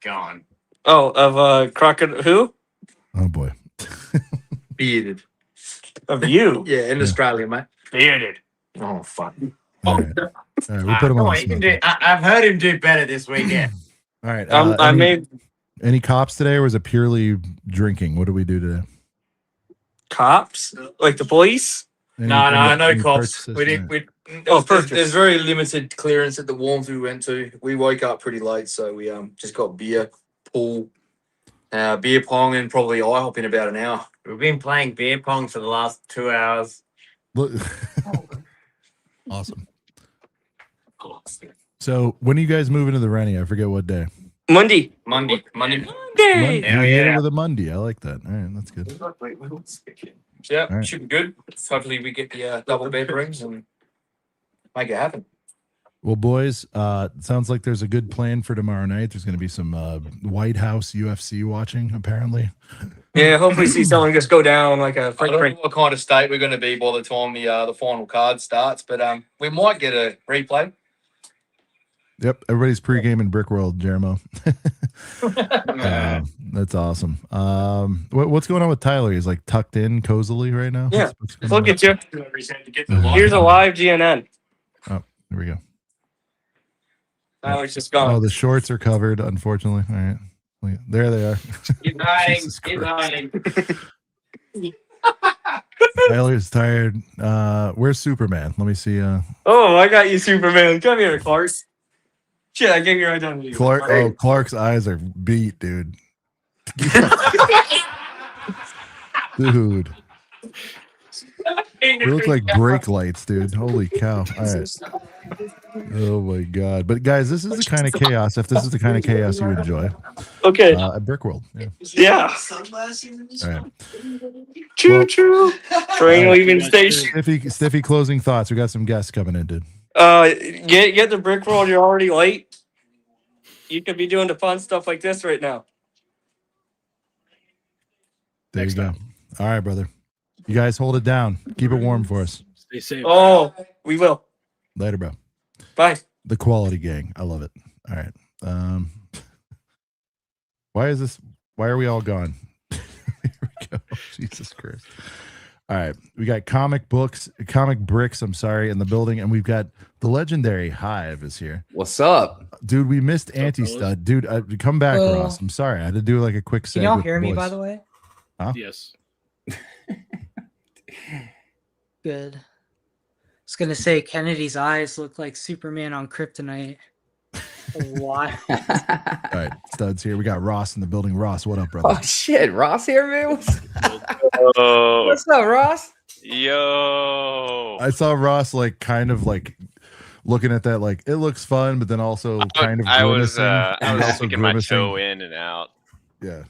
Gone. Oh, of Crockett who? Oh boy. Bearded. Of you? Yeah, in Australia, mate. Bearded. Oh, fuck. All right. All right, we put him Come on. on, you can do, I've heard him do better this weekend. All right. I made any cops today, or was it purely drinking? What did we do today? cops, like the police. No cops. purchases? We didn't. Purchase. There's very limited clearance at the Warms we went to. We woke up pretty late, so we just got beer, pool, beer pong, and probably IHOP in about an hour. We've been playing beer pong for the last 2 hours. Look. Awesome. So when are you guys moving to the Rennie? I forget what day. Monday. Monday. Yeah, with a Monday. I like that. All right, that's good. Yeah, All right. should be good. Hopefully we get the double bedrooms and make it happen. Well, boys, sounds like there's a good plan for tomorrow night. There's going to be some White House UFC watching, apparently. Yeah, hopefully see someone just go down like a I Frank. don't know what kind of state we're going to be by the time the final card starts, but we might get a replay. Yep, everybody's pregame in Brickworld, Jeremo. That's awesome. What's going on with Tyler? He's like tucked in cozily right now. Yeah, What's going look on? at you. Here's a live GNN. Oh, here we go. Now it's just gone. Oh, the shorts are covered, unfortunately. All right. There they are. Keep hiding. Jesus Keep Christ. hiding. Tyler's tired. Where's Superman? Let me see. Oh, I got you, Superman. Come here, Clark. Shit, I gave you your identity. Clark's eyes are beat, dude. Dude. We look like brake lights, dude. Holy cow. All right. Oh my god. But guys, this is the kind of chaos. If this is the kind of chaos you enjoy. Okay. At Brickworld. Yeah. Yeah. All right. Choo choo. Train leaving station. Stiffy closing thoughts. We got some guests coming in, dude. Get the Brickworld. You're already late. You could be doing the fun stuff like this right now. There you go. All right, brother. You guys hold it down. Keep it warm for us. Stay safe. Oh, we will. Later, bro. Bye. The quality gang. I love it. All right. Why are we all gone? Here we go. Jesus Christ. All right. We got comic bricks, I'm sorry, in the building, and we've got the legendary Hive is here. What's up? Dude, we missed Anti-Stud. Dude, come back, Ross. I'm sorry. I had to do like a quick Can y'all hear me, by the way? Huh? Yes. Good. I was gonna say Kennedy's eyes look like Superman on Kryptonite. Why? All right, Stud's here. We got Ross in the building. Ross, what up, brother? Oh shit, Ross here, man. Yo. What's up, Ross? Yo. I saw Ross like kind of like looking at that like it looks fun, but then also kind of I was grimacing. I and was also sticking my grimacing. toe in and out. Yeah.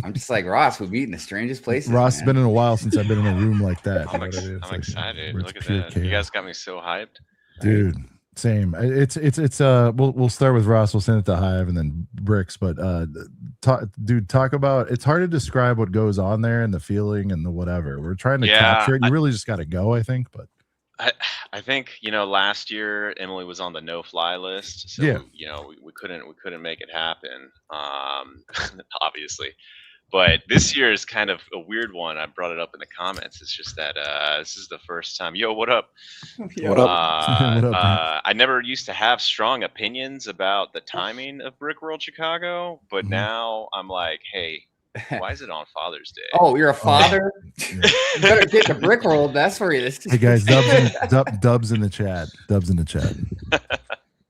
I'm just like Ross. We've eaten the strangest places. Ross, it's man. been in a while since I've been in a room like that. I'm, You know what I mean? It's I'm like, excited. where it's Look at pure that. You chaos. guys got me so hyped. Dude, same. It's we'll start with Ross. We'll send it to Hive and then Bricks. But talk about. It's hard to describe what goes on there and the feeling and the whatever. We're trying to capture it. You really just got to go, I think. But I think last year Emily was on the no-fly list, so yeah. we couldn't make it happen. Obviously. But this year is kind of a weird one. I brought it up in the comments. It's just that this is the first time. Yo, what up? What up? What up, man? I never used to have strong opinions about the timing of Brickworld Chicago, but now I'm like, hey, why is it on Father's Day? Oh, you're a father? You better get the Brickworld. That's where it is. Hey guys, Dubs in the chat. Dubs in the chat.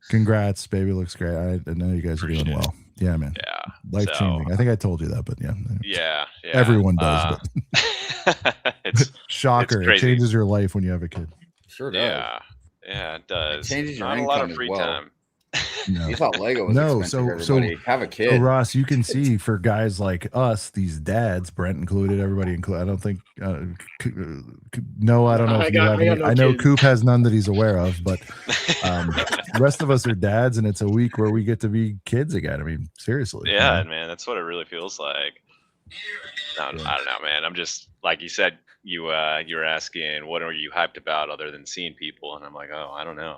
Congrats, baby. Looks great. I know you guys are doing well. Yeah, man. Yeah. Life changing. I think I told you that, but yeah. Yeah. Everyone does. But it's shocker. It's it changes your life when you have a kid. Sure does. Yeah, it does. It changes your Not a lot of income as free well. time. No. You thought Lego was expensive, so everybody. Have a kid. Ross, you can see for guys like us, these dads, Brent included, everybody included. I don't think no, I don't know if you have any. I know Coop has none that he's aware of, but the rest of us are dads, and it's a week where we get to be kids again. I mean, seriously. Yeah, man, that's what it really feels like. I don't know, man. I'm just like you said. You were asking what are you hyped about other than seeing people, and I'm like, oh, I don't know.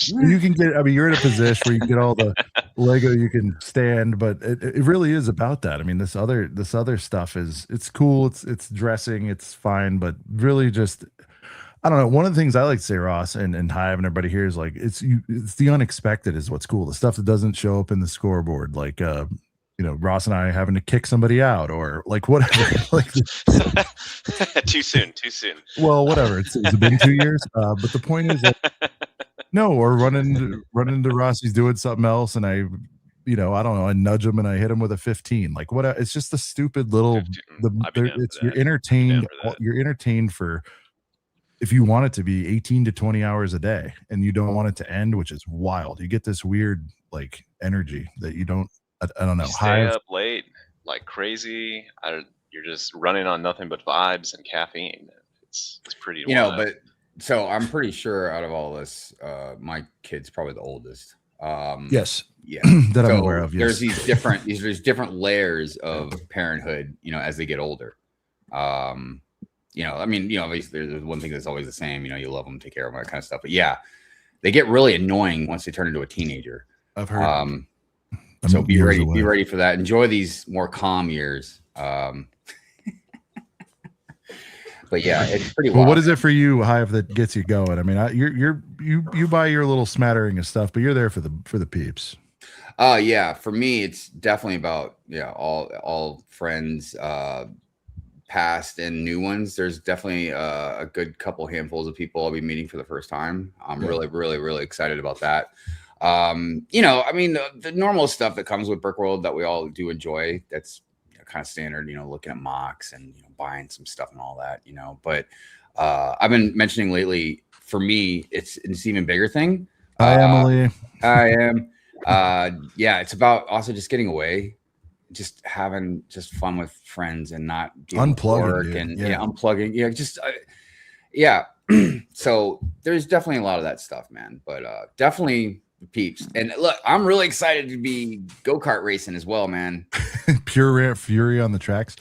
You can get. I mean, you're in a position where you can get all the Lego you can stand, but it really is about that. I mean, this other stuff it's cool. It's dressing. It's fine, but really just. I don't know. One of the things I like to say, Ross, and Hive and everybody here is like it's the unexpected is what's cool. The stuff that doesn't show up in the scoreboard, like Ross and I having to kick somebody out or like whatever. Like too soon. Well, whatever. It's been 2 years. But the point is that no, or run into Ross, he's doing something else, and I don't know, I nudge him and I hit him with a 15. Like what? It's just the stupid little. You're entertained. You're entertained for. If you want it to be 18 to 20 hours a day, and you don't want it to end, which is wild. You get this weird like energy that you don't. I don't know. You stay up late like crazy. You're just running on nothing but vibes and caffeine. It's pretty wild. But so I'm pretty sure out of all this, my kid's probably the oldest. Yes. Yeah. That I'm aware of. Yes. There's these different layers of parenthood, as they get older. I mean, obviously there's one thing that's always the same. You love them, take care of them, that kind of stuff. But yeah, they get really annoying once they turn into a teenager. I've heard. So be ready for that. Enjoy these more calm years. But yeah, it's pretty wild. Well, what is it for you, Hive, that gets you going? I mean, you buy your little smattering of stuff, but you're there for the peeps. Yeah, for me, it's definitely about all friends, past and new ones. There's definitely a good couple handfuls of people I'll be meeting for the first time. I'm really, really, really excited about that. I mean, the normal stuff that comes with Brickworld that we all do enjoy. That's kind of standard. Looking at mocks and buying some stuff and all that. But I've been mentioning lately. For me, it's an even bigger thing. Hi, Emily. I am. Yeah, it's about also just getting away, just having fun with friends and not unplugging and unplugging. Yeah. So there's definitely a lot of that stuff, man. But definitely peeps. And look, I'm really excited to be go-kart racing as well, man. Pure fury on the tracks.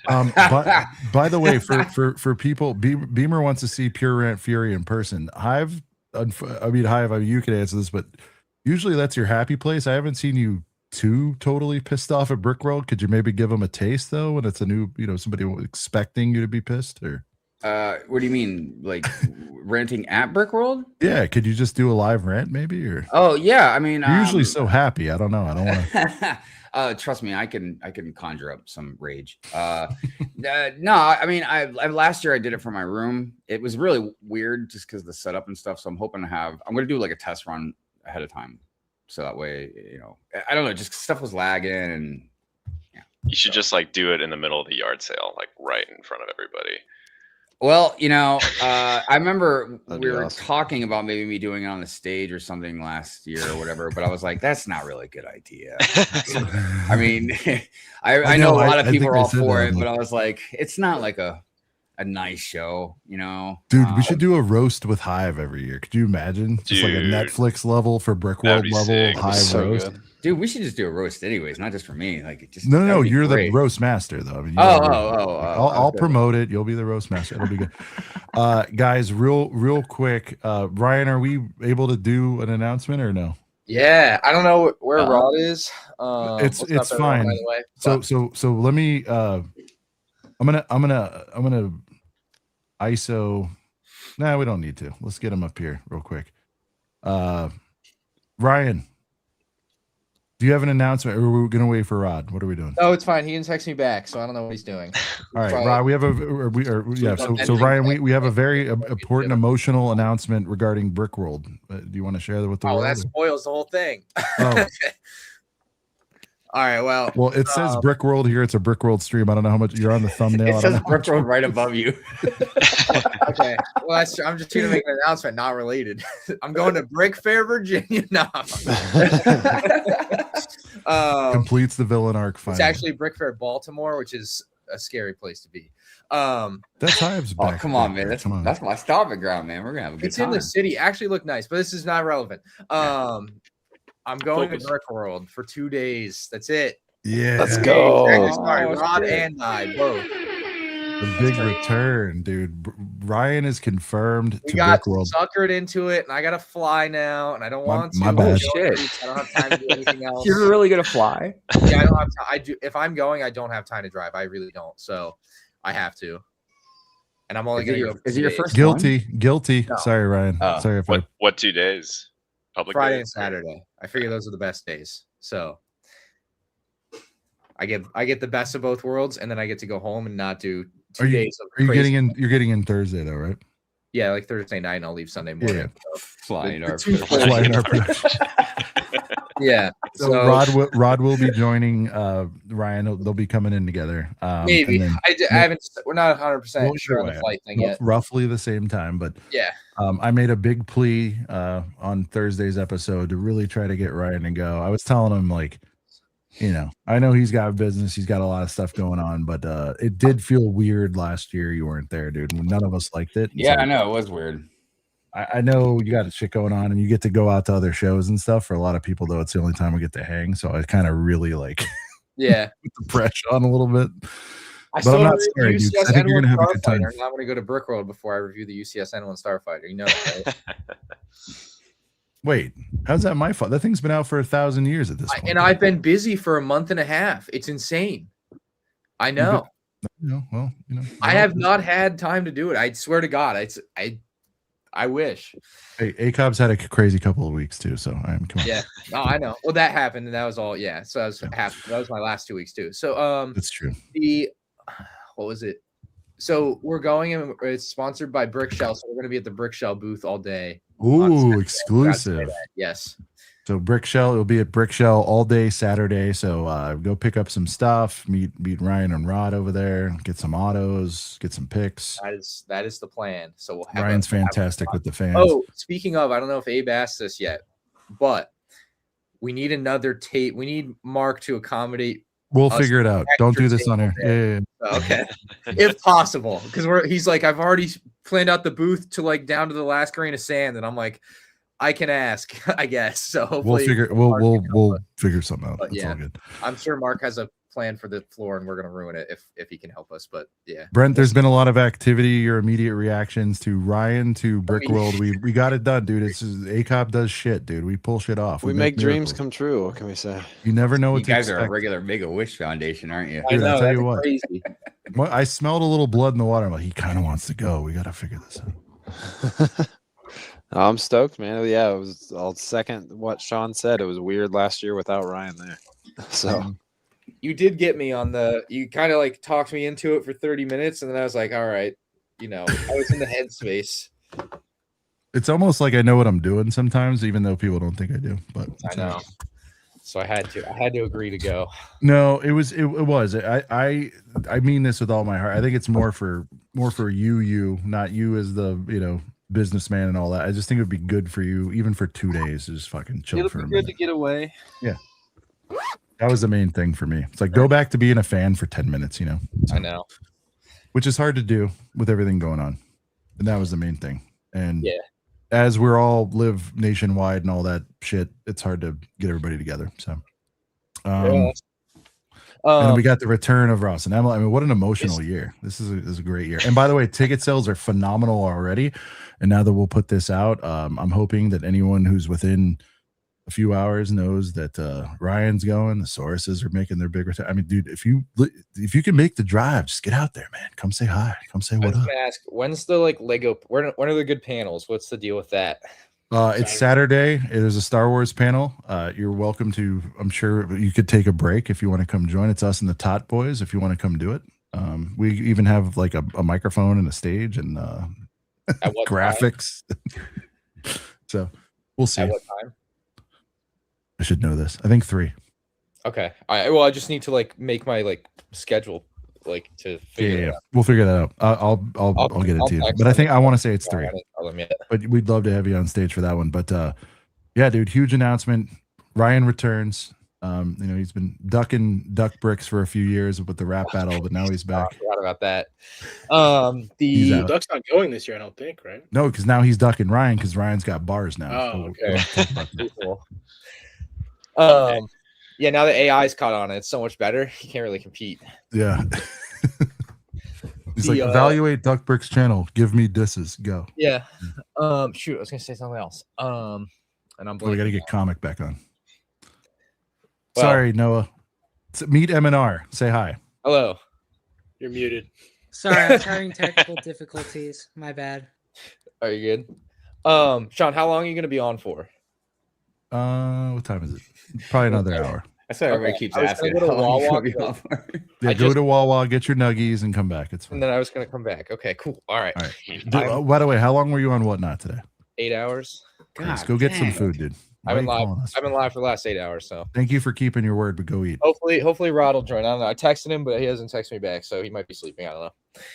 But by the way, for people, Beamer wants to see Pure Rant Fury in person. Hive, you can answer this, but usually that's your happy place. I haven't seen you too totally pissed off at Brickworld. Could you maybe give them a taste though when it's a new, somebody expecting you to be pissed? Or what do you mean, like ranting at Brickworld? Yeah, could you just do a live rant maybe? Or oh yeah, I mean, you're usually so happy. I don't know. I don't want to. Trust me, I can conjure up some rage. No, I mean, I last year I did it for my room. It was really weird just because the setup and stuff. So I'm hoping I'm going to do like a test run ahead of time. So that way, I don't know, just stuff was lagging and yeah. You should just like do it in the middle of the yard sale, like right in front of everybody. Well, I remember That'd we be were awesome. talking about maybe me doing it on the stage or something last year or whatever, but I was like, that's not really a good idea. I mean, I know a lot of people think are I all said for that, it, like- but I was like, it's not like a nice show, Dude, we should do a roast with Hive every year. Could you imagine? Just like a Dude. Netflix level for That'd Brickworld be level sick. Hive So roast. good. Dude, we should just do a roast anyways, not just for me. Like, it just No, that would be you're great. the roast master though. I mean, you Oh, gotta- I'll okay. promote it. You'll be the roast master. It'll be good. Guys, real quick. Ryan, are we able to do an announcement or no? Yeah, I don't know where Rod is. It's what's up, everyone, fine. by the way? So let me. I'm gonna ISO. Nah, we don't need to. Let's get him up here real quick. Ryan, do you have an announcement, or are we gonna wait for Rod? What are we doing? No, it's fine. He didn't text me back, so I don't know what he's doing. All right, Rod, we have so Ryan, we have a very important emotional announcement regarding Brickworld. Do you want to share that with the Oh, world? that spoils the whole thing. Oh. All right, well, It says Brickworld here. It's a Brickworld stream. I don't know how much you're on the thumbnail. It I don't says know how much- Brickworld right above you. Okay, well, I'm just trying to make an announcement, not related. I'm going to Brick Fair, Virginia. No. Completes the villain arc. It's Finally. actually Brick Fair, Baltimore, which is a scary place to be. That's Hive's Oh, back. come on, man. Come on. That's my stomping ground, man. We're gonna have a good It's time. in the city. Actually, look nice, but this is not relevant. I'm going to Brickworld for 2 days. That's it. Yeah. Let's go. Exactly. Sorry, Oh, Rod shit. and I both. The big return, dude. Ryan is confirmed We to got Brickworld. suckered into it, and I gotta fly now, and I don't want to. my bad. I Shit. don't have time to do anything else. You're really gonna fly? Yeah, I don't have time. I do. If I'm going, I don't have time to drive. I really don't. So I have to. And I'm only Is it going to your- go. is it your first Guilty. No. Sorry, Ryan. Sorry if I. What 2 days? Public Friday days? and Saturday. I figure those are the best days. So I get the best of both worlds, and then I get to go home and not do 2 days of Are you crazy. getting in? You're getting in Thursday though, right? Yeah, like Thursday night, and I'll leave Sunday morning. Yeah. So Flying our Flying our production. Yeah. So Rod will be joining Ryan. They'll be coming in together. Maybe and then- I haven't. We're not 100% Well, sure on the either way, flight thing yet. Roughly the same time, but Yeah. I made a big plea on Thursday's episode to really try to get Ryan to go. I was telling him like, I know he's got business, he's got a lot of stuff going on, but it did feel weird last year you weren't there, dude. None of us liked it. Yeah, So I know it was weird. I know you got a shit going on, and you get to go out to other shows and stuff. For a lot of people, though, it's the only time we get to hang. So I kind of really like, Yeah. put the pressure on a little bit. I But I'm still not review sorry, dude. 'Cause I UCS think you're gonna have a good time. Starfighter, and I'm going to go to Brickworld before I review the UCS N1 Starfighter. You know that, right? Wait, how's that my fault? That thing's been out for 1,000 years at this point. And I've been busy for a month and a half. It's insane. I know. Well, I have not had time to do it. I swear to God. I wish. Hey, ACOB's had a crazy couple of weeks too. So come on. Yeah. No, I know. Well, that happened, and that was all. Yeah. So that was my last 2 weeks too. So That's true. What was it? So we're going, and it's sponsored by Brickshell. So we're going to be at the Brickshell booth all day. Ooh, exclusive. Yes. So Brickshell, it'll be at Brickshell all day Saturday. So go pick up some stuff, meet Ryan and Rod over there, get some autos, get some picks. That is the plan. So we'll have Ryan's fantastic with the fans. Oh, speaking of, I don't know if Abe asked this yet, but we need another tape. We need Mark to accommodate. We'll us figure it out. Don't do this on air. there. Yeah. Okay. If possible, because he's like, I've already planned out the booth to like down to the last grain of sand, and I'm like, I can ask, I guess. So hopefully We'll figure something out. But That's yeah, all good. I'm sure Mark has a plan for the floor, and we're gonna ruin it if he can help us. But yeah, Brent, there's been a lot of activity. Your immediate reactions to Ryan, to Brickworld. We got it done, dude. It's just, ACOB does shit, dude. We pull shit off. We make dreams come true. What can we say? You never know what You to guys are expect. a regular Make-A-Wish Foundation, aren't you? Dude, I tell that's you what. crazy. Well, I smelled a little blood in the water. I'm like, he kind of wants to go. We got to figure this out. I'm stoked, man. Yeah, I'll second what Sean said. It was weird last year without Ryan there. So You did get me on you kind of like talked me into it for 30 minutes, and then I was like, all right, I was in the headspace. It's almost like I know what I'm doing sometimes, even though people don't think I do. But I know. so I had to agree to go. No, it was. I mean this with all my heart. I think it's more for you, not you as the businessman and all that. I just think it would be good for you, even for 2 days, to just fucking chill It'll for be a good minute. to get away. Yeah, that was the main thing for me. It's like go back to being a fan for 10 minutes, I know. which is hard to do with everything going on, and that was the main thing. And Yeah. as we're all live nationwide and all that shit, it's hard to get everybody together. So, and then we got the return of Ross and Emily. I mean, what an emotional year! This is a great year. And by the way, ticket sales are phenomenal already. And now that we'll put this out, I'm hoping that anyone who's within a few hours knows that Ryan's going. The Sauruses are making their big return. I mean, dude, if you can make the drive, just get out there, man. Come say hi. Come say I what was up. gonna ask, when's the Lego? When are the good panels? What's the deal with that? It's Saturday. There's a Star Wars panel. You're welcome to. I'm sure you could take a break if you want to come join. It's us and the Tot Boys if you want to come do it. We even have like a microphone and a stage and At what graphics. So we'll see. At what time? I should know this. I think 3. Okay. Well, I just need to make my schedule to figure it Yeah. out. We'll figure that out. I'll get it to you. But I want to say it's 3. But we'd love to have you on stage for that one. But yeah, dude, huge announcement. Ryan returns. He's been ducking duck bricks for a few years with the rap battle, but now he's back. I forgot about that. He's out. Duck's not going this year, I don't think, right? No, because now he's ducking Ryan because Ryan's got bars now. Oh, So okay. we'll have to talk about that. Cool. Yeah, now the AI's caught on, it's so much better. You can't really compete. Yeah. He's like, evaluate Duck Brick's channel. Give me disses. Go. Yeah. Shoot, I was gonna say something else. And I'm we got to get Comic back on. Well- Sorry, Noah. Meet M&R. Say hi. Hello. You're muted. Sorry, I'm having technical difficulties. My bad. Are you good? Sean, how long are you gonna be on for? What time is it? Probably another hour. That's what everybody keeps I was asking. gonna go to How long you Wawa, gonna be on for? Yeah, go to Wawa, get your nuggies, and come back. It's fine. And then I was gonna come back. Okay, cool. All right. All right. By the way, how long were you on Whatnot today? 8 hours. Let's go get some food, dude. Why I've are been you live. calling us? I've been live for the last 8 hours. So Thank you for keeping your word, but go eat. hopefully Rod will join. I don't know. I texted him, but he hasn't texted me back, so he might be sleeping. I don't know.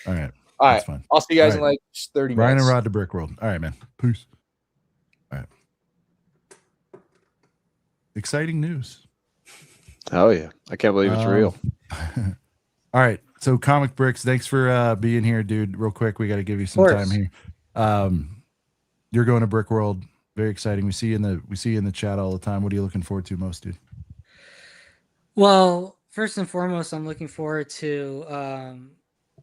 All right. All right. That's fine. I'll see you guys All in right. like 30 Ryan minutes. and Rod to Brickworld. All right, man. Peace. All right. Exciting news. Oh yeah, I can't believe it's real. All right, so Comic Bricks, thanks for being here, dude. Real quick, we got to give you some time here. You're going to Brickworld. Very exciting. We see you in the chat all the time. What are you looking forward to most, dude? Well, first and foremost, I'm looking forward to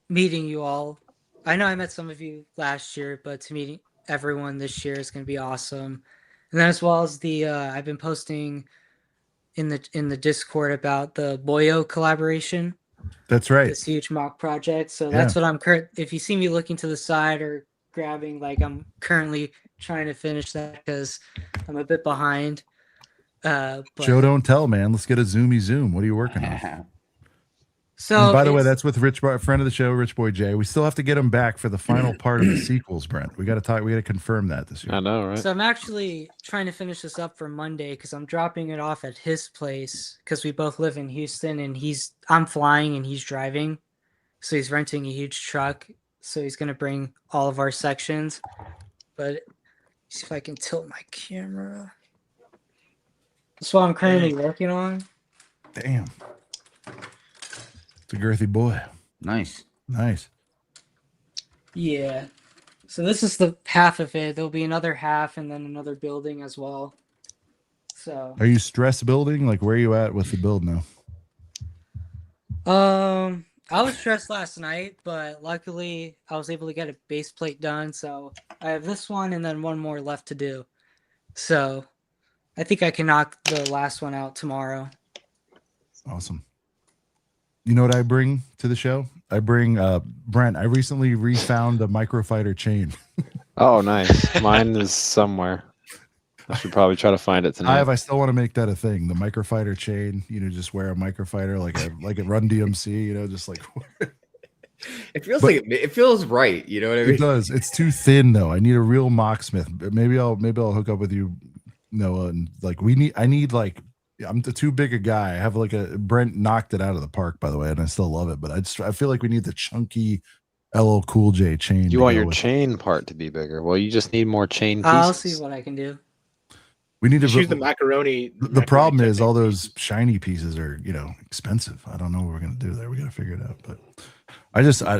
meeting you all. I know I met some of you last year, but to meeting everyone this year is going to be awesome. And then as well as the I've been posting in the Discord about the Boyo collaboration. That's right. This huge mock project. So that's what I'm if you see me looking to the side or grabbing, I'm currently trying to finish that because I'm a bit behind. But Show don't tell, man. Let's get a zoomy zoom. What are you working on? So and by the way, that's with friend of the show, Rich Boy Jay. We still have to get him back for the final part of the sequels, Brent. We got to talk. We got to confirm that this year. I know, right? So I'm actually trying to finish this up for Monday because I'm dropping it off at his place because we both live in Houston and I'm flying and he's driving. So he's renting a huge truck. So he's going to bring all of our sections. But see if I can tilt my camera. That's what I'm currently working on. Damn. It's a girthy boy. Nice. Yeah. So this is the half of it. There'll be another half and then another building as well. So Are you stress building? Like, where are you at with the build now? I was stressed last night, but luckily I was able to get a base plate done. So I have this one and then one more left to do. So I think I can knock the last one out tomorrow. Awesome. You know what I bring to the show? I bring Brent. I recently refound the microfighter chain. Oh, nice. Mine is somewhere. I should probably try to find it tonight. I still want to make that a thing. The microfighter chain. Just wear a microfighter like a Run DMC. Just like. It feels like it feels right. You know what I mean? It does. It's too thin though. I need a real mocksmith. Maybe I'll hook up with you, Noah, and I need I'm too big a guy. I have like a Brent knocked it out of the park, by the way, and I still love it. But I feel like we need the chunky LL Cool J chain. You to want go your with chain part to be bigger. Well, you just need more chain I'll see pieces. what I can do. We need to Choose the macaroni. The problem is all those shiny pieces are, expensive. I don't know what we're gonna do there. We gotta figure it out. But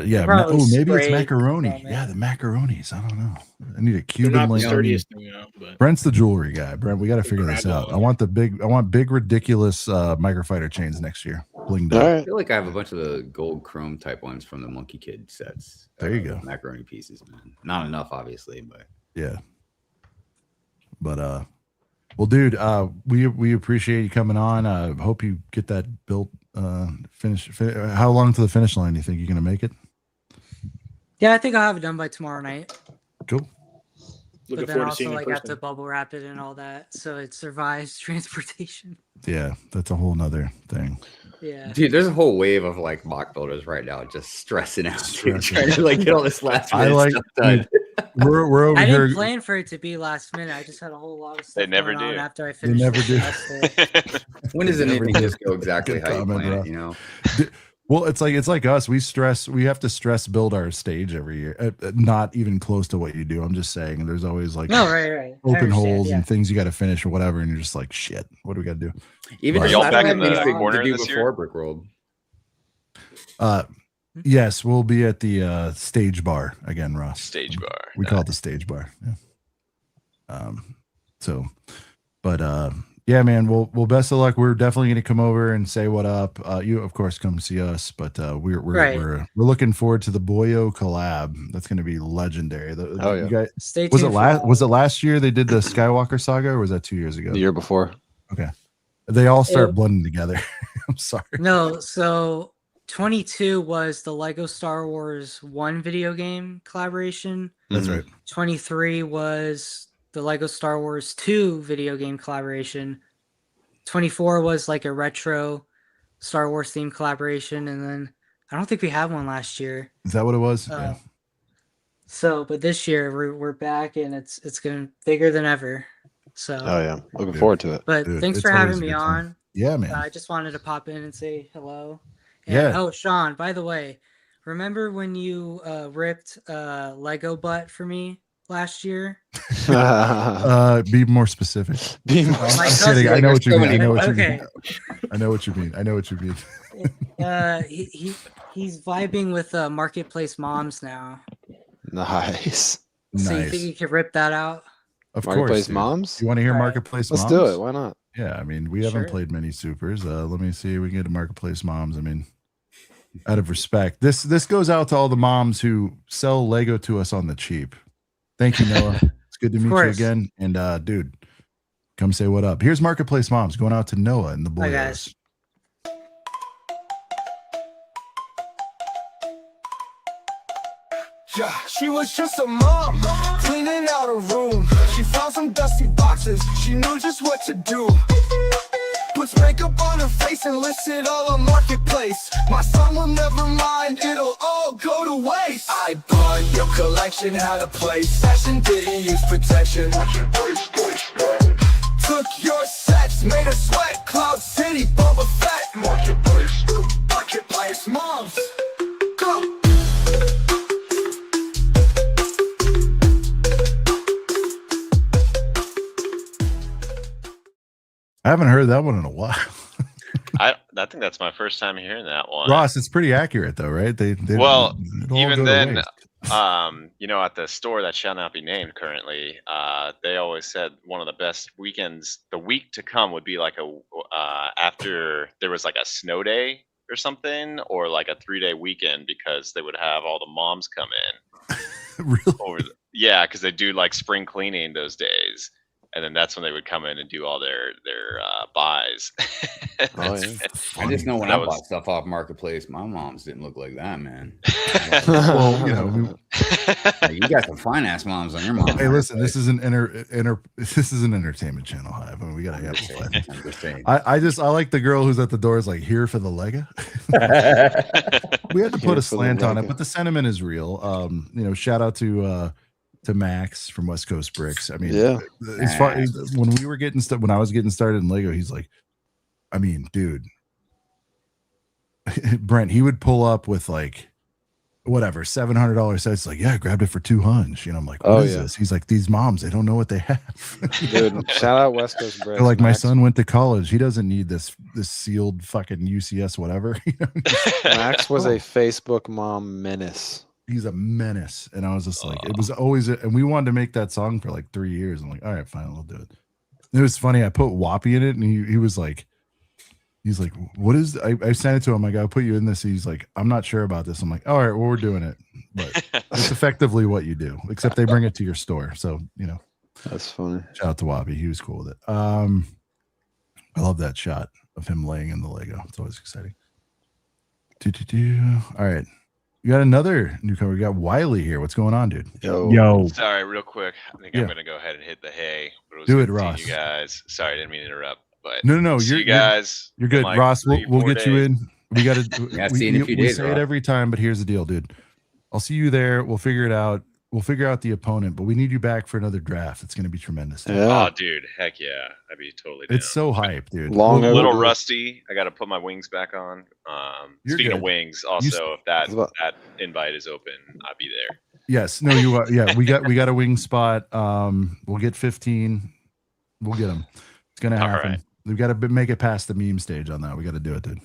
yeah. Probably Maybe it's spray macaroni. from it. Yeah, the macaronis. I don't know. I need a They're Cuban not the link. sturdiest thing, but Brent's the jewelry guy. Brent, we got to figure this out. I want big, ridiculous microfighter chains next year. Blinged out. I feel like I have a bunch of the gold chrome type ones from the Monkey Kid sets. There you go. Macaroni pieces, man. Not enough, obviously, but yeah. But well, dude, we appreciate you coming on. Hope you get that built. Finish. How long to the finish line do you think you're gonna make it? Yeah, I think I'll have it done by tomorrow night. Cool. Looking But then forward to also seeing it in like have to person. bubble wrap it and all that, so it survives transportation. Yeah, that's a whole nother thing. Yeah. dude, there's a whole wave of like mock builders right now just stressing out, dude, Stressing. trying to like get all this last I minute like. stuff done. We're over I here. didn't plan for it to be last minute. I just had a whole lot of stuff never going on do. after I They finished. never do. When does They it never need to do. just go exactly Good how you comment, plan bro. it, you know? Well, it's like us. We have to stress build our stage every year. Not even close to what you do. I'm just saying. There's always like No, right. I open understand, holes yeah. and things you got to finish or whatever, and you're just like, shit. What do we got to do? Even Are just y'all last back night in the things to corner do this before year? Brickworld. Yes, we'll be at the stage bar again, Ross. Stage bar. We call it the stage bar. Yeah. Yeah, man. Well, best of luck. We're definitely gonna come over and say what up. You, of course, come see us, but we're looking forward to the Boyo collab. That's gonna be legendary. Oh, yeah. You guys, Stay was it tuned for last? that. Was it last year they did the Skywalker saga, or was that 2 years ago? The year before. Okay, they all start It- blending together. I'm sorry. No, so 22 was the Lego Star Wars 1 video game collaboration. That's right. 23 was the Lego Star Wars 2 video game collaboration. 24 was like a retro Star Wars themed collaboration, and then I don't think we had one last year. Is that what it was? Yeah. So, but this year we're back, and it's gonna bigger than ever. So. Oh yeah, looking forward to it. But Dude, thanks it's for having always a me good time. on. Yeah, man. I just wanted to pop in and say hello. And, Yeah. Oh, Sean, by the way, remember when you ripped Lego butt for me last year? Be more specific. Be more I'm cousin- kidding. I know what you mean. I many- know what you Okay. mean. I know what you mean. I know what you mean. He's vibing with Marketplace Moms now. Nice. So you think you could rip that out? Of Marketplace course, dude. Moms? You want to hear All right. Marketplace Let's Moms? do it. Why not? Yeah, I mean, we haven't Sure. played many supers. Let me see. We can get to Marketplace Moms. I mean, out of respect, this goes out to all the moms who sell Lego to us on the cheap. Thank you, Noah. It's good to meet you course. again. And dude, come say what up. Here's Marketplace Moms going out to Noah and the Bye, boys. guys. Yeah, she was just a mom, cleaning out a room. She found some dusty boxes, she knew just what to do. Puts makeup on her face and lists it all on Marketplace. My son will never mind, it'll all go to waste. I bought your collection, had a place. Fashion didn't use protection. Took your sets, made her sweat. Cloud City, Boba Fett. Marketplace Moms, go! I haven't heard that one in a while. I think that's my first time hearing that one. Ross, it's pretty accurate though, right? They Well, it'll all even go to then, waste. at the store that shall not be named currently, they always said one of the best weekends, the week to come would be like after there was like a snow day or something, or like a 3-day weekend, because they would have all the moms come in. Really? Yeah, because they do like spring cleaning those days. And then that's when they would come in and do all their buys. Oh, yeah. I just know when That I was- bought stuff off Marketplace, my moms didn't look like that, man. Well, you know, Like, you got some fine ass moms on your mom. hey, listen, this is an this is an entertainment channel, Hive. I mean, we gotta amplify this. I'm just saying. I like the girl who's at the door is like, here for the Lego. We had to Here put a for the slant on it, Lego. but the sentiment is real. Shout out to Max from West Coast Bricks. I mean, Yeah. it's fun when we were getting when I was getting started in Lego, he's like, I mean, dude, Brent, he would pull up with like whatever $700 sets. Like, yeah, I grabbed it for 200. You know, I'm like, what is this? He's like, these moms, they don't know what they have. Dude, shout out West Coast Brits. They're like, my Max, son went to college. He doesn't need this sealed fucking UCS whatever. Max was a Facebook mom menace. He's a menace, and I was just like, it was always, and we wanted to make that song for like 3 years. I'm like, all right, fine, we'll do it. It was funny. I put Whoppy in it, and he was like, he's like, what is? I sent it to him. Like, I'll put you in this. He's like, I'm not sure about this. I'm like, all right, well, we're doing it, but it's effectively what you do, except they bring it to your store. So you know, that's funny. Shout out to Whoppy. He was cool with it. I love that shot of him laying in the Lego. It's always exciting. All right. You got another newcomer. We got Wiley here. What's going on, dude? Yo. Sorry, real quick. I think I'm gonna go ahead and hit the hay. But Do it, good seeing Ross. You guys. Sorry, I didn't mean to interrupt. But No. see you guys. You're good, in like Ross. We'll 3-4 get you days. in. We got to. Yeah, see you in a few we days, say Ross. it every time, but here's the deal, dude. I'll see you there. We'll figure it out. We'll figure out the opponent, but we need you back for another draft. It's going to be tremendous. Oh, dude, heck yeah, I'd be totally down. It's so hype, dude. A little rusty. I got to put my wings back on. You're Speaking of good. wings, also, if that invite is open, I'll be there. Yes. No, you are. Yeah, we got a wing spot. We'll get 15. We'll get them. It's going to happen. right. We've got to make it past the meme stage on that. We got to do it, dude.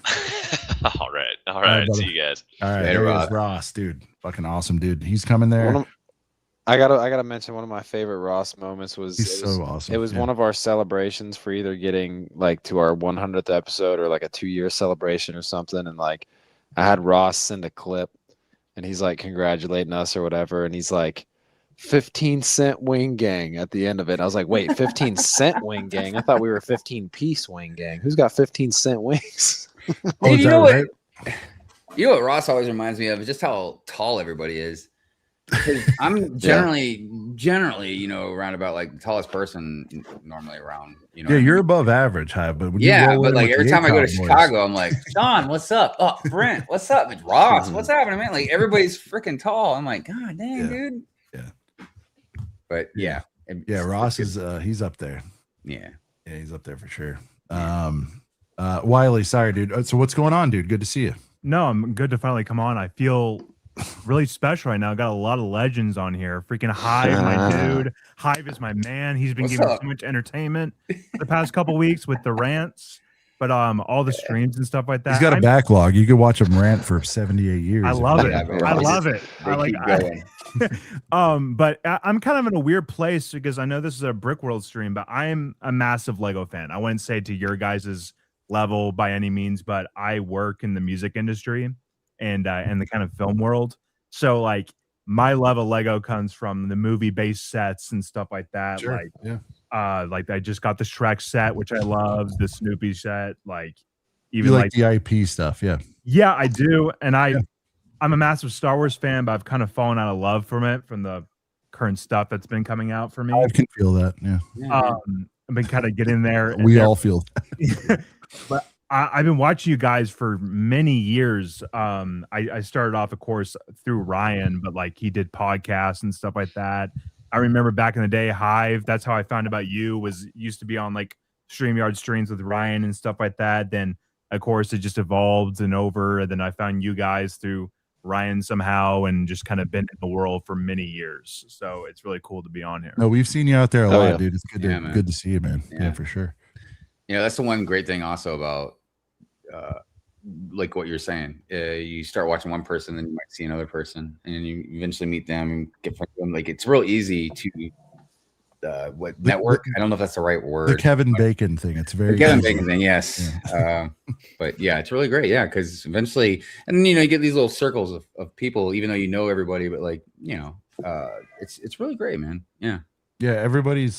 All right. brother. See you guys. All right. Later, There Ross. is Ross, dude. Fucking awesome, dude. He's coming there. I gotta mention one of my favorite Ross moments was He's so awesome. It was Yeah. one of our celebrations for either getting like to our 100th episode or like a 2-year celebration or something, and like I had Ross send a clip, and he's like congratulating us or whatever, and he's like 15-cent wing gang at the end of it. I was like, wait, 15-cent wing gang? I thought we were 15-piece wing gang. Who's got 15-cent wings? Dude, you know what? You know what Ross always reminds me of is just how tall everybody is. 'Cause I'm generally, you know, around about like the tallest person normally around. You know, Yeah, you're above average, Hive. But when you yeah, roll but in like with every the time I go to ACOG boys- Chicago, I'm like, Sean, what's up? Oh, Brent, what's up? It's Ross, what's happening, man? Like everybody's freaking tall. I'm like, God dang, dude. Yeah. But yeah, Ross is he's up there. Yeah, he's up there for sure. Wiley, sorry, dude. So what's going on, dude? Good to see you. No, I'm good to finally come on. I feel really special right now. Got a lot of legends on here. Freaking Hive, my dude. Hive is my man. He's been What's giving up? so much entertainment the past couple weeks with the rants, but all the streams and stuff like that. He's got a I'm- backlog. You could watch him rant for 78 years. I if love you it. want. I love it. They I like. keep going. But I'm kind of in a weird place because I know this is a Brickworld stream, but I am a massive Lego fan. I wouldn't say to your guys' level by any means, but I work in the music industry and the kind of film world. So like my love of Lego comes from the movie-based sets and stuff like that. Sure. Like Yeah. like I just got the Shrek set, which I love, the Snoopy set, like You even like the IP stuff, yeah. yeah, I do. And I'm a massive Star Wars fan, but I've kind of fallen out of love from it, from the current stuff that's been coming out for me. I can feel that. Yeah. I've been kind of getting there. and We there- all feel that. But I've been watching you guys for many years. I started off, of course, through Ryan, but like he did podcasts and stuff like that. I remember back in the day, Hive. That's how I found about you. Was used to be on like StreamYard streams with Ryan and stuff like that. Then, of course, it just evolved and over. And then I found you guys through Ryan somehow, and just kind of been in the world for many years. So it's really cool to be on here. No, we've seen you out there a Oh, lot, yeah. dude. It's good Yeah, to man. good to see you, man. Yeah, for sure. You know, that's the one great thing also about like what you're saying. You start watching one person, then you might see another person, and then you eventually meet them and get friends with them. Like it's real easy to network. I don't know if that's the right word. The Kevin Bacon thing. It's very The Kevin easy. Bacon thing, yes. But yeah, it's really great. Yeah, because eventually, and you know, you get these little circles of people, even though you know everybody, but like you know, it's really great, man. Yeah. Yeah, everybody's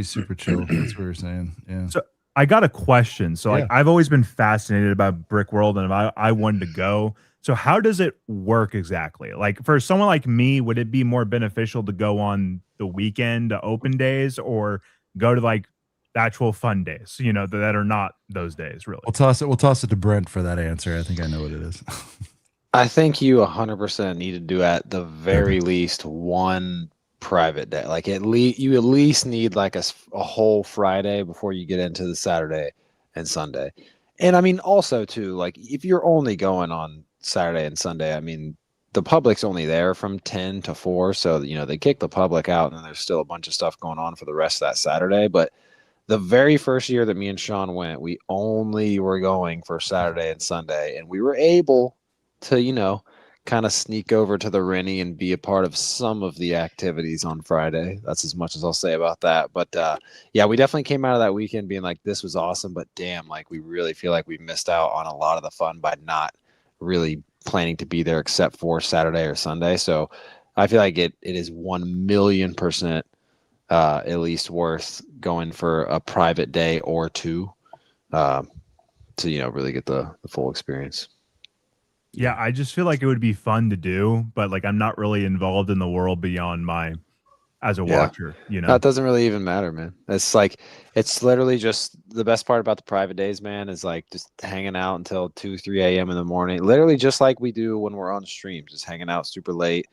super chill. That's what we're saying. Yeah. So I got a question. So like I've always been fascinated about Brickworld, and I wanted to go. So how does it work exactly? Like for someone like me, would it be more beneficial to go on the weekend, to open days, or go to like the actual fun days? You know, that are not those days, really. We'll toss it to Brent for that answer. I think I know what it is. I think you 100% need to do at the very least one private day. Like you at least need like a whole Friday before you get into the Saturday and Sunday. And I mean, also too, like if you're only going on Saturday and Sunday, I mean, the public's only there from 10 to 4. So, they kick the public out and then there's still a bunch of stuff going on for the rest of that Saturday. But the very first year that me and Sean went, we only were going for Saturday and Sunday. And we were able to, kind of sneak over to the Rennie and be a part of some of the activities on Friday. That's as much as I'll say about that. But yeah, we definitely came out of that weekend being like, this was awesome, but damn, like we really feel like we missed out on a lot of the fun by not really planning to be there except for Saturday or Sunday. So I feel like it is 1,000,000% at least worth going for a private day or two to really get the full experience. Yeah, I just feel like it would be fun to do, but like I'm not really involved in the world beyond as a watcher, No, it doesn't really even matter, man. It's like, it's literally just the best part about the private days, man, is like just hanging out until 2, 3 a.m. in the morning. Literally just like we do when we're on stream, just hanging out super late,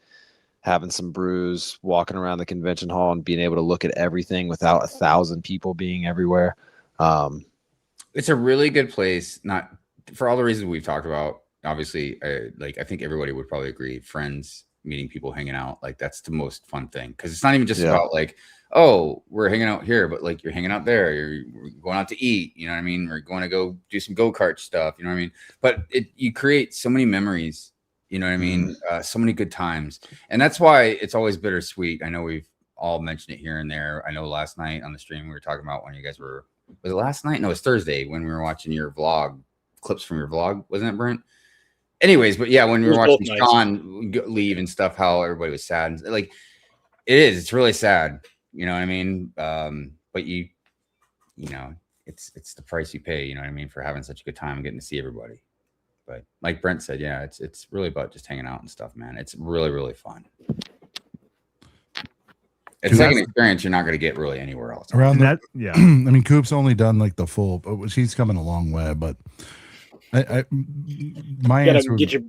having some brews, walking around the convention hall and being able to look at everything without 1,000 people being everywhere. It's a really good place, not for all the reasons we've talked about. Obviously, I think everybody would probably agree. Friends, meeting people, hanging out, like that's the most fun thing because it's not even just about like, oh, we're hanging out here, but like you're hanging out there, you're going out to eat. You know what I mean? We're going to go do some go-kart stuff. You know what I mean? But you create so many memories. You know what I mean? So many good times, and that's why it's always bittersweet. I know we've all mentioned it here and there. I know last night on the stream we were talking about when you guys was it last night? No, it was Thursday when we were watching your vlog clips from your vlog, wasn't it, Brent? Anyways, but yeah, when we were watching Sean leave and stuff, how everybody was sad. And, like, it's really sad. You know what I mean? But it's the price you pay. You know what I mean, for having such a good time and getting to see everybody. But like Brent said, yeah, it's really about just hanging out and stuff, man. It's really, really fun. It's like an experience you're not going to get really anywhere else. Around that, yeah. I mean, Coop's only done like the full, he's coming a long way, but my answer would get your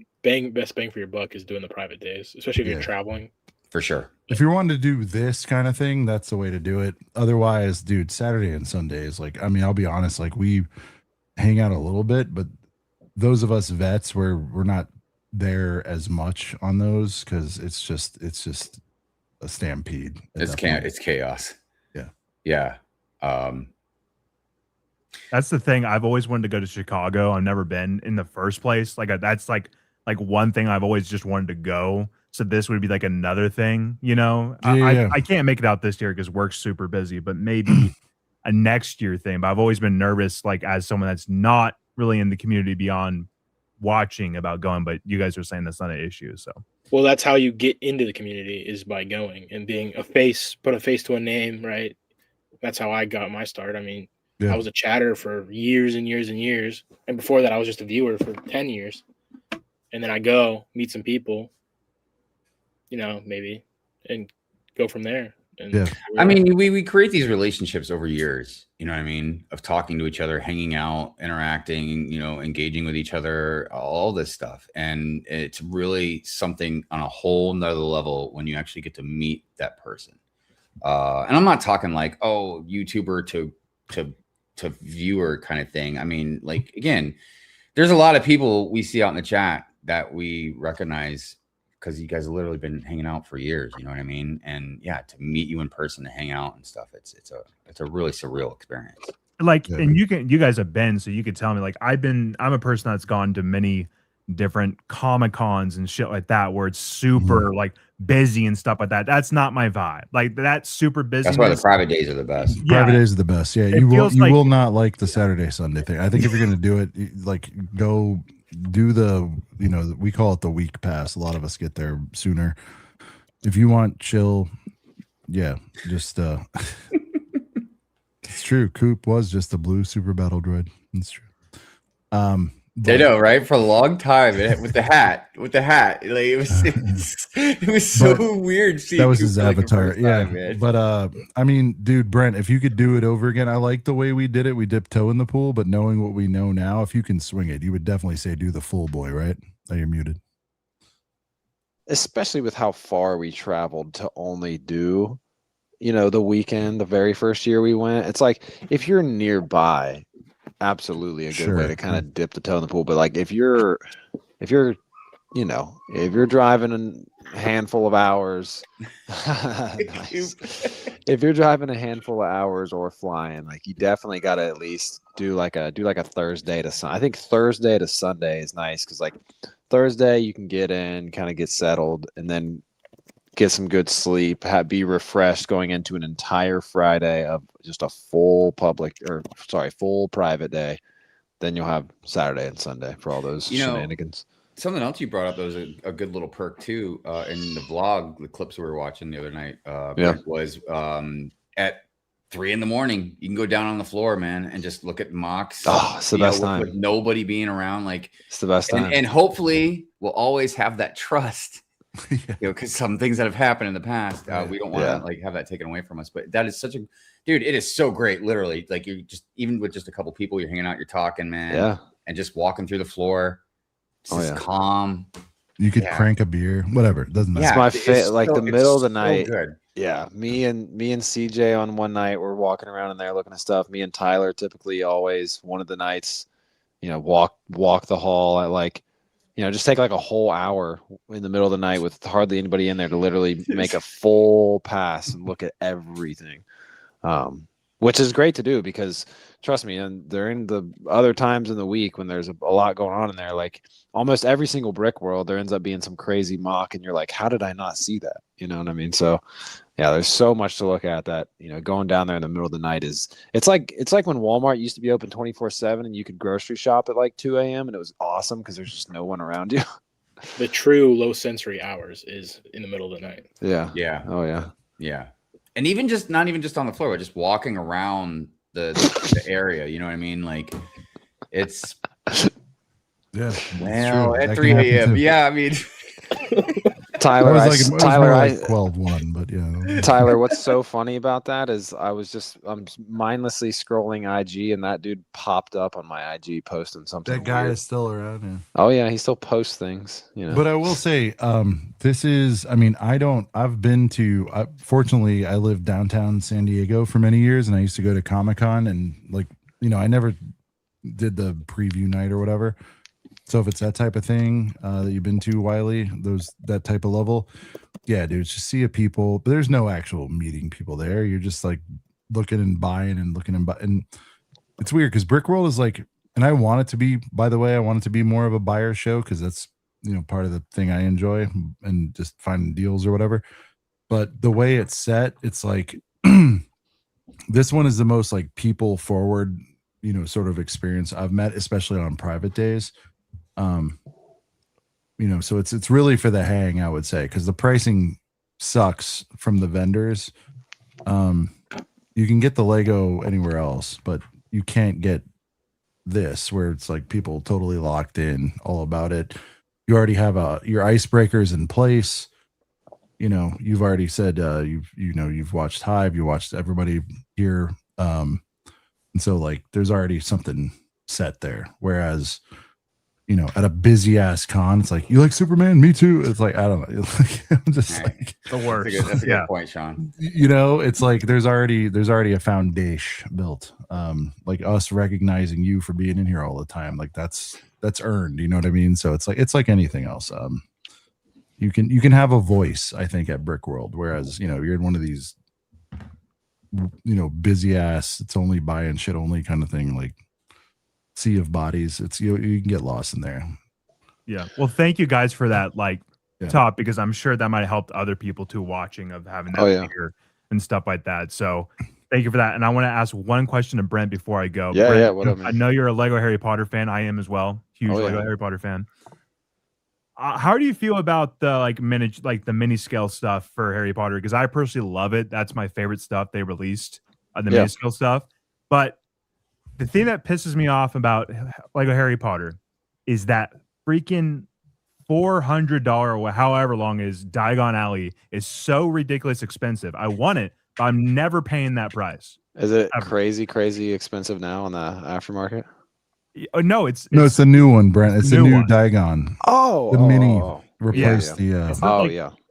best bang for your buck is doing the private days, especially if you're traveling. For sure. If you're wanting to do this kind of thing, that's the way to do it. Otherwise, dude, Saturday and Sundays, like, I mean, I'll be honest, like we hang out a little bit, but those of us vets, we're not there as much on those because it's just a stampede. It's chaos. Yeah. That's the thing. I've always wanted to go to Chicago. I've never been in the first place. Like that's like one thing I've always just wanted to go. So this would be like another thing, I can't make it out this year because work's super busy, but maybe a next year thing. But I've always been nervous, like as someone that's not really in the community beyond watching about going, but you guys are saying that's not an issue. So well, that's how you get into the community is by going and being a face, put a face to a name, right? That's how I got my start. I mean, I was a chatter for years and years and years. And before that, I was just a viewer for 10 years. And then I go meet some people, maybe, and go from there. And I mean, we create these relationships over years, you know what I mean? Of talking to each other, hanging out, interacting, engaging with each other, all this stuff. And it's really something on a whole nother level when you actually get to meet that person. And I'm not talking like, oh, YouTuber to viewer kind of thing. I mean, like, again, there's a lot of people we see out in the chat that we recognize because you guys have literally been hanging out for years, you know what I mean? And yeah, to meet you in person, to hang out and stuff, it's a really surreal experience. Like, and you guys have been, so you could tell me, like, I'm a person that's gone to many different Comic-Cons and shit like that where it's super like busy and stuff like that. That's not my vibe. Like, that's super busy. That's why the private days are the best. Yeah. Private days are the best. Yeah, you will not like the Saturday Sunday thing. I think if you're gonna do it, like, go do the we call it the week pass. A lot of us get there sooner. If you want chill, just it's true. Coop was just a blue super battle droid. It's true. I know, right? For a long time, with the hat, like it was so weird. Seeing that was Coop his for, like, the avatar, first time, man. But I mean, dude, Brent, if you could do it over again, I like the way we did it. We dipped toe in the pool, but knowing what we know now, if you can swing it, you would definitely say do the full boy, right? Oh, you're muted. Especially with how far we traveled to only do, the weekend, the very first year we went. It's like if you're nearby, absolutely a good Sure. way to kind of dip the toe in the pool. But like if you're you know, if you're driving a handful of hours, nice. If you're driving a handful of hours or flying, like you definitely got to at least do like a Thursday to Sunday. I think Thursday to Sunday is nice because like Thursday you can get in, kind of get settled, and then get some good sleep, be refreshed going into an entire Friday of just a full private day. Then you'll have Saturday and Sunday for all those shenanigans. Something else you brought up that was a good little perk too in the vlog, the clips we were watching the other night, was at 3 a.m. you can go down on the floor, man, and just look at mocks. Oh, it's the best time. With nobody being around. Like it's the best time. And hopefully we'll always have that trust. You know, because some things that have happened in the past, we don't want to like have that taken away from us. But that is such a dude. It is so great. Literally, like you just even with just a couple people, you're hanging out, you're talking, man. Yeah, and just walking through the floor. It's calm. You could crank a beer, whatever. It doesn't matter. It's my favorite. Like the middle of the night. Good. Yeah, me and CJ on one night we're walking around in there looking at stuff. Me and Tyler typically always one of the nights, you know, walk the hall at like. You know, just take like a whole hour in the middle of the night with hardly anybody in there to literally make a full pass and look at everything, which is great to do because trust me, and during the other times in the week when there's a lot going on in there, like almost every single Brickworld, there ends up being some crazy mock, and you're like, how did I not see that? You know what I mean? So yeah, there's so much to look at that, you know, going down there in the middle of the night it's like when Walmart used to be open 24/7 and you could grocery shop at like 2 a.m. and it was awesome because there's just no one around you. The true low sensory hours is in the middle of the night. Yeah. Yeah. Oh yeah. Yeah. And even just not even just on the floor, but just walking around the area, you know what I mean? Like it's well at 3 a.m. Yeah, I mean Tyler, Tyler, I 12-1, but yeah. Tyler, what's so funny about that is I'm mindlessly scrolling IG and that dude popped up on my IG posting something. That guy weird. is still around. Yeah. Oh yeah, he still posts things. You know. But I will say, this is. I mean, I've been to. Fortunately, I lived downtown San Diego for many years, and I used to go to Comic-Con, and like I never did the preview night or whatever. So if it's that type of thing that you've been to, Wiley, that type of level, yeah, dude, just see people. But there's no actual meeting people there. You're just like looking and buying and looking and it's weird because Brickworld is like, and I want it to be. By the way, I want it to be more of a buyer show because that's part of the thing I enjoy and just finding deals or whatever. But the way it's set, it's like this one is the most like people forward, sort of experience I've met, especially on private days. So it's really for the hang, I would say, because the pricing sucks from the vendors. You can get the Lego anywhere else, but you can't get this where it's like people totally locked in all about it. You already have your icebreakers in place. You've already said you've watched Hive, you watched everybody here, and so like there's already something set there. Whereas at a busy ass con, it's like, you like Superman? Me too. It's like, I don't know. I'm just like the worst. That's a good point, Sean. It's like there's already a foundation built. Like us recognizing you for being in here all the time. Like that's earned. You know what I mean? So it's like anything else. You can have a voice, I think, at Brickworld. Whereas, you're in one of these, busy ass, it's only buying shit only kind of thing. Like, sea of bodies, it's you can get lost in there. Yeah, well, thank you guys for that top, because I'm sure that might have helped other people too watching of having that fear and stuff like that. So thank you for that. And I want to ask one question to Brent before I go. Brent, I know you're a Lego Harry Potter fan. I am as well. Huge Lego Harry Potter fan. How do you feel about the mini scale stuff for Harry Potter? Because I personally love it. That's my favorite stuff they released, the mini scale stuff. But the thing that pisses me off about Lego Harry Potter is that freaking $400 or however long is Diagon Alley is so ridiculous expensive. I want it, but I'm never paying that price. Is it crazy expensive now on the aftermarket? No, it's the new one, Brent. It's the new Diagon. The mini replaced the.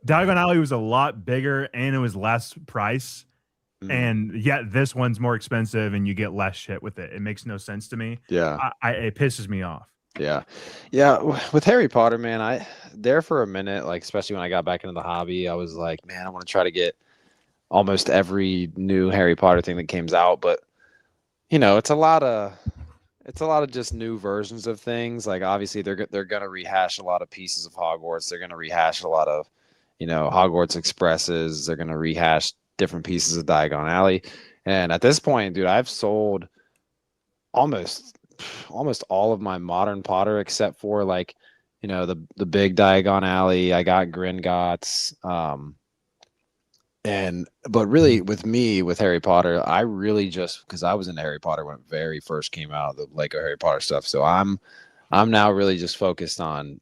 Diagon Alley was a lot bigger and it was less price. And yet this one's more expensive and you get less shit with it. It makes no sense to me. Yeah. It pisses me off. Yeah. Yeah. With Harry Potter, man, there for a minute, like, especially when I got back into the hobby, I was like, man, I want to try to get almost every new Harry Potter thing that comes out. But, it's a lot of just new versions of things. Like, obviously they're going to rehash a lot of pieces of Hogwarts. They're going to rehash a lot of, Hogwarts Expresses. They're going to rehash different pieces of Diagon Alley. And at this point, dude, I've sold almost all of my modern Potter except for like, the big Diagon Alley. I got Gringotts. But really with Harry Potter, I really just, because I was into Harry Potter when it very first came out, the Lego Harry Potter stuff. So I'm now really just focused on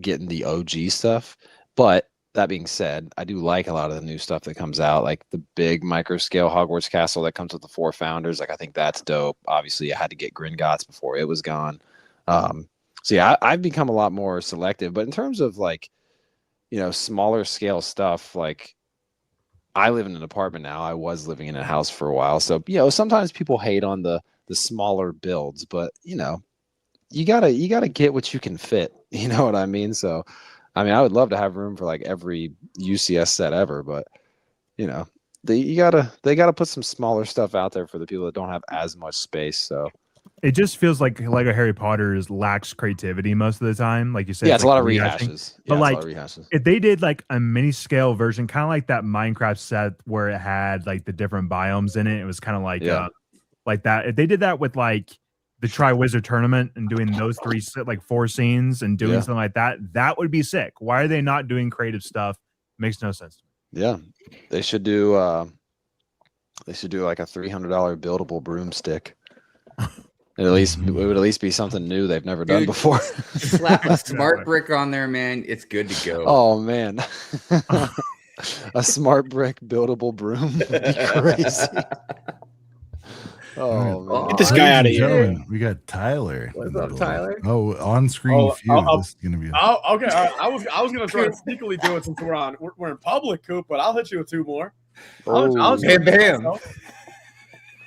getting the OG stuff. But that being said, I do like a lot of the new stuff that comes out, like the big micro scale Hogwarts castle that comes with the 4 founders. Like, I think that's dope. Obviously, I had to get Gringotts before it was gone. So yeah, I've become a lot more selective. But in terms of like, smaller scale stuff, like I live in an apartment now. I was living in a house for a while. So, sometimes people hate on the smaller builds, but you gotta get what you can fit. You know what I mean? So, I mean, I would love to have room for like every UCS set ever, but they gotta put some smaller stuff out there for the people that don't have as much space. So it just feels like Lego Harry Potter lacks creativity most of the time. Like you said, yeah, it's a like lot of rehashes. But Yeah, like, it's a lot of rehashes. if they did like a mini scale version, kind of like that Minecraft set where it had like the different biomes in it, it was kind of like like that. If they did that with like the Triwizard Tournament and doing those 4 scenes and doing something like that, that would be sick. Why are they not doing creative stuff? Makes no sense. Yeah, they should do like a $300 buildable broomstick. It would at least be something new they've never done before. Slap a smart brick on there, man. It's good to go. Oh man, a smart brick buildable broom would be crazy. Oh man, get this guy out of here. Gentlemen, we got Tyler. What's up, Tyler? Oh, on-screen feud. This is gonna be. Okay, all right. I was gonna try to sneakily do it since we're in public, Coop, but I'll hit you with 2 more. I'll bam.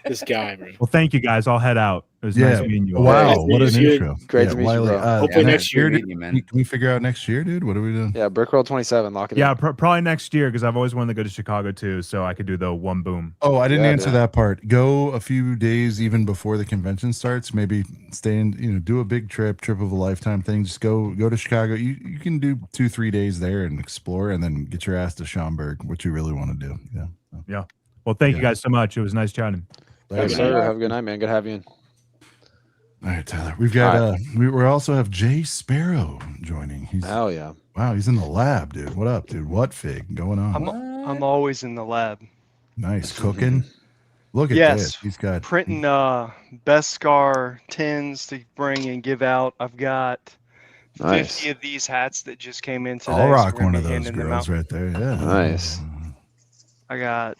This guy, man. Well, thank you guys. I'll head out. It was nice meeting you all. Wow, what an intro. Great to meet you, bro. Hopefully next year, dude. Can we figure out next year, dude? What are we doing? Yeah, Brickworld 27. Lock it in. Probably next year because I've always wanted to go to Chicago too, so I could do the one boom. Oh, I didn't answer that part. Go a few days even before the convention starts. Maybe stay in, do a big trip of a lifetime thing. Just go to Chicago. You can do 2-3 days there and explore, and then get your ass to Schaumburg, what you really want to do. Yeah. Yeah. Well, thank you guys so much. It was nice chatting. Yes, sir. Have a good night, man. Good to have you in. All right, Tyler. We've got we also have Jay Sparrow joining. Hell yeah. Wow, he's in the lab, dude. What up, dude? What fig going on? I'm always in the lab. Nice cooking. Look at this. He's got printing Beskar tins to bring and give out. I've got 50 of these hats that just came in today. I'll rock one of those girls right there. Yeah. Nice. I got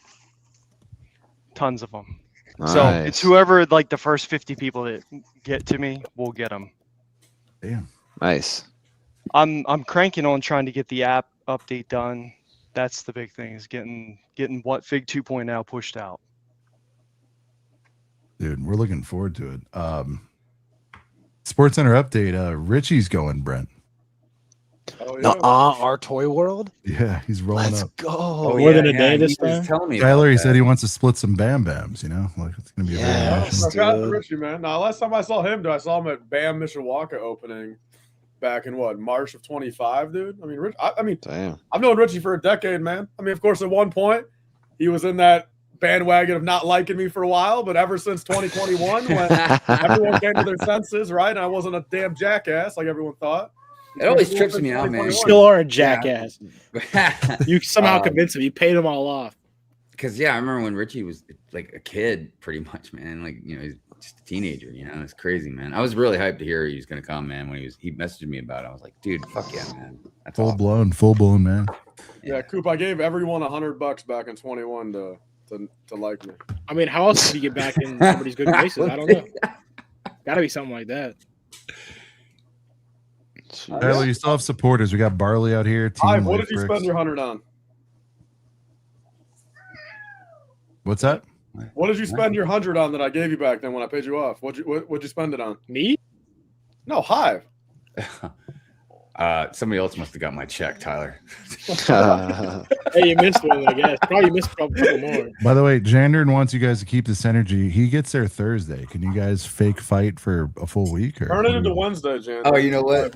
tons of them. So it's whoever, like the first 50 people that get to me will get them. Damn. Nice. I'm cranking on trying to get the app update done. That's the big thing, is getting what Fig 2.0 pushed out. Dude, we're looking forward to it. Sports Center update. Richie's going, Brent. Oh, yeah. Our toy world? Yeah, he's rolling Let's up. go. More than a day this time. Tyler, he said he wants to split some Bam Bams, like it's gonna be a Shout out to Richie, man. Now, last time I saw him, I saw him at Bam Mishawaka opening back in March of 25, dude. I mean, damn. I've known Richie for a decade, man. I mean, of course, at one point he was in that bandwagon of not liking me for a while, but ever since 2021, when everyone came to their senses, right, and I wasn't a damn jackass like everyone thought. It always trips me out, man. You still are a jackass. You somehow convinced him. You paid them all off. Because I remember when Richie was like a kid, pretty much, man. Like he's just a teenager. It's crazy, man. I was really hyped to hear he was gonna come, man. When he messaged me about it, I was like, dude, fuck yeah, man. That's full blown, man. Yeah, Coop. I gave everyone $100 back in 21 to like me. I mean, how else did you get back in somebody's good graces? I don't know. Got to be something like that. Tyler, you still have supporters. We got Barley out here. What did you spend your 100 on? What's that? What did you spend your 100 on that I gave you back then when I paid you off? What'd you spend it on? Me? No, Hive. Somebody else must have got my check, Tyler. Hey, you missed one, I guess. Probably missed a couple more. By the way, Jandern wants you guys to keep this energy. He gets there Thursday. Can you guys fake fight for a full week? Or Turn it into Wednesday, Jan. Oh, you know what?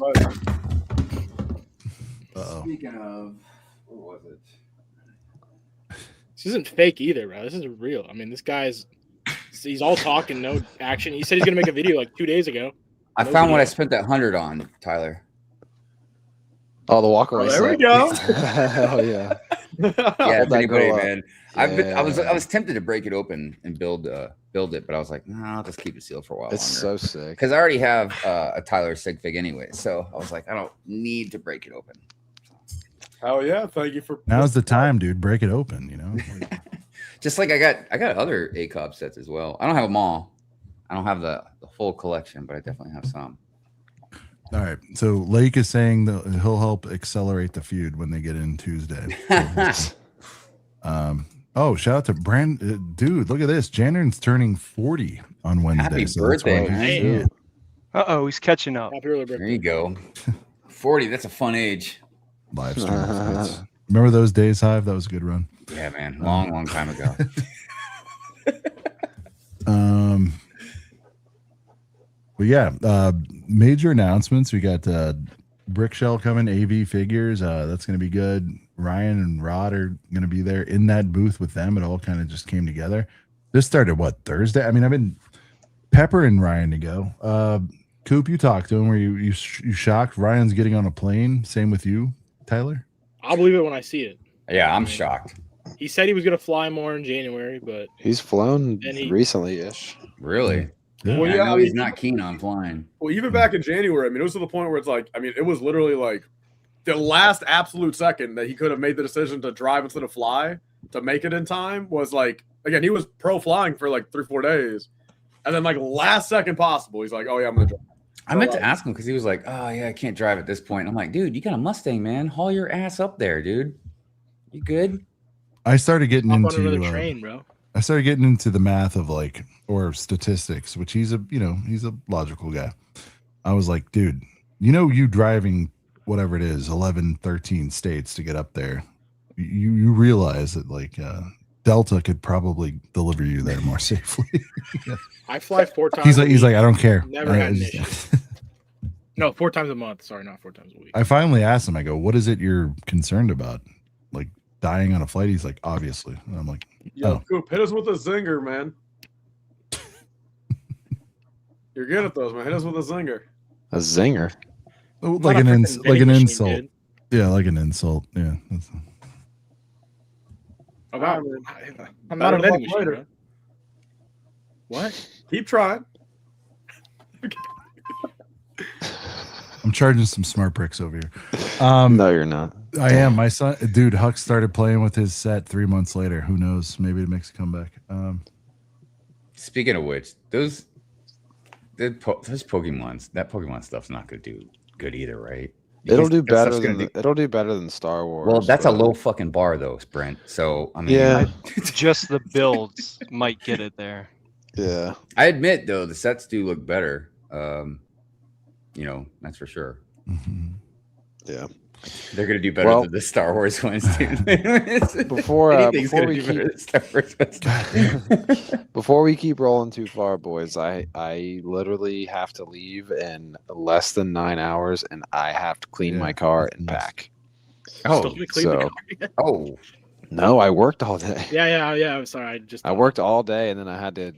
Uh-oh. Speaking of, what was it? This isn't fake either, bro. This is real. I mean, this he's all talk and no action. He said he's gonna make a video like 2 days ago. I found what I spent that 100 on, Tyler. Oh, the walk away. There we go. Hell yeah. Yeah, Hold that pretty great, girl up. man. I was tempted to break it open and build it, but I was like, no, I'll just keep it sealed for a while. It's so sick. Because I already have a Tyler sig fig anyway, so I was like, I don't need to break it open. Oh yeah, thank you for. Now's the time, dude. Break it open. You know. Just like I got other ACOB sets as well. I don't have them all. I don't have the full collection, but I definitely have some. All right. So Lake is saying that he'll help accelerate the feud when they get in Tuesday. Oh, shout out to Brand, dude. Look at this. Jandern's turning 40 on Wednesday. Happy so that's birthday, why- man. Uh-oh, he's catching up. Happy early birthday. There you go. 40. That's a fun age. Live stream. Remember those days, Hive? That was a good run. Yeah, man. Long time ago. But yeah, major announcements. We got Brickshell coming, AV figures. That's going to be good. Ryan and Rod are going to be there in that booth with them. It all kind of just came together. This started what, Thursday? I mean, I've been peppering Ryan to go. Coop, you talked to him. Were you shocked? Ryan's getting on a plane. Same with you, Tyler. I'll believe it when I see it. Yeah, I'm shocked. He said he was gonna fly more in January, but He's flown And he- recently-ish. Really? Yeah. Well, I yeah, know I he's mean- not keen on flying. Well, even back in January, I mean, it was to the point where it's like, I mean, it was literally like the last absolute second that he could have made the decision to drive instead of fly to make it in time was like, again, he was pro flying for like 3-4 days. And then, like, last second possible, he's like, oh, yeah, I'm going to drive. I meant to ask him because he was like, oh, yeah, I can't drive at this point. I'm like, dude, you got a Mustang, man. Haul your ass up there, dude. You good? I started getting hop on into another train, bro. I started getting into the math of like or statistics, which he's a logical guy. I was like, dude, you driving whatever it is, 11, 13 states to get up there. You realize that like Delta could probably deliver you there more safely. I fly 4 times. He's like, I don't care. Never had an issue. No, 4 times a month. Sorry, not 4 times a week. I finally asked him, I go, what is it you're concerned about? Like dying on a flight? He's like, obviously. And I'm like, Yo, Coop, hit us with a zinger, man. You're good at those, man. Hit us with a zinger. A zinger. oh, Not like a an freaking vending an machine, insult. dude. Yeah, like an insult. Yeah. I'm I'm not a vending machine. later. Bro. What? Keep trying. I'm charging some smart bricks over here. No, you're not. I am. My son, dude, Huck started playing with his set 3 months later. Who knows? Maybe it makes a comeback. Speaking of which, those Pokemons, that Pokemon stuff's not going to do good either, right? It'll do That better stuff's gonna than it'll do better than Star Wars. Well, that's a but- low fucking bar, though, Brent. So I mean, Yeah. Just the builds might get it there. Yeah. I admit though the sets do look better. That's for sure. Yeah. They're gonna do better Well- than the Star Wars ones, dude. Before Anything's before gonna we do better keep than Star Wars ones. before we keep rolling too far, boys, I literally have to leave in less than 9 hours, and I have to clean my car and pack. Oh, Still gonna clean the so car? oh, no, I worked all day. Yeah. I'm sorry. I worked all day, and then I had to.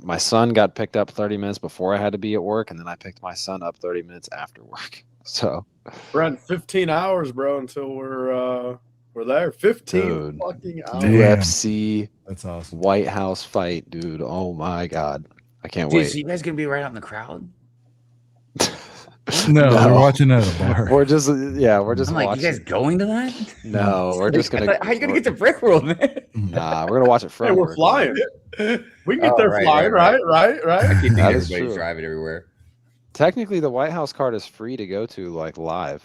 My son got picked up 30 minutes before I had to be at work, and then I picked my son up 30 minutes after work. So, Brent, 15 hours, bro, until we're there. 15 Dude, fucking hours. UFC, that's awesome. White House fight, dude. Oh my god, I can't dude, wait. so you guys gonna be right out in the crowd? No, we're watching it at a bar. We're just we're just I'm like, watching. you guys going to that? No, we're just gonna. How you gonna get to Brickworld, man? Nah, we're gonna watch it Hey, from. we're flying. We can get Oh, there right, flying, right. right? I keep thinking That is everybody's true. driving everywhere. Technically, the White House card is free to go to like live.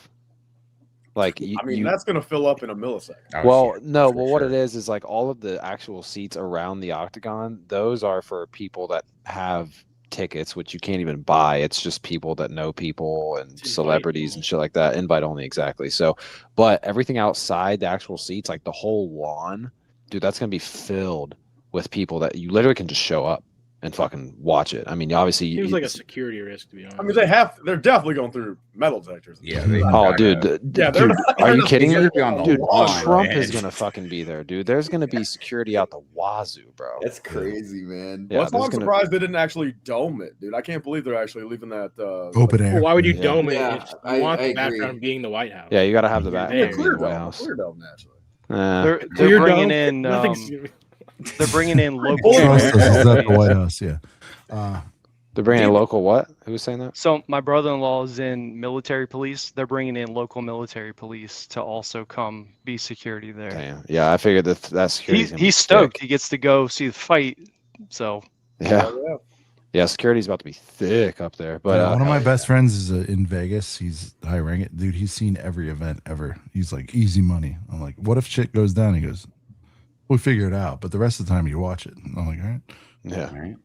Like I mean, that's gonna fill up in a millisecond. Well, no, well, what it is like all of the actual seats around the octagon, those are for people that have tickets, which you can't even buy. It's just people that know people and celebrities and shit like that. Invite only, exactly. So, but everything outside the actual seats, like the whole lawn, dude, that's gonna be filled with people that you literally can just show up and fucking watch it. I mean, obviously, Seems like a security risk, to be honest. I mean, they're definitely going through metal detectors. Yeah. Oh, dude, Yeah, dude, are you kidding me? be on the Dude, lawn, Trump man. is gonna fucking be there, dude. There's gonna be security out the wazoo, bro. That's crazy, man. Yeah, That's why there's I'm gonna- surprised they didn't actually dome it, dude. I can't believe they're actually leaving that Open air. Well, why would you Yeah. dome it Yeah, if you I want the agree. background being the White House? Yeah, you got to have the You're background there. being the White House. Clear dome, naturally. Eh. They're bringing dome? in Nothing's- they're bringing in local. Trust us, it's at the White House. Yeah. They're bringing in local what? Who was saying that? So my brother-in-law is in military police. They're bringing in local military police to also come be security there. Damn. Yeah, I figured that security. He's stoked. He gets to go see the fight. So Yeah. Yeah, security's about to be thick up there. But one of my best friends is in Vegas. He's high ranking, dude. He's seen every event ever. He's like easy money. I'm like, what if shit goes down? He goes, we'll figure it out. But the rest of the time you watch it. I'm like, all right. Yeah. All right.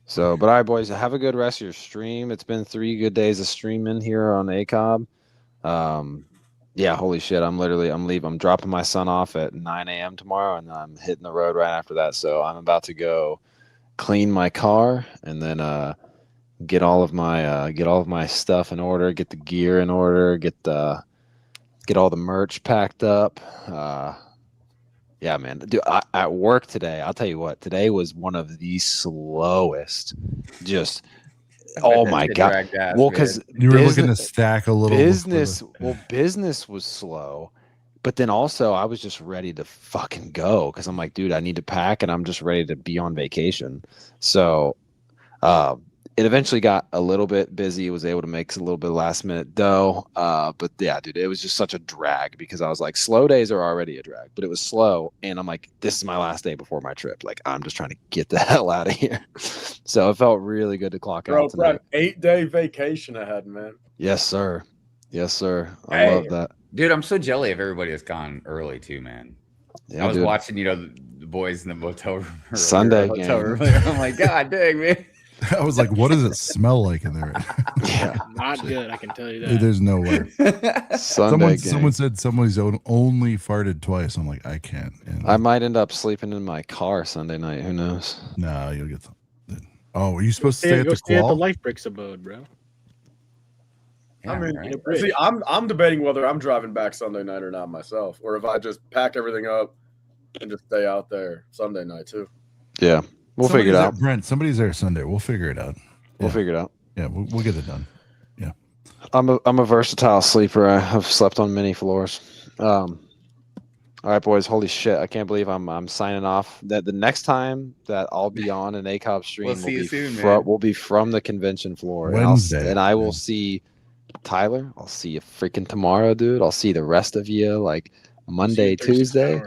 So, but all right, boys, have a good rest of your stream. It's been 3 good days of streaming here on ACOB. Yeah, holy shit. I'm leaving. I'm dropping my son off at 9 a.m. tomorrow, and I'm hitting the road right after that. So I'm about to go clean my car and then get all of my stuff in order, get the gear in order, get all the merch packed up. Yeah, man. Dude, at work today, I'll tell you what, today was one of the slowest. Just, oh my God. Well, because you were looking to stack a little business. Well, business was slow, but then also I was just ready to fucking go because I'm like, dude, I need to pack and I'm just ready to be on vacation. So, it eventually got a little bit busy. Was able to make a little bit of last minute dough. But yeah, dude, it was just such a drag because I was like, slow days are already a drag, but it was slow. And I'm like, this is my last day before my trip. Like, I'm just trying to get the hell out of here. So it felt really good to clock out tonight. 8-day vacation ahead, man. Yes, sir. Yes, sir. I love that. Dude, I'm so jelly of everybody that's gone early too, man. Yeah, I was dude. watching, the boys in the motel room. Sunday hotel game. room earlier. I'm like, God dang, man. I was like, what does it smell like in there? Yeah. Not good, I can tell you that. There's no way. Sunday Someone said somebody's only farted twice. I'm like, I can't. And I might end up sleeping in my car Sunday night. Who knows? no, you'll get some. Oh, are you supposed to stay at Go the stay at the Qual? Life Bricks abode, bro. I mean, see, I'm debating whether I'm driving back Sunday night or not myself, or if I just pack everything up and just stay out there Sunday night too. Yeah, we'll figure it out. Brent, somebody's there Sunday. We'll figure it out. We'll figure it out. Yeah, we'll get it done. Yeah. I'm a versatile sleeper. I've slept on many floors. All right, boys. Holy shit! I can't believe I'm signing off. That the next time that I'll be on an ACOB stream We'll see you soon, man. will be from the convention floor. Wednesday. And I will see Tyler. I'll see you freaking tomorrow, dude. I'll see the rest of you like Monday, Tuesday.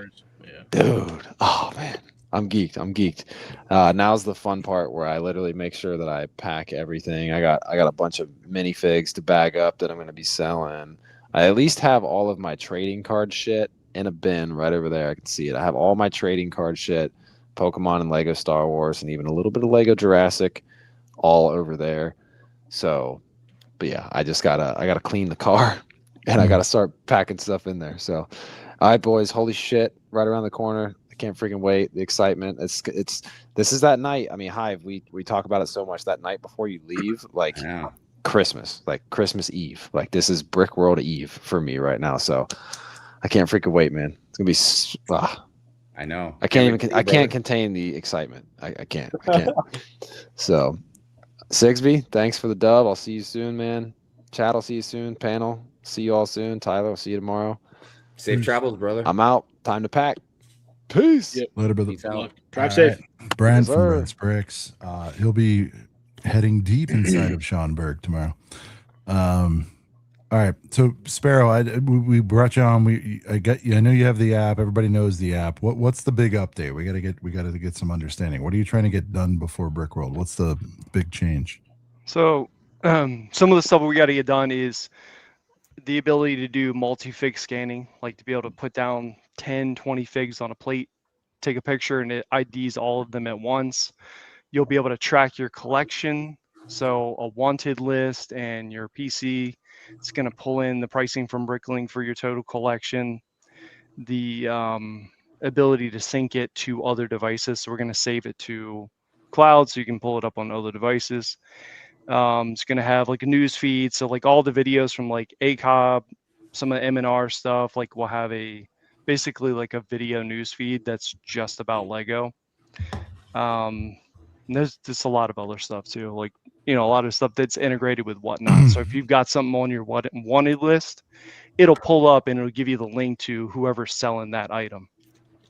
Dude, oh man, I'm geeked. Now's the fun part where I literally make sure that I pack everything. I got a bunch of minifigs to bag up that I'm going to be selling. I at least have all of my trading card shit in a bin right over there. I can see it. I have all my trading card shit, Pokemon and Lego Star Wars, and even a little bit of Lego Jurassic, all over there. So, but yeah, I gotta clean the car, and I gotta start packing stuff in there. So, all right, boys, holy shit, right around the corner. I can't freaking wait. The excitement. This is that night. I mean, Hive, we talk about it so much. That night before you leave, like Christmas, like Christmas Eve. Like this is Brickworld Eve for me right now. So I can't freaking wait, man. It's gonna be. I know. I can't contain the excitement. I can't. So, Sigsby, thanks for the dub. I'll see you soon, man. Chad, I'll see you soon. Panel, see you all soon. Tyler, I'll see you tomorrow. Safe travels, brother. I'm out. Time to pack. Peace. Later, brother. Peace out. Drive safe. Brand Yes, from sir. Brent's Bricks. He'll be heading deep inside of Sean Berg tomorrow. All right, so Sparrow, we brought you on. I know you have the app. Everybody knows the app. What's the big update? We gotta get some understanding. What are you trying to get done before Brickworld? What's the big change? So some of the stuff we got to get done is the ability to do multi-fig scanning, like to be able to put down 10, 20 figs on a plate, take a picture, and it IDs all of them at once. You'll be able to track your collection. So a wanted list and your PC, it's going to pull in the pricing from Bricklink for your total collection. The ability to sync it to other devices. So we're going to save it to cloud so you can pull it up on other devices. It's going to have like a news feed. So like all the videos from like ACOB, some of the M&R stuff, like we'll have basically like a video news feed that's just about Lego. And there's just a lot of other stuff too. Like, a lot of stuff that's integrated with whatnot. So if you've got something on your wanted list, it'll pull up and it'll give you the link to whoever's selling that item,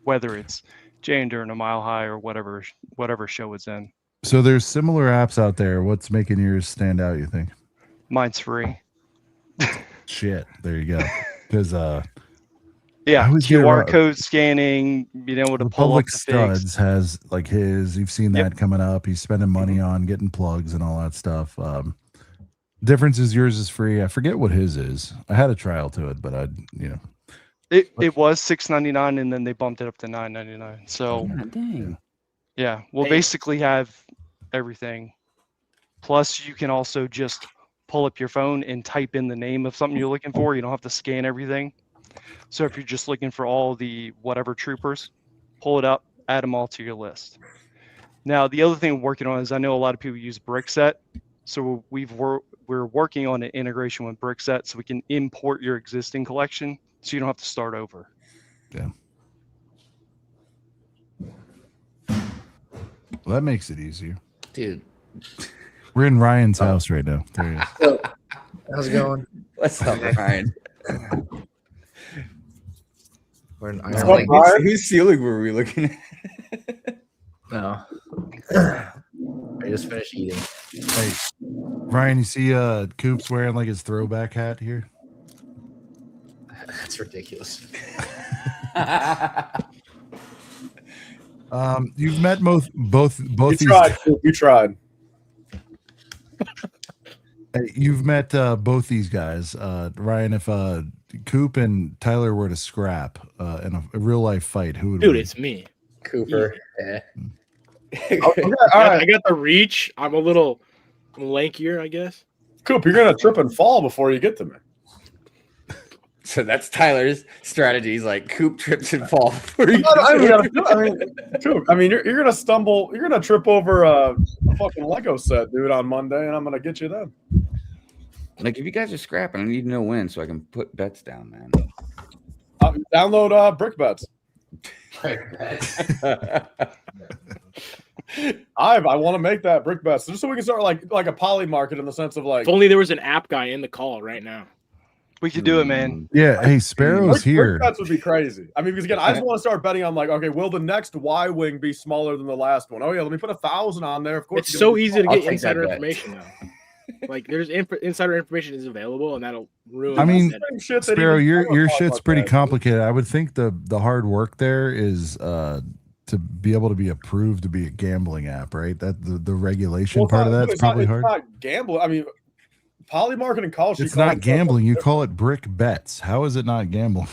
whether it's Jane during a Mile High or whatever show it's in. So there's similar apps out there. What's making yours stand out, you think? Mine's free. Shit. There you go. Because yeah, always get QR around- code scanning, being able to pull up Public the figs. Studs has like his. You've seen that coming up. He's spending money on getting plugs and all that stuff. Difference is yours is free. I forget what his is. I had a trial to it, but It was $6.99 and then they bumped it up to $9.99. So dang. yeah, we'll basically have everything. Plus, you can also just pull up your phone and type in the name of something you're looking for. You don't have to scan everything. So if you're just looking for all the whatever troopers, pull it up, add them all to your list. Now, the other thing we're working on is I know a lot of people use Brickset. So we're working on an integration with Brickset so we can import your existing collection so you don't have to start over. Yeah. Well, that makes it easier. Dude. We're in Ryan's house right now. There he is. How's it going? What's up, Ryan? We're in Whose Ireland. whose ceiling were we looking at? No. I just finished eating. Hey, Ryan, you see Coop's wearing like his throwback hat here? That's ridiculous. You've met both You these. tried. Coop, you tried. Hey, you've met both these guys, Ryan. If Coop and Tyler were to scrap in a real life fight, who would Dude, win? it's me. Cooper. Yeah. I got the reach. I'm a little lankier, I guess. Coop, you're gonna trip and fall before you get to me. So that's Tyler's strategy. He's like, Coop trips and falls. Coop, you're gonna stumble. You're gonna trip over a fucking Lego set, dude, on Monday, and I'm gonna get you then. Like, if you guys are scrapping, I need to know when so I can put bets down, man. Download Brick Bets. I want to make that Brick Bets just so we can start like a poly market in the sense of like. If only there was an app guy in the call right now. We could do it, man. Yeah, hey, Sparrow's here. Brick Bets would be crazy. I mean, because again, I just want to start betting on like, okay, will the next Y wing be smaller than the last one? Oh yeah, let me put 1,000 on there. Of course, It's so easy to I'll get take insider that bet. information now. Like there's insider information is available, and that'll ruin. I mean, shit that Sparrow, even your Tyler shit's talked pretty about that. complicated. I would think the hard work there is to be able to be approved to be a gambling app, right? That the regulation part of that's probably hard. It's not gambling. I mean, poly market and college. It's not gambling. You call it brick bets. How is it not gambling?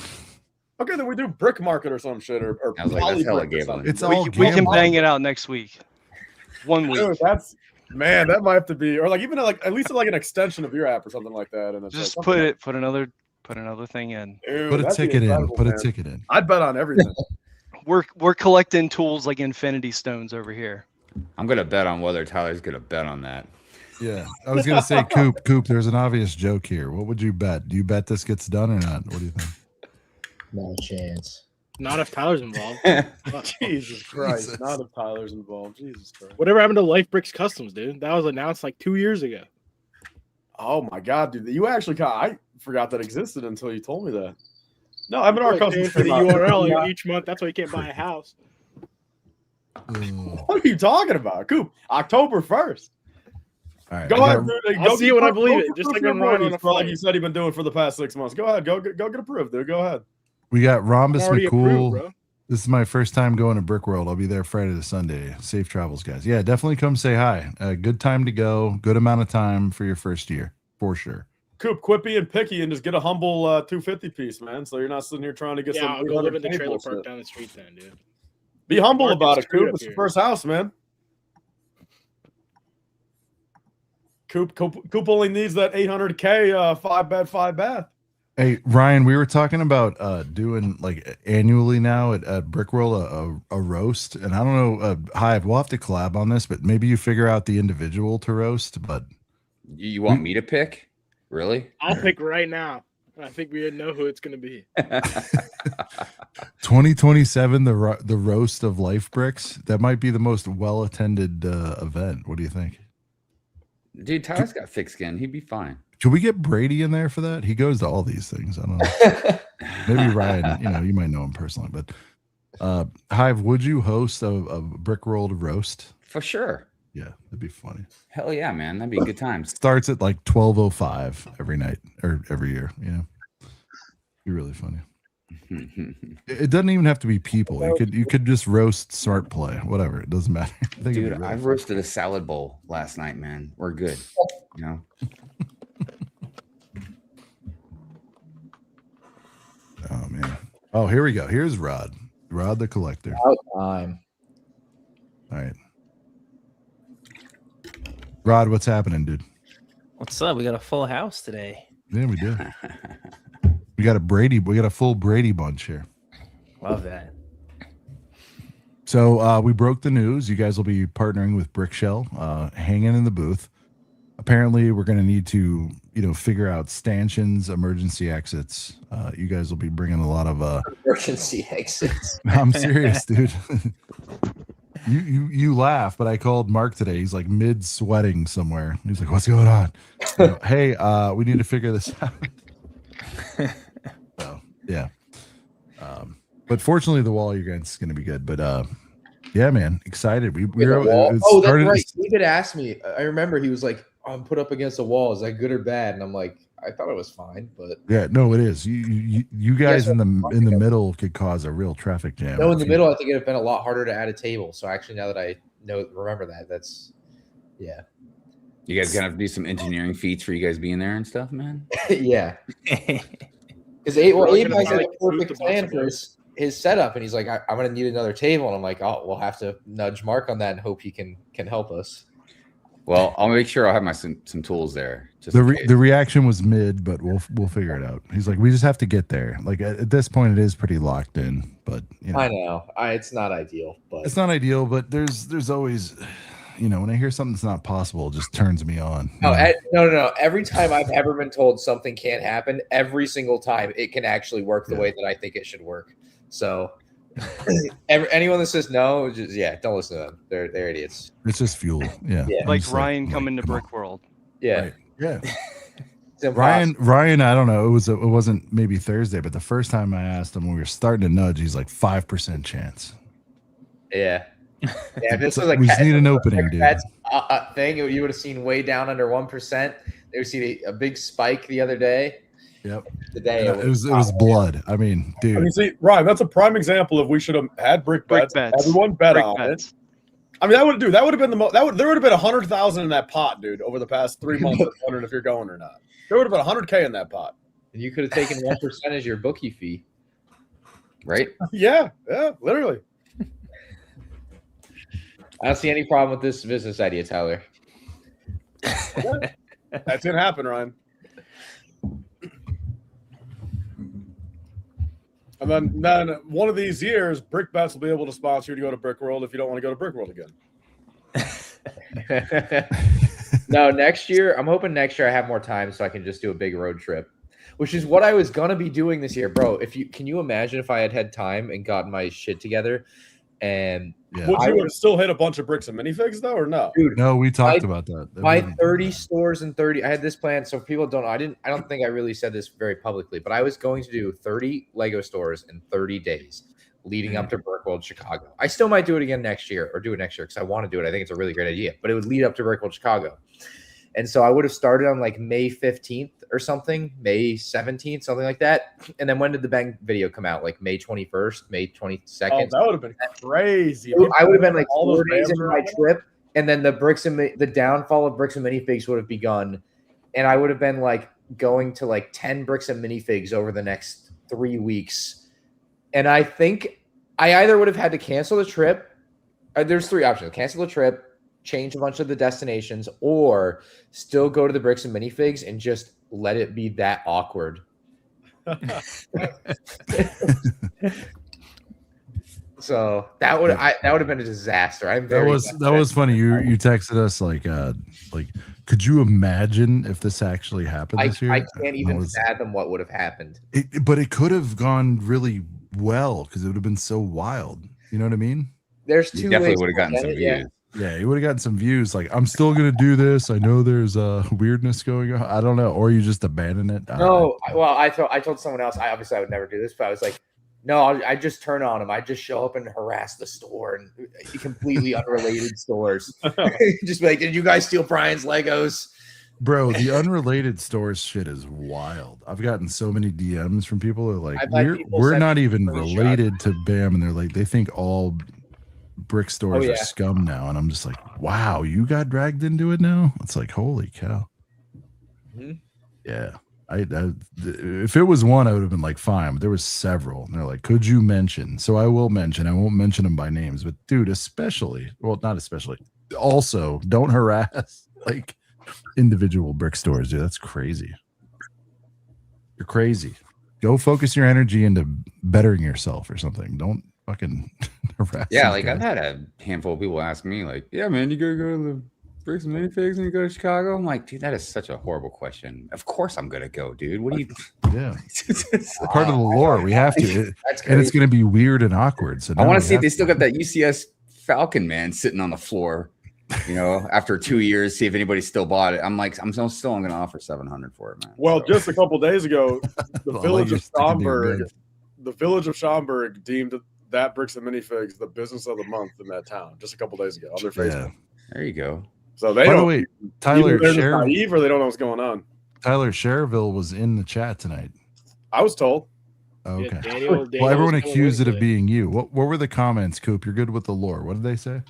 Okay, then we do brick market or some shit or I was like, poly that's hella brick or gambling. something. It's all We can gambling. bang it out next week. 1 week. Dude, that might have to be, or like even like at least like an extension of your app or something like that. And it's Just like, put another thing in. Dude, Put a that'd be ticket in. incredible, Put a man. ticket in. I'd bet on everything. We're collecting tools like Infinity Stones over here. I'm gonna bet on whether Tyler's gonna bet on that. Yeah, I was gonna say, Coop. There's an obvious joke here. What would you bet? Do you bet this gets done or not? What do you think? No chance. Not if Tyler's involved. Jesus Christ! Not if Tyler's involved. Jesus Christ! Whatever happened to Life Bricks Customs, dude? That was announced like 2 years ago. Oh my God, dude! You actually, I forgot that existed until you told me that. No, I've been our Like, customers for the URL each month. That's why you can't buy a house. What are you talking about, Coop? October 1st. All right, Go I ahead, got- dude. I'll see it when I believe it, Go just get like I'm riding on a like flight. you said he'd been doing for the past 6 months. Go ahead, go get approved, dude. Go ahead. We got Rhombus I'm already approved, McCool. bro. This is my first time going to Brickworld. I'll be there Friday to Sunday. Safe travels, guys. Yeah, definitely come say hi. Good time to go. Good amount of time for your first year, for sure. Coop, quit being picky and just get a humble 250 piece, man. So you're not sitting here trying to get Yeah, some. I'll go live in the 800K trailer park bullshit. down the street then, dude. Be humble Market's about it, screwed Coop. up It's your here. first house, man. Coop only needs that 800K 5-bed, 5-bath. Hey Ryan, we were talking about doing like annually now at Brickworld a roast, and I don't know, Hive, we'll have to collab on this, but maybe you figure out the individual to roast. But You want me to pick? Really? I'll pick right now. I think we know who it's going to be. 2027, the roast of Life Bricks. That might be the most well attended event. What do you think? Dude, Tyler's got thick skin. He'd be fine. Could we get Brady in there for that? He goes to all these things. I don't know. Maybe Ryan, you might know him personally, but Hive, would you host a Brickworld roast? For sure. Yeah, that'd be funny. Hell yeah, man. That'd be good times. Starts at like 12:05 every night or every year, Be really funny. It doesn't even have to be people. You could just roast Smart Play, whatever. It doesn't matter. Dude, I roasted a salad bowl last night, man. We're good. Oh man. Oh, here we go. Here's Rod. Rod the collector. About time. All right. Rod, what's happening, dude? What's up? We got a full house today. Yeah, we do. We got a full Brady bunch here. Love that. So we broke the news. You guys will be partnering with Brickshell, hanging in the booth. Apparently, we're going to need to, figure out stanchions, emergency exits. You guys will be bringing a lot of emergency exits. I'm serious, dude. You laugh, but I called Mark today. He's like mid sweating somewhere. He's like, "What's going on?" Hey, we need to figure this out. So yeah. But fortunately, the wall against is going to be good. But yeah, man, excited. We were. Oh, that's right. David asked me. I remember he was like, "I'm put up against a wall. Is that good or bad?" And I'm like, I thought it was fine, but yeah, no, it is. You guys in the middle could cause a real traffic jam. No, in the middle, I think it'd have been a lot harder to add a table. So actually, now that I remember that, that's yeah. You guys gonna have to do some engineering feats for you guys being there and stuff, man. Yeah. Because Abe has a perfect plan for his setup, and he's like, I'm gonna need another table, and I'm like, oh, we'll have to nudge Mark on that and hope he can help us. Well, I'll make sure I'll have some tools there. Just The reaction was mid, but we'll figure it out. He's like, we just have to get there. Like at this point, it is pretty locked in, but I know it's not ideal, but it's not ideal. But there's always, when I hear something that's not possible, it just turns me on. No. Every time I've ever been told something can't happen, every single time it can actually work the way that I think it should work. So anyone that says no, just don't listen to them. They're idiots. It's just fuel. Yeah. Like Ryan coming to Brickworld. Yeah. Right. Yeah. Impossible. Ryan, I don't know. It wasn't maybe Thursday, but the first time I asked him, when we were starting to nudge, he's like 5% chance. Yeah. Yeah. If this was like we just need an opening, dude. That's a thing. You would have seen way down under 1%. They would see a big spike the other day. Yep. Today it was blood. I mean, dude. I mean, see, Ryan, that's a prime example of we should have had brick bets. Everyone bet on it. I mean, that would have been the most. There would have been 100,000 in that pot, dude, over the past 3 months. I'm wondering if you're going or not. There would have been 100K in that pot. And you could have taken 1% as your bookie fee, right? Yeah, literally. I don't see any problem with this business idea, Tyler. That didn't happen, Ryan. And then one of these years, Brick Bets will be able to sponsor you to go to Brickworld if you don't want to go to Brickworld again. No, next year, I'm hoping next year I have more time so I can just do a big road trip, which is what I was going to be doing this year. Bro, can you imagine if I had time and gotten my shit together? And would you have still hit a bunch of bricks and minifigs though, or no? Dude, no, we talked about that. My 30 stores and 30. I had this plan, so people don't know. I don't think I really said this very publicly, but I was going to do 30 Lego stores in 30 days leading up to Brickworld Chicago. I still might do it again next year because I want to do it. I think it's a really great idea, but it would lead up to Brickworld Chicago. And so I would have started on like May 15th or something, May 17th, something like that. And then when did the Bang video come out? Like May 21st, May 22nd? Oh, that would have been crazy. I would have been like 4 days into my trip. And then the downfall of bricks and minifigs would have begun. And I would have been like going to like 10 bricks and minifigs over the next 3 weeks. And I think I either would have had to cancel the trip. There's 3 options: cancel the trip, change a bunch of the destinations, or still go to the bricks and minifigs and just let it be that awkward. So that would have been a disaster. That was funny. You texted us like could you imagine if this actually happened this year? I can't even fathom what would have happened. But it could have gone really well because it would have been so wild. You know what I mean? There's 2 definitely ways would have gotten some views. Yeah, you would have gotten some views. Like, I'm still gonna do this. I know there's weirdness going on. I don't know, or you just abandon it. I told someone else. I would never do this, but I was like, no, I just turn on them. I just show up and harass the store and completely unrelated stores. Just be like, did you guys steal Brian's Legos? Bro, the unrelated stores shit is wild. I've gotten so many DMs from people who are like, we're not even related to BAM, and they're like, they think all brick stores are scum now, and I'm just like, wow, you got dragged into it now? It's like, holy cow. Mm-hmm. Yeah. If it was one, I would have been like, fine, but there was several, and they're like, could you mention? So I will mention. I won't mention them by names, but dude, not especially, also don't harass like individual brick stores, dude. That's crazy. You're crazy. Go focus your energy into bettering yourself or something. Don't fucking harass. Yeah, like I've had a handful of people ask me, like, yeah, man, you gotta go to the bricks and minifigs and you go to Chicago. I'm like, dude, that is such a horrible question. Of course I'm gonna go, dude. What do you Yeah. Part of the lore. We have to. And it's gonna be weird and awkward. So I want to see if they still got that UCS Falcon man sitting on the floor, you know, after 2 years, see if anybody still bought it. I'm like, I'm still gonna offer $700 for it, man. Well, just a couple days ago, the village of Schaumburg deemed that bricks and minifigs the business of the month in that town. Just a couple days ago on their Facebook. There you go. So they By the don't. way, Tyler either they're just Sher- naive or they don't know what's going on. Tyler Sherville was in the chat tonight. I was told. Okay. Daniel Well, everyone was accused it of Wednesday. being you. What were the comments, Coop? You're good with the lore. What did they say?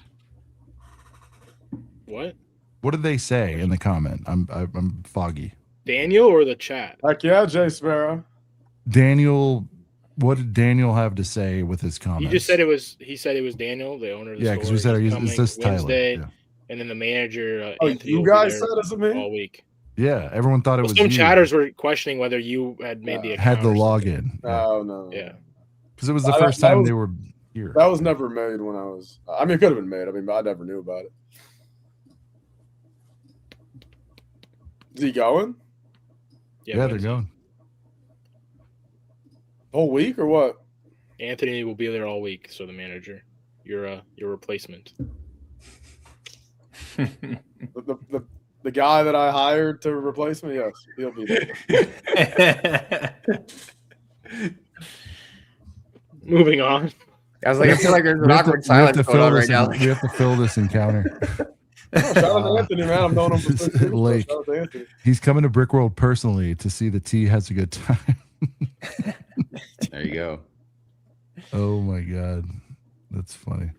What? What did they say in the comment? I'm foggy. Daniel or the chat? Heck yeah, Jay Sparrow. Daniel, what did Daniel have to say with his comments? He just said it was. He said it was Daniel, the owner of the Yeah, store. 'cause we said He's it coming says Tyler, Wednesday, yeah. and then the manager. Oh, Anthony you will be guys there said it's me? all week. Yeah, everyone thought it Well, was some you. chatters were questioning whether you had made the account Had the or something. login. Oh no. Yeah. Because it was the first time they were here. That was never made when I was. I mean, it could have been made. I mean, but I never knew about it. Is he going? Yeah, they're going. Whole week or what? Anthony will be there all week. So the manager, your replacement. The guy that I hired to replace me, yes, he'll be there. Moving on. I was like, I feel like there's an awkward silence going on right now. We have to fill this encounter. Shout out to Anthony, man. I've known him for 6 years. Lake. Shout out to Anthony. He's coming to Brickworld personally to see the T has a good time. There you go. Oh my god, that's funny.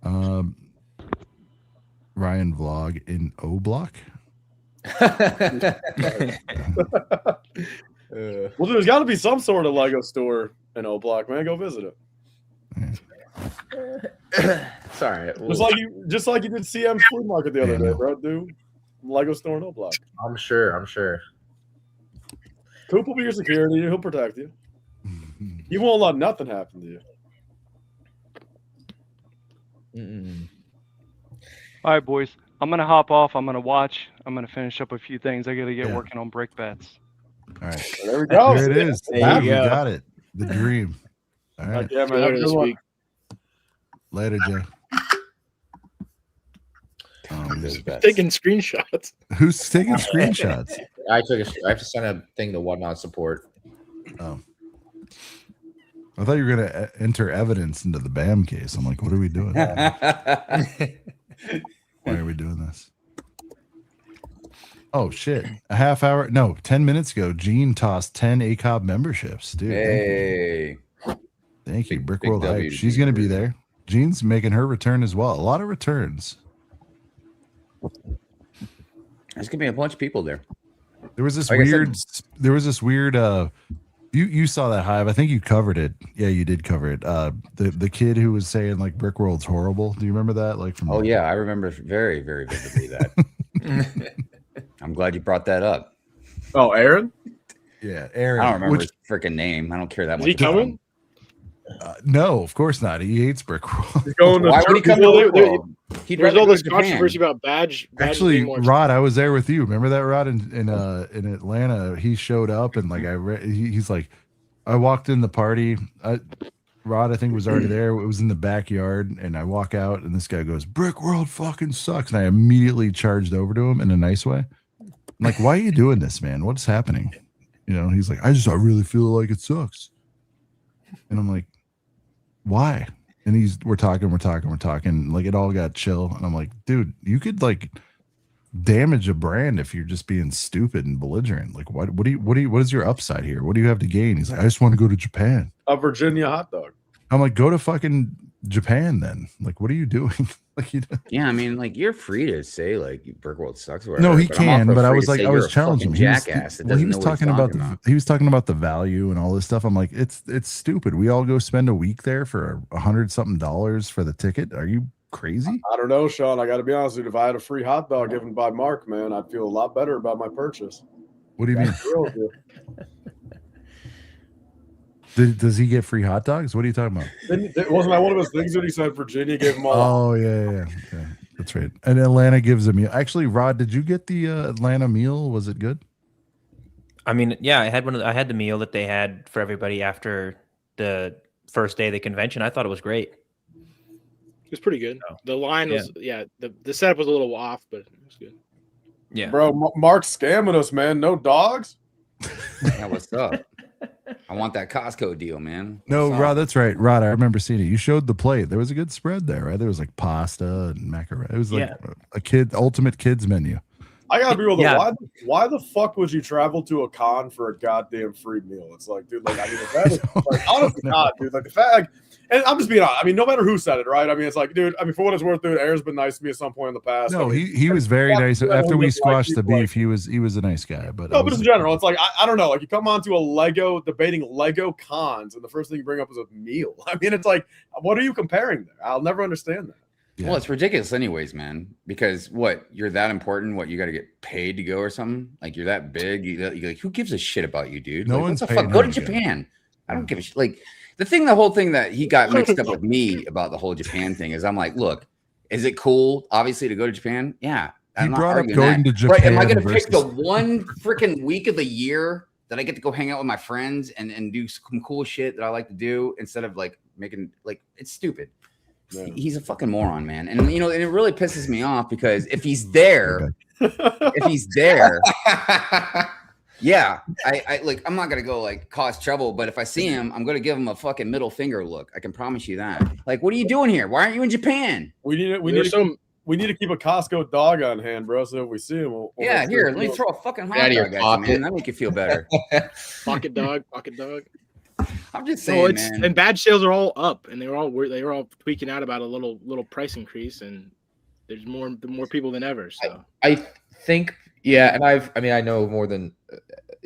Ryan vlog in O Block. Well, there's got to be some sort of Lego store in O Block, man. Go visit it. Sorry. Just like you did CM's Flea Market the other day, bro. Dude, Lego store in O Block. I'm sure. Coop will be your security. He'll protect you. He won't let nothing happen to you. All right, boys. I'm gonna hop off. I'm gonna watch. I'm gonna finish up a few things. I gotta get working on brick bets. All right. There we go. There it is. There you You go. got it. The dream. All right. Yeah, man. Have a good one. Later, Jay. Taking screenshots. Who's taking screenshots? I have to send a thing to Whatnot support. Oh. I thought you were going to enter evidence into the BAM case. I'm like, what are we doing? Why are we doing this? Oh, shit. A half hour. No, 10 minutes ago, Gene tossed 10 ACOB memberships. Dude. Hey. Thank you. Big Brickworld W Hype. to She's Gene going to be for there. Gene's making her return as well. A lot of returns. There's gonna be a bunch of people there. There was this Like I said- weird. There was this weird. You saw that, Hive. I think you covered it. Yeah, you did cover it. The kid who was saying like Brickworld's horrible. Do you remember that? Like from. Oh yeah, I remember very, very vividly that. I'm glad you brought that up. Oh, Aaron? Yeah, Aaron. I don't remember his freaking name. I don't care that Is much. he coming? No, of course not. He hates Brickworld. He's going to Why would he come to Brickworld? He'd There's rather all go this to Japan. controversy about badge. Actually, being more Rod, I was there with you. Remember that, Rod, in Atlanta? He showed up and like he's like, I walked in the party. Rod, I think, was already there. It was in the backyard, and I walk out, and this guy goes, "Brickworld fucking sucks," and I immediately charged over to him in a nice way. I'm like, why are you doing this, man? What's happening? You know, he's like, I really feel like it sucks. And I'm like, why? And we're talking. Like it all got chill. And I'm like, dude, you could like damage a brand if you're just being stupid and belligerent. Like, what is your upside here? What do you have to gain? He's like, I just want to go to Japan. A Virginia hot dog. I'm like, go to fucking Japan then. Like, what are you doing? Like, Yeah, I mean, like you're free to say like Brickworld sucks. Or no, whatever, he but I'm can. also But I free was to like, say I was you're a challenging him. fucking He was, jackass. That well, he doesn't was know what he's talking about talking he was talking about the value and all this stuff. I'm like, it's stupid. We all go spend a week there for $100-something for the ticket. Are you crazy? I don't know, Sean. I got to be honest with you. If I had a free hot dog given by Mark, man, I'd feel a lot better about my purchase. What do you mean? That's real with you. Does he get free hot dogs? What are you talking about? Wasn't that one of his things that he said Virginia gave him all? Oh yeah. That's right. And Atlanta gives a meal. Actually, Rod, did you get the Atlanta meal? Was it good? I mean, yeah, I had the meal that they had for everybody after the first day of the convention. I thought it was great. It was pretty good. The line was the setup was a little off, but it was good. Yeah, bro, Mark's scamming us, man. No dogs. Yeah, what's up? I want that Costco deal, man. No, What's Rod, up? that's right. Rod, I remember seeing it. You showed the plate. There was a good spread there, right? There was like pasta and macaroni. It was like ultimate kids menu. I gotta be real though. Yeah. Why the fuck would you travel to a con for a goddamn free meal? It's like, dude, like I mean, if that is, like, honestly, not, dude. Like the fact, like, and I'm just being honest. I mean, no matter who said it, right? I mean, it's like, dude. I mean, for what it's worth, dude, Aaron's been nice to me at some point in the past. No, I mean, he was very nice. After we squashed the people, beef, he was a nice guy. But no, but in general, it's like I don't know. Like you come on to a Lego debating Lego cons, and the first thing you bring up is a meal. I mean, it's like, what are you comparing there? I'll never understand that. Yeah. Well, it's ridiculous, anyways, man. Because what you're that important? What you got to get paid to go or something? Like you're that big? You're like, who gives a shit about you, dude? No Like, one's what the paying fuck? Go to him to go. Japan. I don't give a shit. Like the whole thing that he got mixed up with me about the whole Japan thing is, I'm like, look, is it cool? Obviously, to go to Japan, yeah. I'm not brought up arguing going that. to Right? Am I Japan going to pick the versus- one freaking week of the year that I get to go hang out with my friends and do some cool shit that I like to do instead of like making like it's stupid. Yeah. He's a fucking moron, man. And you know, and it really pisses me off because if he's there, yeah, I like I'm not gonna go like cause trouble, but if I see him, I'm gonna give him a fucking middle finger look. I can promise you that. Like, what are you doing here? Why aren't you in Japan? We need to keep a Costco dog on hand, bro. So if we see him, we'll Yeah, here, let me throw a fucking hot Get out of your dog at you, pocket. man. That make you feel better. Pocket dog. I'm just No, saying, it's man. and badge sales are all up, and they were all tweaking out about a little price increase, and there's more people than ever. So I think, yeah, and I know more than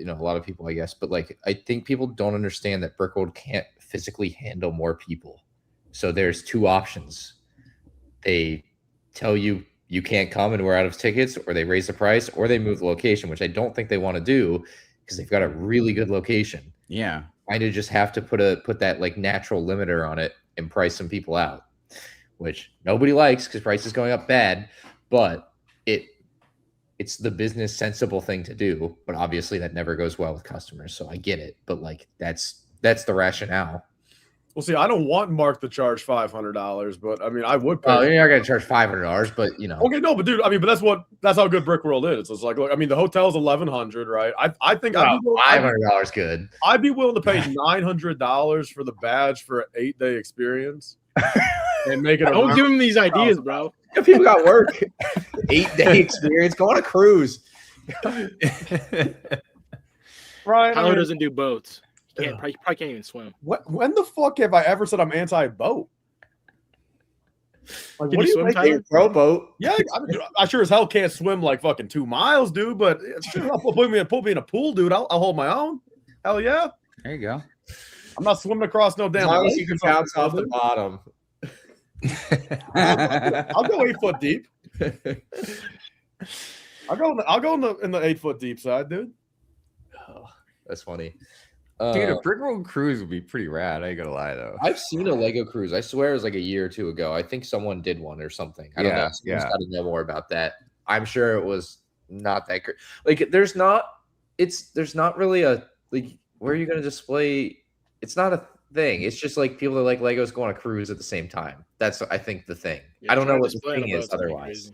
a lot of people, I guess, but like I think people don't understand that Brickworld can't physically handle more people. So there's two options: they tell you you can't come and we're out of tickets, or they raise the price, or they move the location, which I don't think they want to do because they've got a really good location. Yeah. Kind of just have to put that like natural limiter on it and price some people out, which nobody likes because price is going up bad, but it's the business sensible thing to do. But obviously that never goes well with customers, so I get it. But like that's the rationale. Well, see, I don't want Mark to charge $500, but I mean, I would pay. Oh, you're not gonna charge $500, but you know. Okay, no, but dude, I mean, but that's how good Brickworld is. It's like, look, I mean, the hotel's $1,100, right? I think $500 good. I'd be willing to pay $900 for the badge for an 8-day experience and make it. Don't give him these ideas, bro. If people got work, 8-day experience, go on a cruise. Ryan, Tyler doesn't do boats. He probably can't even swim. When the fuck have I ever said I'm anti-boat? Like, Can what you do you swim, make? Tyler? Rowboat. Yeah, I sure as hell can't swim like fucking 2 miles, dude. But sure, put me in a pool, dude. I'll hold my own. Hell yeah. There you go. I'm not swimming across no damn. As long as lake you can or something, bounce off the dude. bottom. I'll go 8 foot deep. I'll go in the 8 foot deep side, dude. Oh, that's funny. Dude, a Brickworld cruise would be pretty rad. I ain't gonna lie though. I've seen a Lego cruise. I swear it was like a year or two ago. I think someone did one or something. I don't know. Someone's got to know more about that. I'm sure it was not that great. Like, there's not really a like where are you gonna display? It's not a thing. It's just like people that like Legos go on a cruise at the same time. That's I think the thing. I don't know what the thing is otherwise.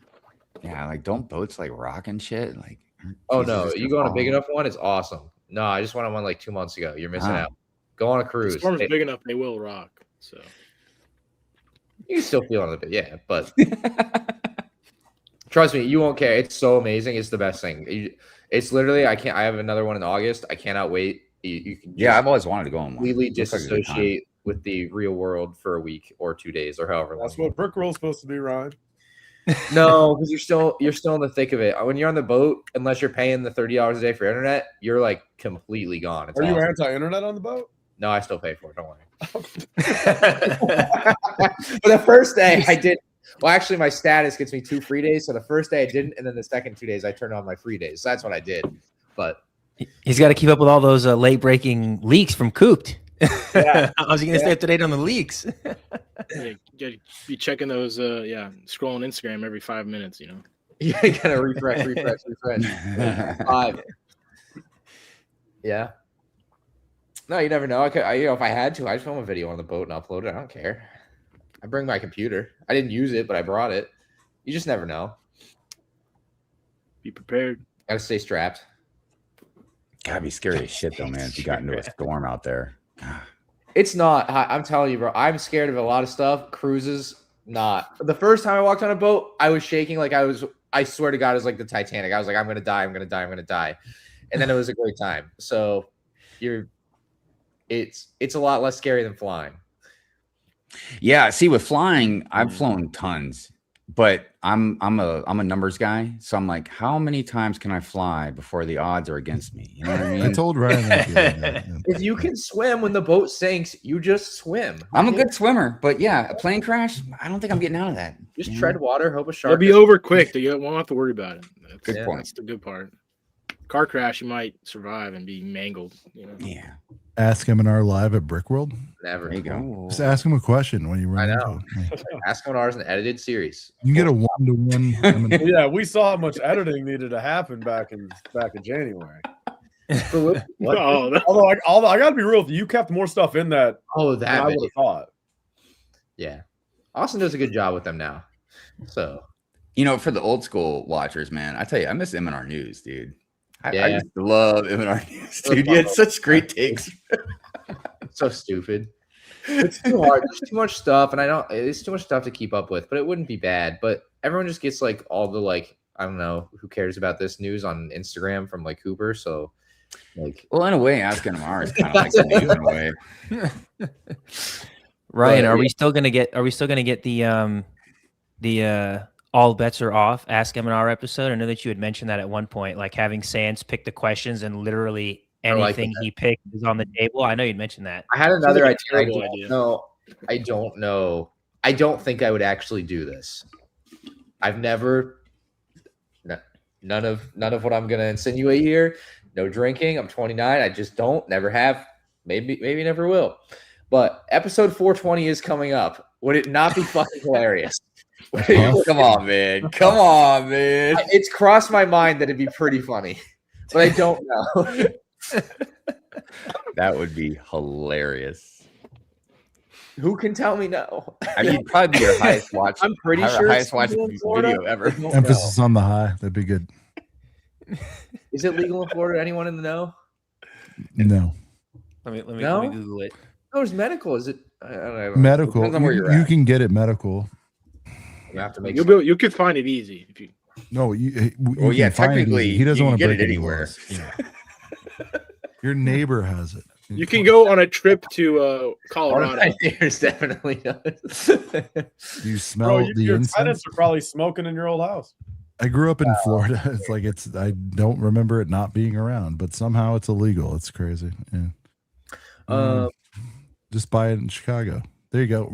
Yeah, like don't boats like rock and shit? Like, Oh Jesus, no, it's you gonna go on a fall. big enough one, it's awesome. No, I just went on one like 2 months ago. You're missing out. Go on a The cruise. storm's Hey, big enough; they will rock. So you can still feel it a bit, yeah. But trust me, you won't care. It's so amazing. It's the best thing. It's literally I have another one in August. I cannot wait. You can Yeah, I've always wanted to go on one. completely Looks like a good time. disassociate with the real world for a week or 2 days or however long. That's what Brickworld's supposed to be, Ryan. No, because you're still in the thick of it. When you're on the boat, unless you're paying the $30 a day for internet, you're like completely gone. It's Are you awesome. anti-internet on the boat? No, I still pay for it. Don't worry. For the first day, I did. Well, actually, my status gets me 2 free days. So the first day I didn't, and then the second 2 days I turned on my free days. So that's what I did. But He's got to keep up with all those late breaking leaks from Cooped. Yeah. How's he going to stay up to date on the leaks? yeah, you be checking those. Scrolling Instagram every 5 minutes. You know. you gotta refresh. 5. Yeah. No, you never know. If I had to, I'd film a video on the boat and upload it. I don't care. I bring my computer. I didn't use it, but I brought it. You just never know. Be prepared. Gotta stay strapped. Gotta be scary as shit though, man. If you got into a storm out there. It's not. I'm telling you, bro. I'm scared of a lot of stuff. Cruises, not. The first time I walked on a boat, I was shaking like I swear to God, it was like the Titanic. I was like, I'm gonna die. And then it was a great time. So it's a lot less scary than flying. Yeah, see, with flying, I've flown tons, but I'm a numbers guy, so I'm like, how many times can I fly before the odds are against me? You know what I mean? I told Ryan that the other day, yeah. If you can swim when the boat sinks, you just swim. I'm a good swimmer, but yeah, a plane crash, I don't think I'm getting out of that. Just you know? tread water, hope a shark. It'll be over quick. You won't have to worry about it. Good point. That's the good part. Car crash, you might survive and be mangled. You know. Yeah. Ask M&R live at Brickworld. Never. There you go. Just ask him a question when you run I know. into it. Ask M&R is an edited series. You can get a 1-to-1. Yeah, we saw how much editing needed to happen back in January. What? Although I got to be real with you, you kept more stuff in that. Oh, than I would have thought. Yeah, Austin does a good job with them now. So, for the old school watchers, man, I tell you, I miss M&R News, dude. I Yeah. used to love M&R News, dude. You had such great takes. so stupid. It's too hard. There's too much stuff, and it's too much stuff to keep up with. But it wouldn't be bad. But everyone just gets like all the I don't know who cares about this news on Instagram from like Cooper. So, well, in a way, Ask M&R is kind of like the news in a way. Ryan, are we still gonna get the all bets are off Ask M&R episode? I know that you had mentioned that at one point, like having Sans pick the questions and literally anything he picked is on the table. I know you'd mentioned that. I had another idea. I don't know. I don't think I would actually do this. I've never. None of what I'm gonna insinuate here. No drinking. I'm 29. I just don't. Never have. Maybe never will. But episode 420 is coming up. Would it not be fucking hilarious? Come on, man. Come on, man. It's crossed my mind that it'd be pretty funny, but I don't know. That would be hilarious. Who can tell me no? I mean, it'd probably be your highest watch. I'm pretty sure highest it's watch legal in Florida. video ever. Emphasis on the high. That'd be good. Is it legal in Florida? Anyone in the know? No. Let me Google it. No, it's medical. Is it? I don't know. Medical. Depends on where you're You at. can get it medical. You have to make. You could find it easy if you. No, you Well, yeah, can find it technically, easy. He doesn't you want can to get break it any anywhere. laws. Yeah. Your neighbor has it. You can go on a trip to Colorado. There's definitely You smell the your incense? tenants are probably smoking in your old house. I grew up in Florida. It's like I don't remember it not being around, but somehow it's illegal. It's crazy. Yeah. Just buy it in Chicago. There you go.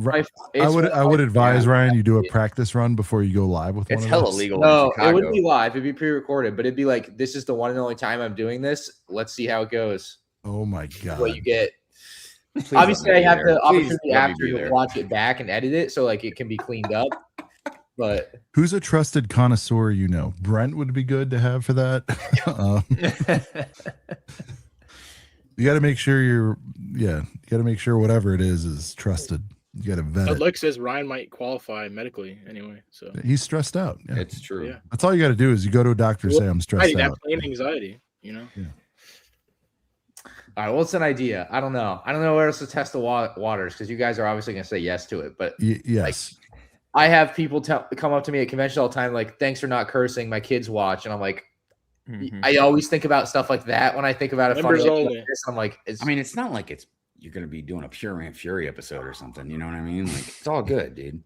I would advise Ryan, you do a practice run before you go live with one of hella those. illegal. No, it wouldn't be live. It'd be pre-recorded, but it'd be like, this is the one and only time I'm doing this. Let's see how it goes. Oh my god! What you get? Please Obviously, let I me have be the there. opportunity Please let me after be to there. watch it back and edit it, so like it can be cleaned up. But Who's a trusted connoisseur you know? Brent would be good to have for that. You got to make sure you got to make sure whatever it is trusted. You got to vet But it. Luke says Ryan might qualify medically anyway. So He's stressed out. Yeah. It's true. Yeah. That's all you got to do is you go to a doctor and say I'm stressed that out. plain anxiety, you know. Yeah. all right, well, it's an idea. I don't know where else to test the waters because you guys are obviously gonna say yes to it. But Yes. I have people come up to me at convention all the time, like, "Thanks for not cursing. My kids watch," and I'm like, I always think about stuff like that when I think about a funny Members idea only. like this. I'm like, I mean, it's not like you're gonna be doing a Pure Man Fury episode or something. You know what I mean? Like, it's all good, dude.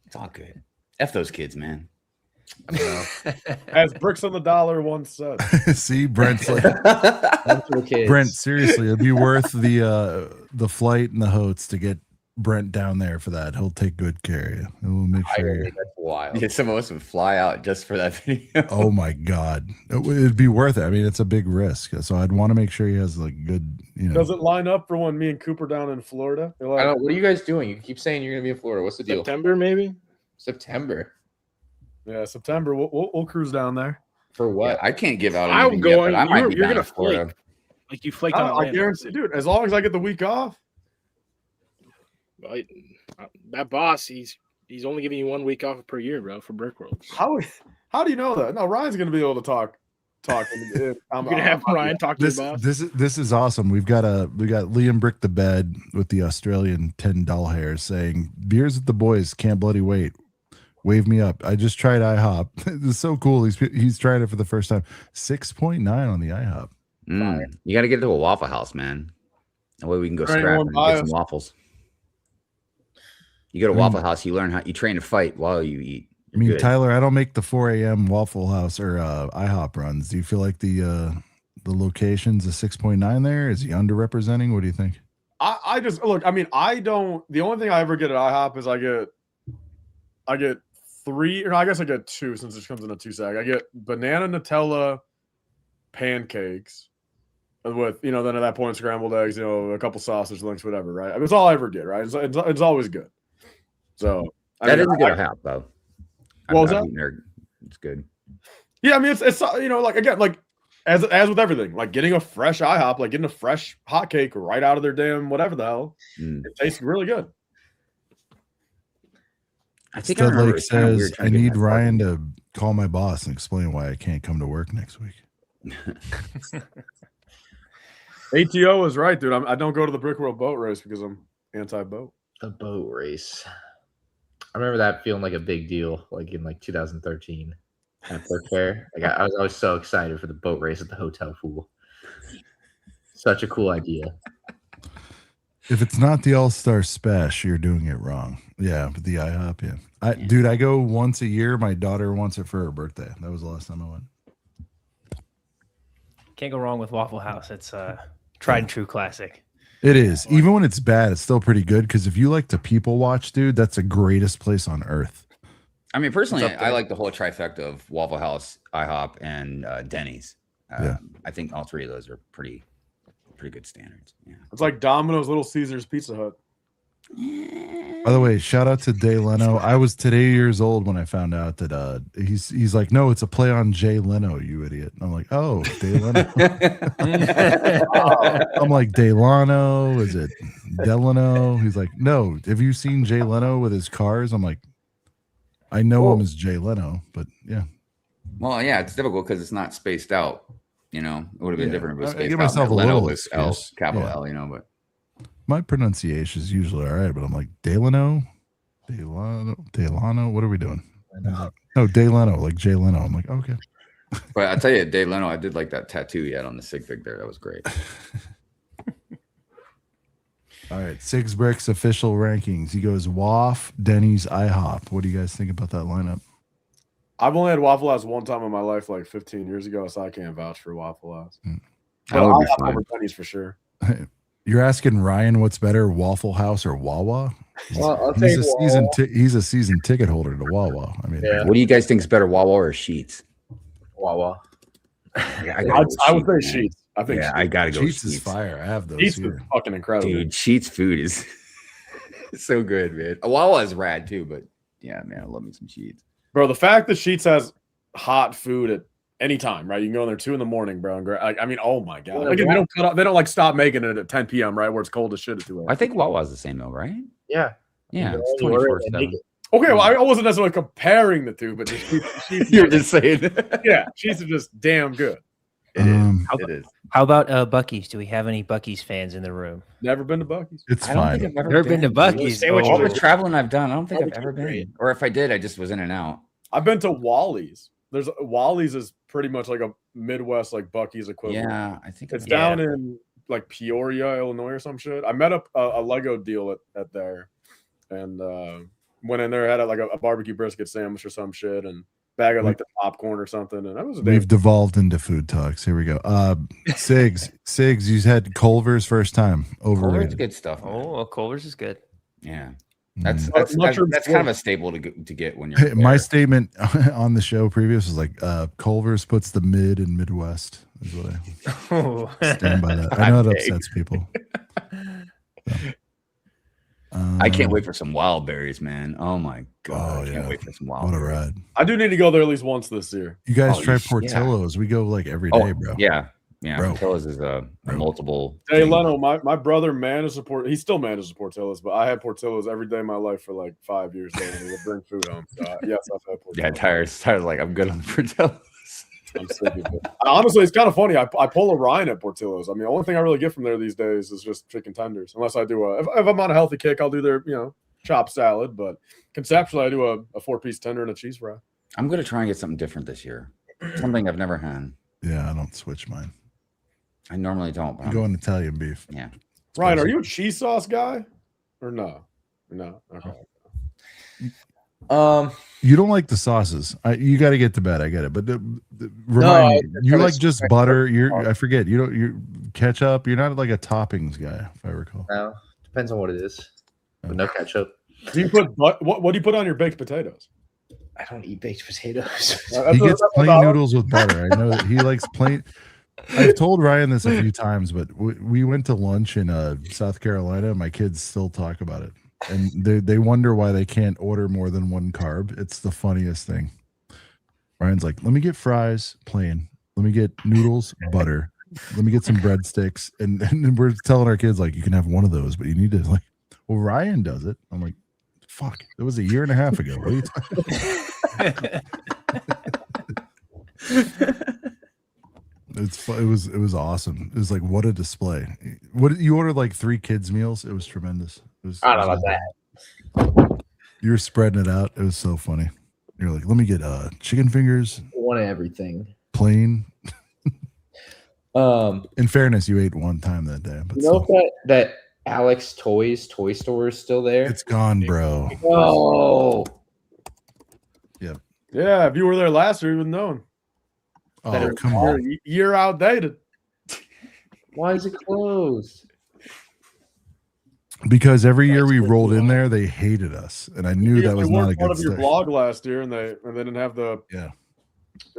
It's all good. F those kids, man. As Bricks on the Dollar once said. See, Brent's like, kids. Brent, seriously, it'd be worth the flight and the hosts to get Brent down there for that. He'll take good care of you. And we'll make sure. that's wild. Yeah, some of us would fly out just for that video. Oh my god, it'd be worth it. I mean, it's a big risk, so I'd want to make sure he has like good, Does it line up for when me and Cooper down in Florida? You're like, I don't know. What are you guys doing? You keep saying you're gonna be in Florida. What's the deal? September, maybe. September. Yeah, September. We'll cruise down there. For what? Yeah, I can't give out. I'm anything going. Yet, but I might be You're down gonna in Florida. flake. Like you flaked on I Atlanta. guarantee, dude. As long as I get the week off. That boss, he's only giving you 1 week off per year, bro, for Brickworld. How do you know that? No, Ryan's gonna be able to talk. You're gonna have Ryan talk to This your boss. this is awesome. We got Liam Brick the Bed with the Australian 10 doll hairs saying beers with the boys can't bloody wait. Wave me up. I just tried IHOP. It's so cool. He's trying it for the first time. 6.9 on the IHOP. You got to get to a Waffle House, man. That way we can go There ain't scrap one and by get some us. waffles. You go to Waffle House, you learn how you train to fight while you eat. I mean, Good. Tyler, I don't make the 4 a.m. Waffle House or IHOP runs. Do you feel like the location's a 6.9 there? Is he underrepresenting? What do you think? I just look. I mean, I don't. The only thing I ever get at IHOP is I get 3, or I guess I get 2 since it comes in a 2-sack. I get banana Nutella pancakes with then at that point scrambled eggs, a couple sausage links, whatever. Right? I mean, it's all I ever get. Right? It's always good. So That is a good IHOP, though. What was I've that? eaten there. It's good. Yeah, I mean, it's like again, like as with everything, like getting a fresh IHOP, like getting a fresh hot cake right out of their damn whatever the hell. It tastes really good. I think I Stud remember Lake it's kind of says, weird I trying to get need my Ryan to call my boss and explain why I can't come to work next week. ATO is right, dude. I don't go to the Brickworld boat race because I'm anti-boat. A boat race. I remember that feeling like a big deal, like in 2013 at Brick Fair. Like I was always so excited for the boat race at the hotel pool. Such a cool idea. If it's not the All-Star Spesh, you're doing it wrong. Yeah, but the IHOP, yeah. Dude, I go once a year. My daughter wants it for her birthday. That was the last time I went. Can't go wrong with Waffle House. It's a tried and true classic. It is. Even when it's bad, it's still pretty good because if you like to people watch, dude, that's the greatest place on earth. I mean, personally, It's up there. I like the whole trifecta of Waffle House, IHOP, and Denny's. I think all three of those are pretty good standards. Yeah. It's like Domino's, Little Caesars, Pizza Hut. By the way, shout out to Day Leno. I was today years old when I found out that he's like, no, it's a play on Jay Leno, you idiot. And I'm like, oh, Day Leno. I'm like, Delano, is it Delano? He's like, no. Have you seen Jay Leno with his cars? I'm like, I know him as Jay Leno, but yeah. Well, yeah, it's difficult because it's not spaced out. It would have been different if it was I spaced give out. myself a Leno little was L, excuse. capital Yeah. L, but My pronunciation is usually all right, but I'm like, Delano, what are we doing? No, Day Leno, like Jay Leno. I'm like, okay. But I tell you, Dave Leno, I did like that tattoo he had on the sig fig there. That was great. All right, Six Bricks official rankings. He goes Waff, Denny's, IHOP. What do you guys think about that lineup? I've only had Waffle House one time in my life, like 15 years ago, so I can't vouch for Waffle House. But would be IHOP fine. over Denny's for sure. You're asking Ryan what's better, Waffle House or Wawa? I'll He's take he's a season ticket holder to Wawa. I mean, What do you guys think is better, Wawa or Sheets? Wawa. Yeah, I would say Sheets. I think I gotta go. Sheets is fire. I have those Sheets here. is fucking incredible. Dude, Sheets food is so good, man. Wawa is rad too, but yeah, man, I love me some Sheets. Bro, the fact that Sheets has hot food at any time, right? You can go in there 2 a.m. bro. And I mean, oh my god, like, they don't like stop making it at 10 p.m. right, where it's cold as shit at 2 a.m. I think Wawa's the same though, right? Yeah. Yeah, You it's know, 24/7. Okay, well, I wasn't necessarily comparing the two, but just Sheets You're just saying. yeah, Sheets are just damn good. It is. How about Buc-ee's? Do we have any Buc-ee's fans in the room? Never been to Buc-ee's. It's I don't fine. think I've Never been to Buc-ee's. All the Oh. traveling I've done, I don't think I've ever Great. been. Or if I did, I just was in and out. I've been to Wally's. Wally's is pretty much like a Midwest like Buc-ee's equivalent. Yeah, I think it's I've- down in like Peoria, Illinois, or some shit. I met a Lego deal at there, and went in there, had a barbecue brisket sandwich or some shit, and bag of like the popcorn or something, and that was a We've devolved into food talks. Here we go. Sigs, you had Culver's first time. Culver's Overrated. good stuff. Man. Oh, Culver's is good. Yeah, Mm. that's kind of a staple to get when you're. My there. statement on the show previous was like Culver's puts the mid and Midwest is what I stand by that. I know it Okay. upsets people. I can't wait for some wild berries, man. Oh my god, I can't wait for some wild What a berries. ride. I do need to go there at least once this year. You guys Oh, try yeah. Portillo's. We go like every day, bro. Yeah, Bro. Portillo's is a multiple. Hey thing. Leno, my brother manages he still manages Portillo's, but I had Portillo's every day of my life for like 5 years. There, and he would bring food home. So yes, I've had Portillo's. Yeah, Tyler's like, I'm good on the Portillo's. I'm sick of it. Honestly, it's kind of funny. I pull a Ryan at Portillo's. I mean, the only thing I really get from there these days is just chicken tenders. Unless I do if I'm on a healthy kick, I'll do their chopped salad. But conceptually, I do a 4-piece tender and a cheese fry. I'm gonna try and get something different this year. Something I've never had. Yeah, I don't switch mine. I normally don't. But I'm going Italian beef. Yeah. Ryan, are you a cheese sauce guy or no? No. Okay. You don't like the sauces. You got to get to bed. I get it, but remind me, you like just butter. I forget. You're ketchup. You're not like a toppings guy, if I recall. No, depends on what it is. But no ketchup. Do you put what do you put on your baked potatoes? I don't eat baked potatoes. He gets plain noodles with butter. I know that he likes plain. I've told Ryan this a few times, but we went to lunch in South Carolina. My kids still talk about it, and they wonder why they can't order more than one carb. It's the funniest thing. Ryan's like, "Let me get fries, plain. Let me get noodles, butter. Let me get some breadsticks." And we're telling our kids like, "You can have one of those, but you need to like." Well, Ryan does it. I'm like, "Fuck! It was a year and a half ago." What are you talking It was awesome. It was like, what a display. What you ordered like 3 kids meals. It was tremendous. I don't know about that. You were spreading it out. It was so funny. You're like, let me get chicken fingers, One of everything. plain. In fairness, you ate one time that day. But You know that Alex Toys toy store is still there? it's gone, bro. Oh, Yep. Yeah, if you were there last year, you would have known. Oh, come on. You're outdated. why is it closed? Because every year we rolled in there, they hated us, and I knew that was not a part good of your start. blog last year, and they didn't have the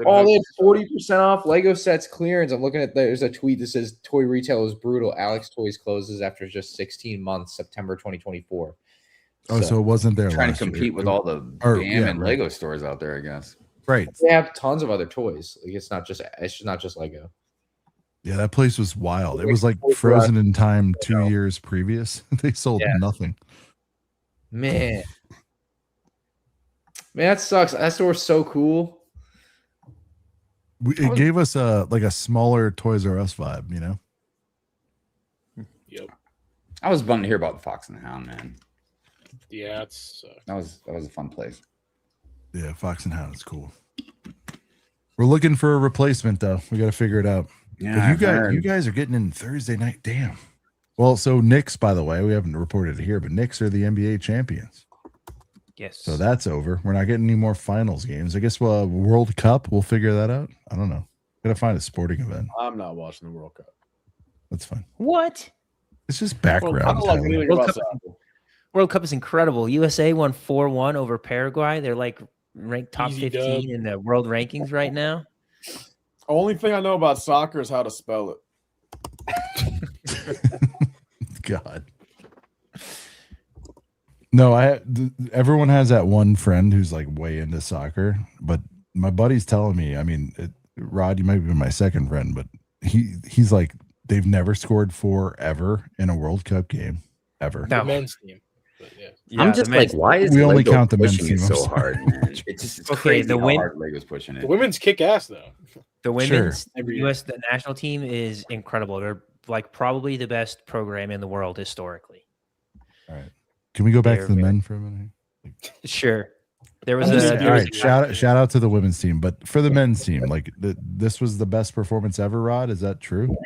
Oh, they had 40% off Lego sets clearance. I'm looking at there's a tweet that says toy retail is brutal. Alex Toys closes after just 16 months, September 2024. Oh, so it wasn't there. Trying to last year. compete with all the BAM and Lego stores out there, I guess. Right. They have tons of other toys. Like it's not just Lego. Yeah, that place was wild. It was like frozen in time 2 years previous. They sold nothing. Man, that sucks. That store's so cool. It gave us a smaller Toys R Us vibe, you know. Yep. I was bummed to hear about the Fox and the Hound, man. Yeah, it's That was a fun place. Yeah, Fox and Hound is cool. We're looking for a replacement though. We got to figure it out. Yeah, But I've you heard. guys are getting in Thursday night. Damn. Well, so Knicks, by the way, we haven't reported it here, but Knicks are the NBA champions. Yes. So that's over. We're not getting any more finals games. I guess World Cup, we'll figure that out. I don't know. Gotta find a sporting event. I'm not watching the World Cup. That's fine. What? It's just background. I don't like Tyler. anything World about Cup, soccer. World Cup is incredible. USA won 4-1 over Paraguay. They're like ranked top Easy 15 dub. in the world rankings right now. Only thing I know about soccer is how to spell it. God. No, everyone has that one friend who's like way into soccer, but my buddy's telling me, I mean, Rod, you might be my second friend, but he's like, they've never scored 4 ever in a World Cup game ever. The men's team. But yeah. I'm just like, why is we only Lego count the men's pushing team? it I'm so sorry. hard, man? It's just it's Okay, crazy the how win- hard Lego's pushing it. The women's kick ass though. The women's Every U.S. the national team is incredible. They're like probably the best program in the world historically. All right. Can we go back They're to the very- men for a minute? Sure. There was All there was right, shout out to the women's team, but for the men's team, like this was the best performance ever. Rod, is that true?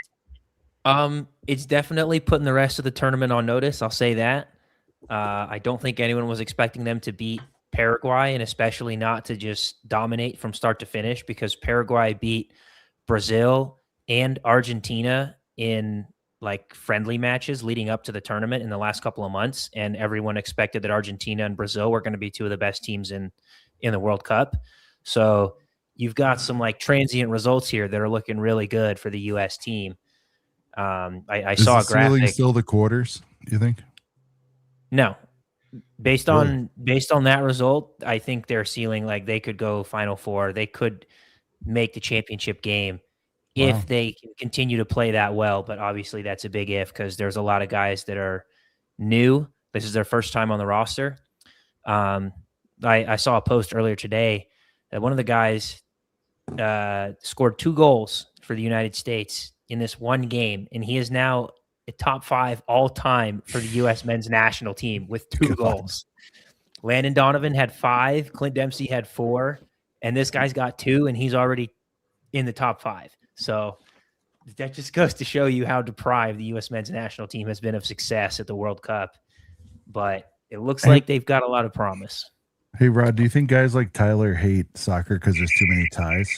It's definitely putting the rest of the tournament on notice. I'll say that. I don't think anyone was expecting them to beat Paraguay, and especially not to just dominate from start to finish, because Paraguay beat Brazil and Argentina in like friendly matches leading up to the tournament in the last couple of months, and everyone expected that Argentina and Brazil were going to be two of the best teams in the World Cup. So you've got some like transient results here that are looking really good for the U.S. team. I Is saw the a graphic. ceiling still the quarters? You think? No, based on that result, I think they're ceiling like they could go Final Four. They could make the championship game if they can continue to play that well. But obviously, that's a big if, because there's a lot of guys that are new. This is their first time on the roster. I saw a post earlier today that one of the guys scored 2 goals for the United States in this one game, and he is now a top 5 all time for the U.S. men's national team with 2 goals. Landon Donovan had 5, Clint Dempsey had 4, and this guy's got 2, and he's already in the top 5. So that just goes to show you how deprived the U.S. men's national team has been of success at the World Cup. But it looks like they've got a lot of promise. Hey, Rod, do you think guys like Tyler hate soccer because there's too many ties?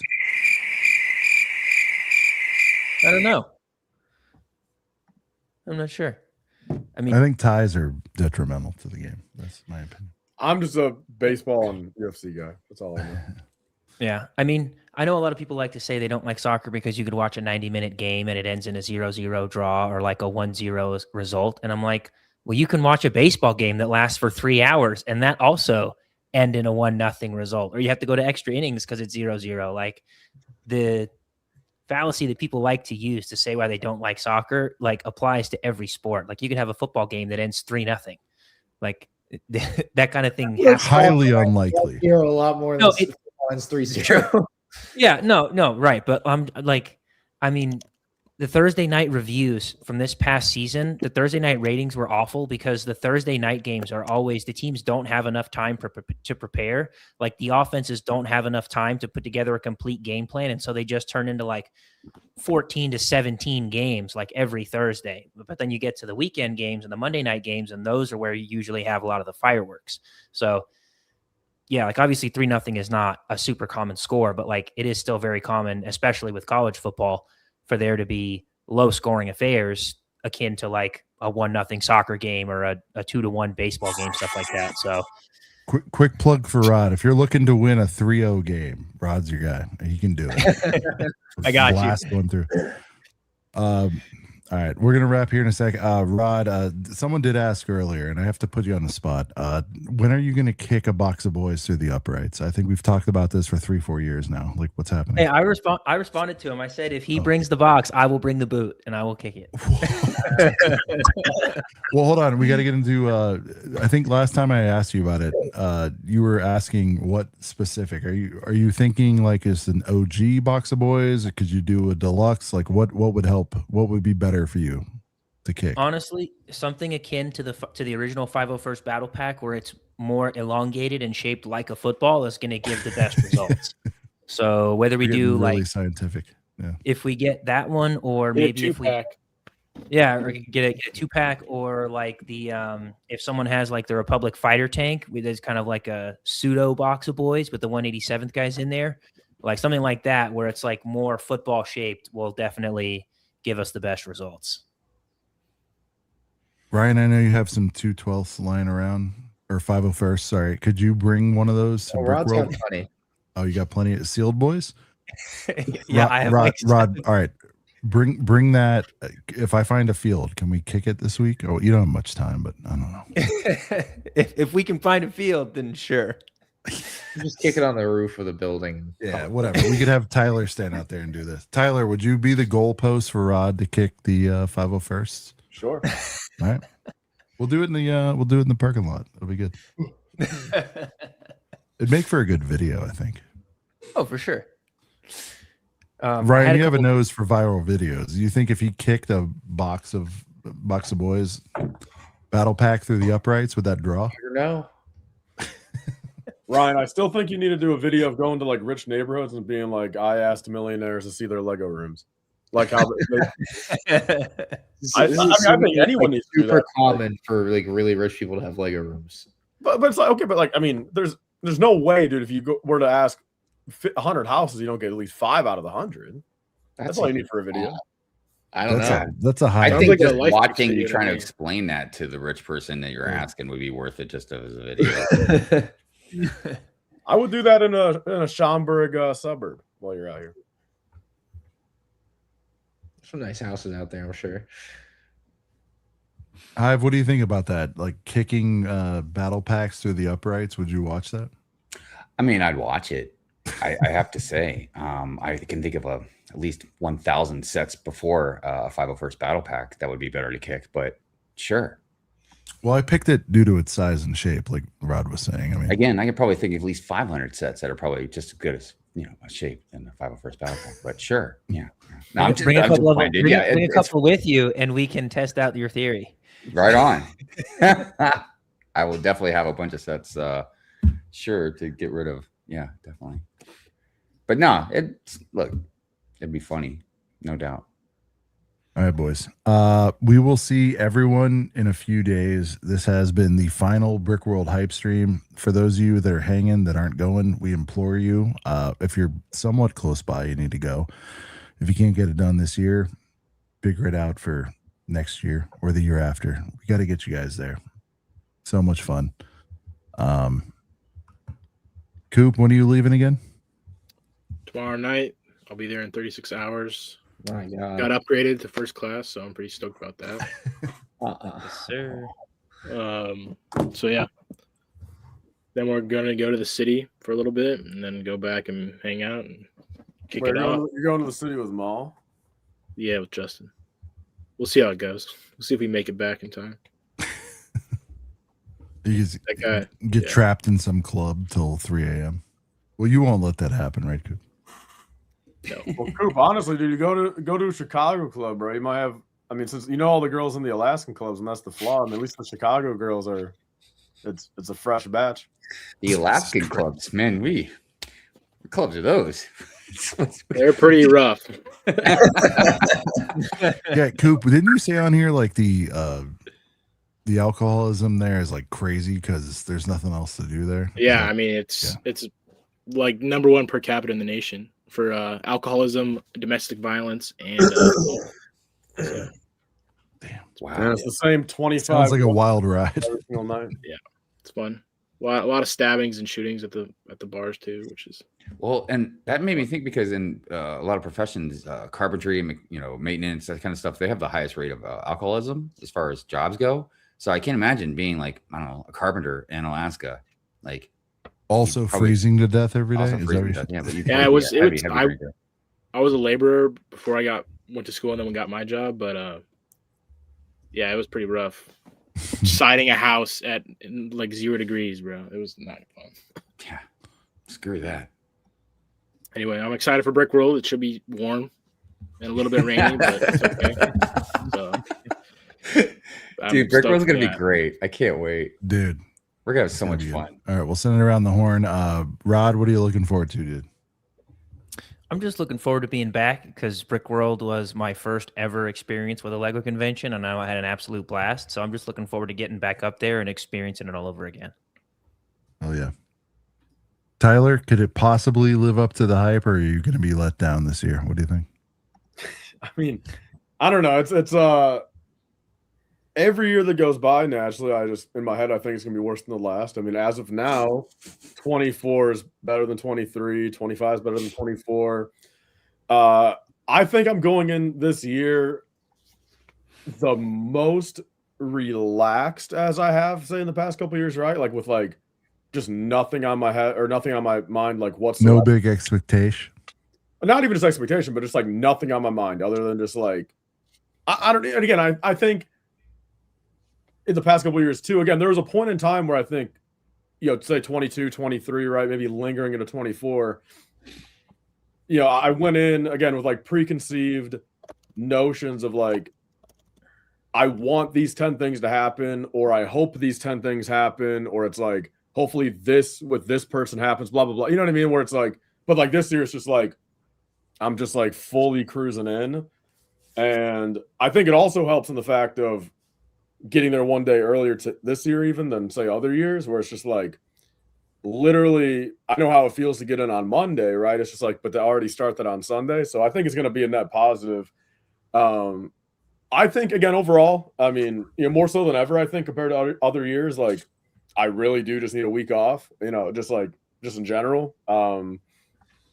I don't know. I'm not sure. I mean, I think ties are detrimental to the game. That's my opinion. I'm just a baseball and UFC guy. That's all I know. yeah. I mean, I know a lot of people like to say they don't like soccer because you could watch a 90-minute game and it ends in a 0-0 draw or like a 1-0 result. And I'm like, well, you can watch a baseball game that lasts for 3 hours and that also end in a 1-0 result. Or you have to go to extra innings because it's 0-0. Like the fallacy that people like to use to say why they don't like soccer like applies to every sport. Like you could have a football game that ends 3-0. Like that kind of thing. Highly unlikely. Hear a lot more than 3-0. Yeah, no, right. But I mean, the Thursday night reviews from this past season, the Thursday night ratings were awful because the Thursday night games are always, the teams don't have enough time to prepare. Like the offenses don't have enough time to put together a complete game plan. And so they just turn into like 14 to 17 games like every Thursday. But then you get to the weekend games and the Monday night games, and those are where you usually have a lot of the fireworks. So yeah, like obviously 3-0 is not a super common score, but like it is still very common, especially with college football, for there to be low scoring affairs akin to like a 1-0 soccer game or a 2-1 baseball game, stuff like that. So quick plug for Rod. If you're looking to win a 3-0 game, Rod's your guy. He can do it. I got Blast going through. All right, we're gonna wrap here in a sec. Rod, someone did ask earlier, and I have to put you on the spot. When are you gonna kick a box of boys through the uprights? I think we've talked about this for 3-4 years now. Like, what's happening? Hey, I responded to him. I said, if he brings the box, I will bring the boot and I will kick it. Well, hold on. We got to get into. I think last time I asked you about it, you were asking what specific. Are you thinking like it's an OG box of boys? Or could you do a deluxe? Like, what would help? What would be better for you to kick? Honestly, something akin to the original 501st Battle Pack, where it's more elongated and shaped like a football, is going to give the best results. So whether we do really like scientific, yeah. If we get that one, or Get a maybe if we 2-pack. Yeah, or you can get a 2-pack, or like the if someone has like the Republic fighter tank, there's kind of like a pseudo box of boys with the 187th guys in there, like something like that, where it's like more football shaped, will definitely give us the best results. Ryan, I know you have some 2/12 lying around, or 501st. Sorry, could you bring one of those to Rod's got Brickworld? plenty. Oh, you got plenty of sealed boys. Yeah, I have Rod. like Rod. All right, bring that. If I find a field, can we kick it this week? Oh, you don't have much time, but I don't know. if we can find a field, then sure. Just kick it on the roof of the building. Yeah, whatever. We could have Tyler stand out there and do this. Tyler, would you be the goalpost for Rod to kick the 501st? Sure. All right. We'll do it in the parking lot. It'll be good. It'd make for a good video, I think. Oh, for sure. Ryan, you have a nose for viral videos. You think if he kicked a box of boys battle pack through the uprights, would that draw? No. Ryan, I still think you need to do a video of going to like rich neighborhoods and being like, I asked millionaires to see their Lego rooms. Like how I think anyone needs to do super that. common for like really rich people to have Lego rooms. But it's like, okay, but like, I mean, there's no way, dude, if you were to ask 100 houses, you don't get at least 5 out of the 100. That's all you need for a video. I don't know. That's a high. I think like a just life watching you video to trying to me. explain that to the rich person that you're asking would be worth it just as a video. I would do that in a Schaumburg suburb while you're out here. Some nice houses out there, I'm sure. Hive, what do you think about that? Like kicking battle packs through the uprights? Would you watch that? I mean, I'd watch it. I have to say, I can think of at least 1,000 sets before a 501st battle pack that would be better to kick. But sure. Well, I picked it due to its size and shape, like Rod was saying. I mean, Again, I could probably think of at least 500 sets that are probably just as good as a shape than the 501st battle pack. But sure, yeah. No, I'm just, bring a I'm just couple, playing, dude. bring, Yeah, bring a it's couple with you, and we can test out your theory. right on. I will definitely have a bunch of sets, sure, to get rid of. Yeah, definitely. But no, it'd be funny, no doubt. all right, boys. We will see everyone in a few days. This has been the final Brickworld hype stream. For those of you that are hanging that aren't going, we implore you, if you're somewhat close by, you need to go. If you can't get it done this year, figure it out for next year or the year after. We got to get you guys there. So much fun. Coop, when are you leaving again? Tomorrow night, I'll be there in 36 hours. My God. Got upgraded to first class, so I'm pretty stoked about that. Yes, sir. So yeah. Then we're gonna go to the city for a little bit, and then go back and hang out and kick Wait, it off. you're going to the city with Maul? Yeah, with Justin. We'll see how it goes. We'll see if we make it back in time. You guys That guy, get yeah. trapped in some club till 3 a.m. Well, you won't let that happen, right, Coop? No. Well, Coop, honestly, dude, you go to a Chicago club, bro. You might have. I mean, since you know all the girls in the Alaskan clubs, and that's the flaw. I mean, at least the Chicago girls are. It's a fresh batch. The Alaskan clubs, man, what clubs are those? They're pretty rough. Yeah, Coop, didn't you say on here like the alcoholism there is like crazy because there's nothing else to do there? Yeah, I mean it's like #1 per capita in the nation for alcoholism, domestic violence, and Wow. And it's the same 25. Sounds like a wild ride. every single night. yeah, it's fun. A lot of stabbings and shootings at the bars too, which is Well, and that made me think because in a lot of professions, carpentry, maintenance, that kind of stuff, they have the highest rate of alcoholism as far as jobs go. So I can't imagine being like, I don't know, a carpenter in Alaska, like Also freezing to death every day. also Is that freezing what to death. Yeah, but you yeah. probably It was. be a heavy drinker. I was a laborer before I went to school and then got my job, but yeah, it was pretty rough. Siding a house at like 0 degrees, bro. It was not fun. Yeah, screw that. Anyway, I'm excited for Brickworld. It should be warm and a little bit rainy, but it's okay. So, I'm Dude, stoked Brickworld's for gonna be that. great. I can't wait. Dude, We're gonna have so It's much gonna be fun. good. All right, we'll send it around the horn. Rod, what are you looking forward to, dude? I'm just looking forward to being back because Brickworld was my first ever experience with a Lego convention, and I had an absolute blast. So I'm just looking forward to getting back up there and experiencing it all over again. Oh yeah. Tyler, could it possibly live up to the hype, or are you going to be let down this year? What do you think? I mean, I don't know. It's every year that goes by, naturally, I just in my head I think it's gonna be worse than the last. I mean, as of now, 24 is better than 23, 25 is better than 24. I think I'm going in this year the most relaxed as I have, say, in the past couple years, right? Like with like just nothing on my head or nothing on my mind, like whatsoever. No big expectation. Not even just expectation, but just like nothing on my mind other than just like I don't. And again, I think in the past couple of years too, again, there was a point in time where I think, say 22, 23, right? Maybe lingering into 24. I went in again with like preconceived notions of like, I want these 10 things to happen, or I hope these 10 things happen, or it's like, hopefully this with this person happens, blah, blah, blah. You know what I mean? Where it's like, but like this year, it's just like, I'm just like fully cruising in. And I think it also helps in the fact of getting there one day earlier to this year even than say other years, where it's just like literally I know how it feels to get in on Monday, right? It's just like, but to already start that on Sunday. So I think it's going to be a net positive. I think again, overall, I mean, more so than ever, I think compared to other years, like I really do just need a week off, just in general.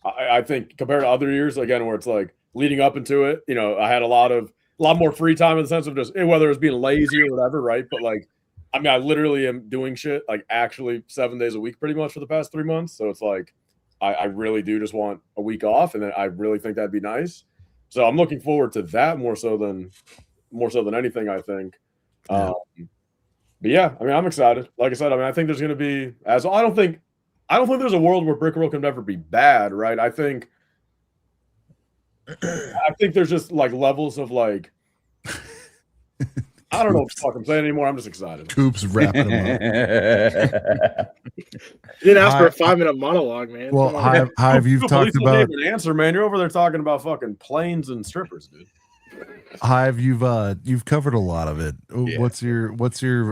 I think compared to other years, again, where it's like leading up into it, I had a lot more free time in the sense of just whether it's being lazy or whatever, right? But like, I mean, I literally am doing shit like actually 7 days a week pretty much for the past 3 months. So it's like, I really do just want a week off, and then I really think that'd be nice. So I'm looking forward to that more so than anything, I think. Yeah. But yeah, I mean, I'm excited. Like I said, I mean, I think there's going to be I don't think there's a world where Brickworld can never be bad, right? I think there's just like levels of like, I don't know what the fuck I'm saying anymore. I'm just excited. Coops wrapping them up. You didn't ask for a 5-minute monologue, man. Well, Come on. Hive, you've talked about an answer, man. You're over there talking about fucking planes and strippers, dude. Hive. You've covered a lot of it. Yeah. What's your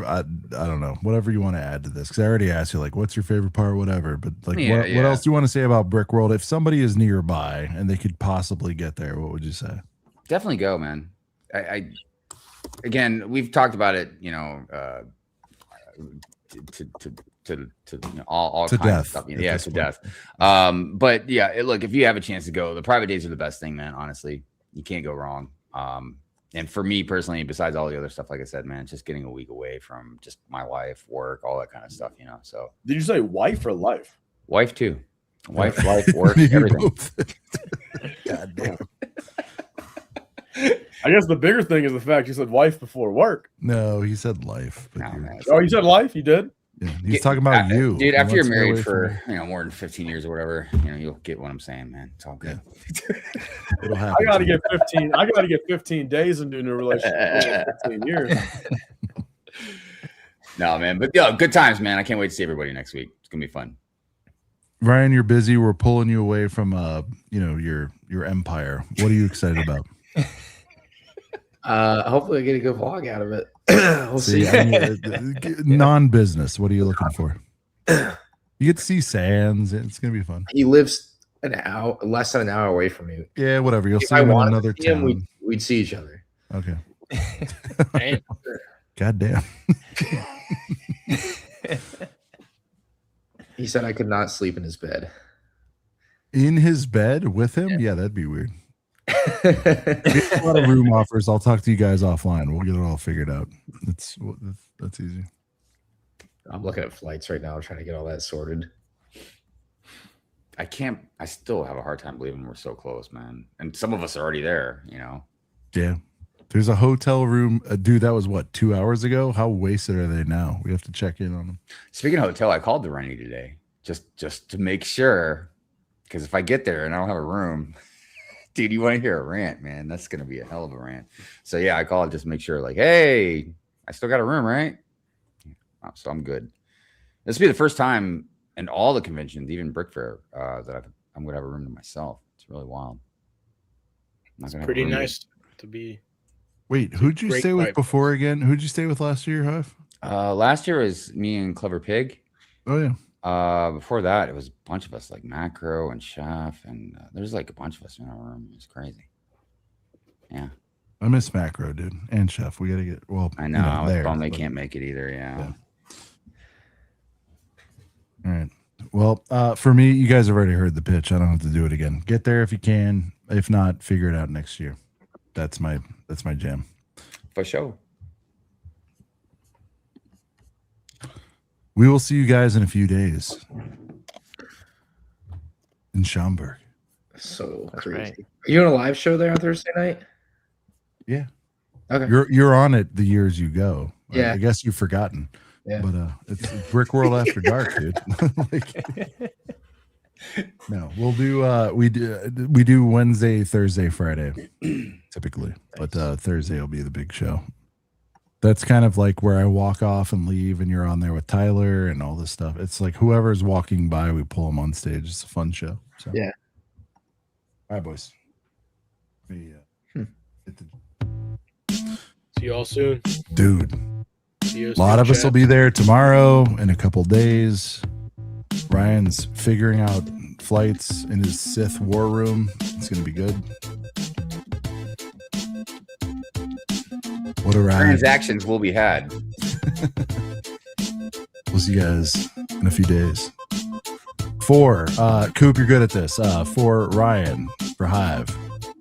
I don't know, whatever you want to add to this, because I already asked you like what's your favorite part, whatever. But like, what else do you want to say about Brickworld? If somebody is nearby and they could possibly get there, what would you say? Definitely go, man. Again, we've talked about it, all to kinds death, of stuff. Yeah, to death. But yeah, look, if you have a chance to go, the private days are the best thing, man. Honestly, you can't go wrong. And for me personally, besides all the other stuff, like I said, man, just getting a week away from just my wife, work, all that kind of stuff, So did you say wife or life? Wife too. Wife, life, work, everything. God damn. I guess the bigger thing is the fact you said wife before work. No, he said life. But Oh, you said life? You did? yeah, he's talking about you, dude. After you're Let's stay married away for from more than 15 years or whatever, you'll get what I'm saying, man. It's all good. It'll happen. I got to get 15. I got to get 15 days into a new relationship. 15 years. No, man, but good times, man. I can't wait to see everybody next week. It's gonna be fun. Ryan, you're busy. We're pulling you away from your empire. What are you excited about? Hopefully I get a good vlog out of it. We'll see. I mean, non-business. What are you looking for? You get to see Sands. It's gonna be fun. He lives less than an hour away from me. Yeah, whatever. You'll If see I him in wanted to another see him, town. we'd see each other. Okay. God damn. He said I could not sleep in his bed. In his bed with him? Yeah, that'd be weird. We have a lot of room offers. I'll talk to you guys offline. We'll get it all figured out. That's easy. I'm looking at flights right now, trying to get all that sorted. I still have a hard time believing we're so close, man. And some of us are already there, Yeah. There's a hotel room. Dude, that was what, 2 hours ago? How wasted are they now? We have to check in on them. Speaking of hotel, I called the Rennie today just to make sure, because if I get there and I don't have a room, dude, you want to hear a rant, man? That's gonna be a hell of a rant. So yeah, I called just to make sure, like, hey, I still got a room, right? So I'm good. This will be the first time in all the conventions, even Brick Fair, that I'm gonna have a room to myself. It's really wild. It's pretty nice to be. Wait, who'd you great stay with vibe. before again? Who'd you stay with last year, Hive? Last year was me and Clever Pig. Oh yeah. Before that, it was a bunch of us, like Macro and Chef, and there's like a bunch of us in our room. It's crazy. Yeah. I miss Macro, dude, and Chef. We gotta get I know. I was bummed they can't make it either. Yeah. All right. Well, for me, you guys have already heard the pitch. I don't have to do it again. Get there if you can. If not, figure it out next year. That's my jam. For sure. We will see you guys in a few days in Schaumburg. So crazy. Are you on a live show there on Thursday night? Yeah. Okay. You're on it the years you go. Yeah. I guess you've forgotten. Yeah. But it's Brickworld After Dark, dude. No, we'll do we do Wednesday, Thursday, Friday typically. But Thursday will be the big show. That's kind of like where I walk off and leave, and you're on there with Tyler and all this stuff. It's like whoever's walking by, we pull them on stage. It's a fun show. So. Yeah. All right, boys. We hit the See you all soon. dude. See you A lot of us chat. will be there tomorrow in a couple days. Ryan's figuring out flights in his Sith war room. It's going to be good. What a ride. Transactions will be had. We'll see you guys in a few days. For Coop, you're good at this. For Ryan, for Hive,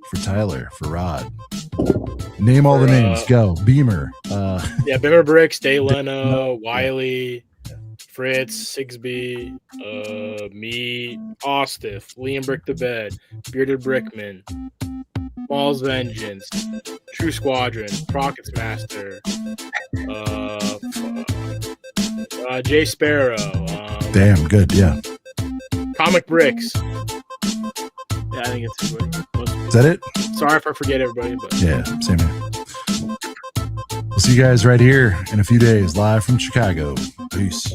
for Tyler, for Rod. Name all the names. Go. Beamer. Yeah, Bimmer Bricks, Day Leno, Wiley, Fritz, Sigsby, me, Ostiff, Liam Brick the Bed, Bearded Brickman, Ball's Vengeance, True Squadron, Crockett's Master, Jay Sparrow, Damn, good. Yeah. Comic Bricks. Yeah, I think it's everybody. Is that it? Sorry if I forget everybody, but Yeah, same here. We'll see you guys right here in a few days, live from Chicago. Peace.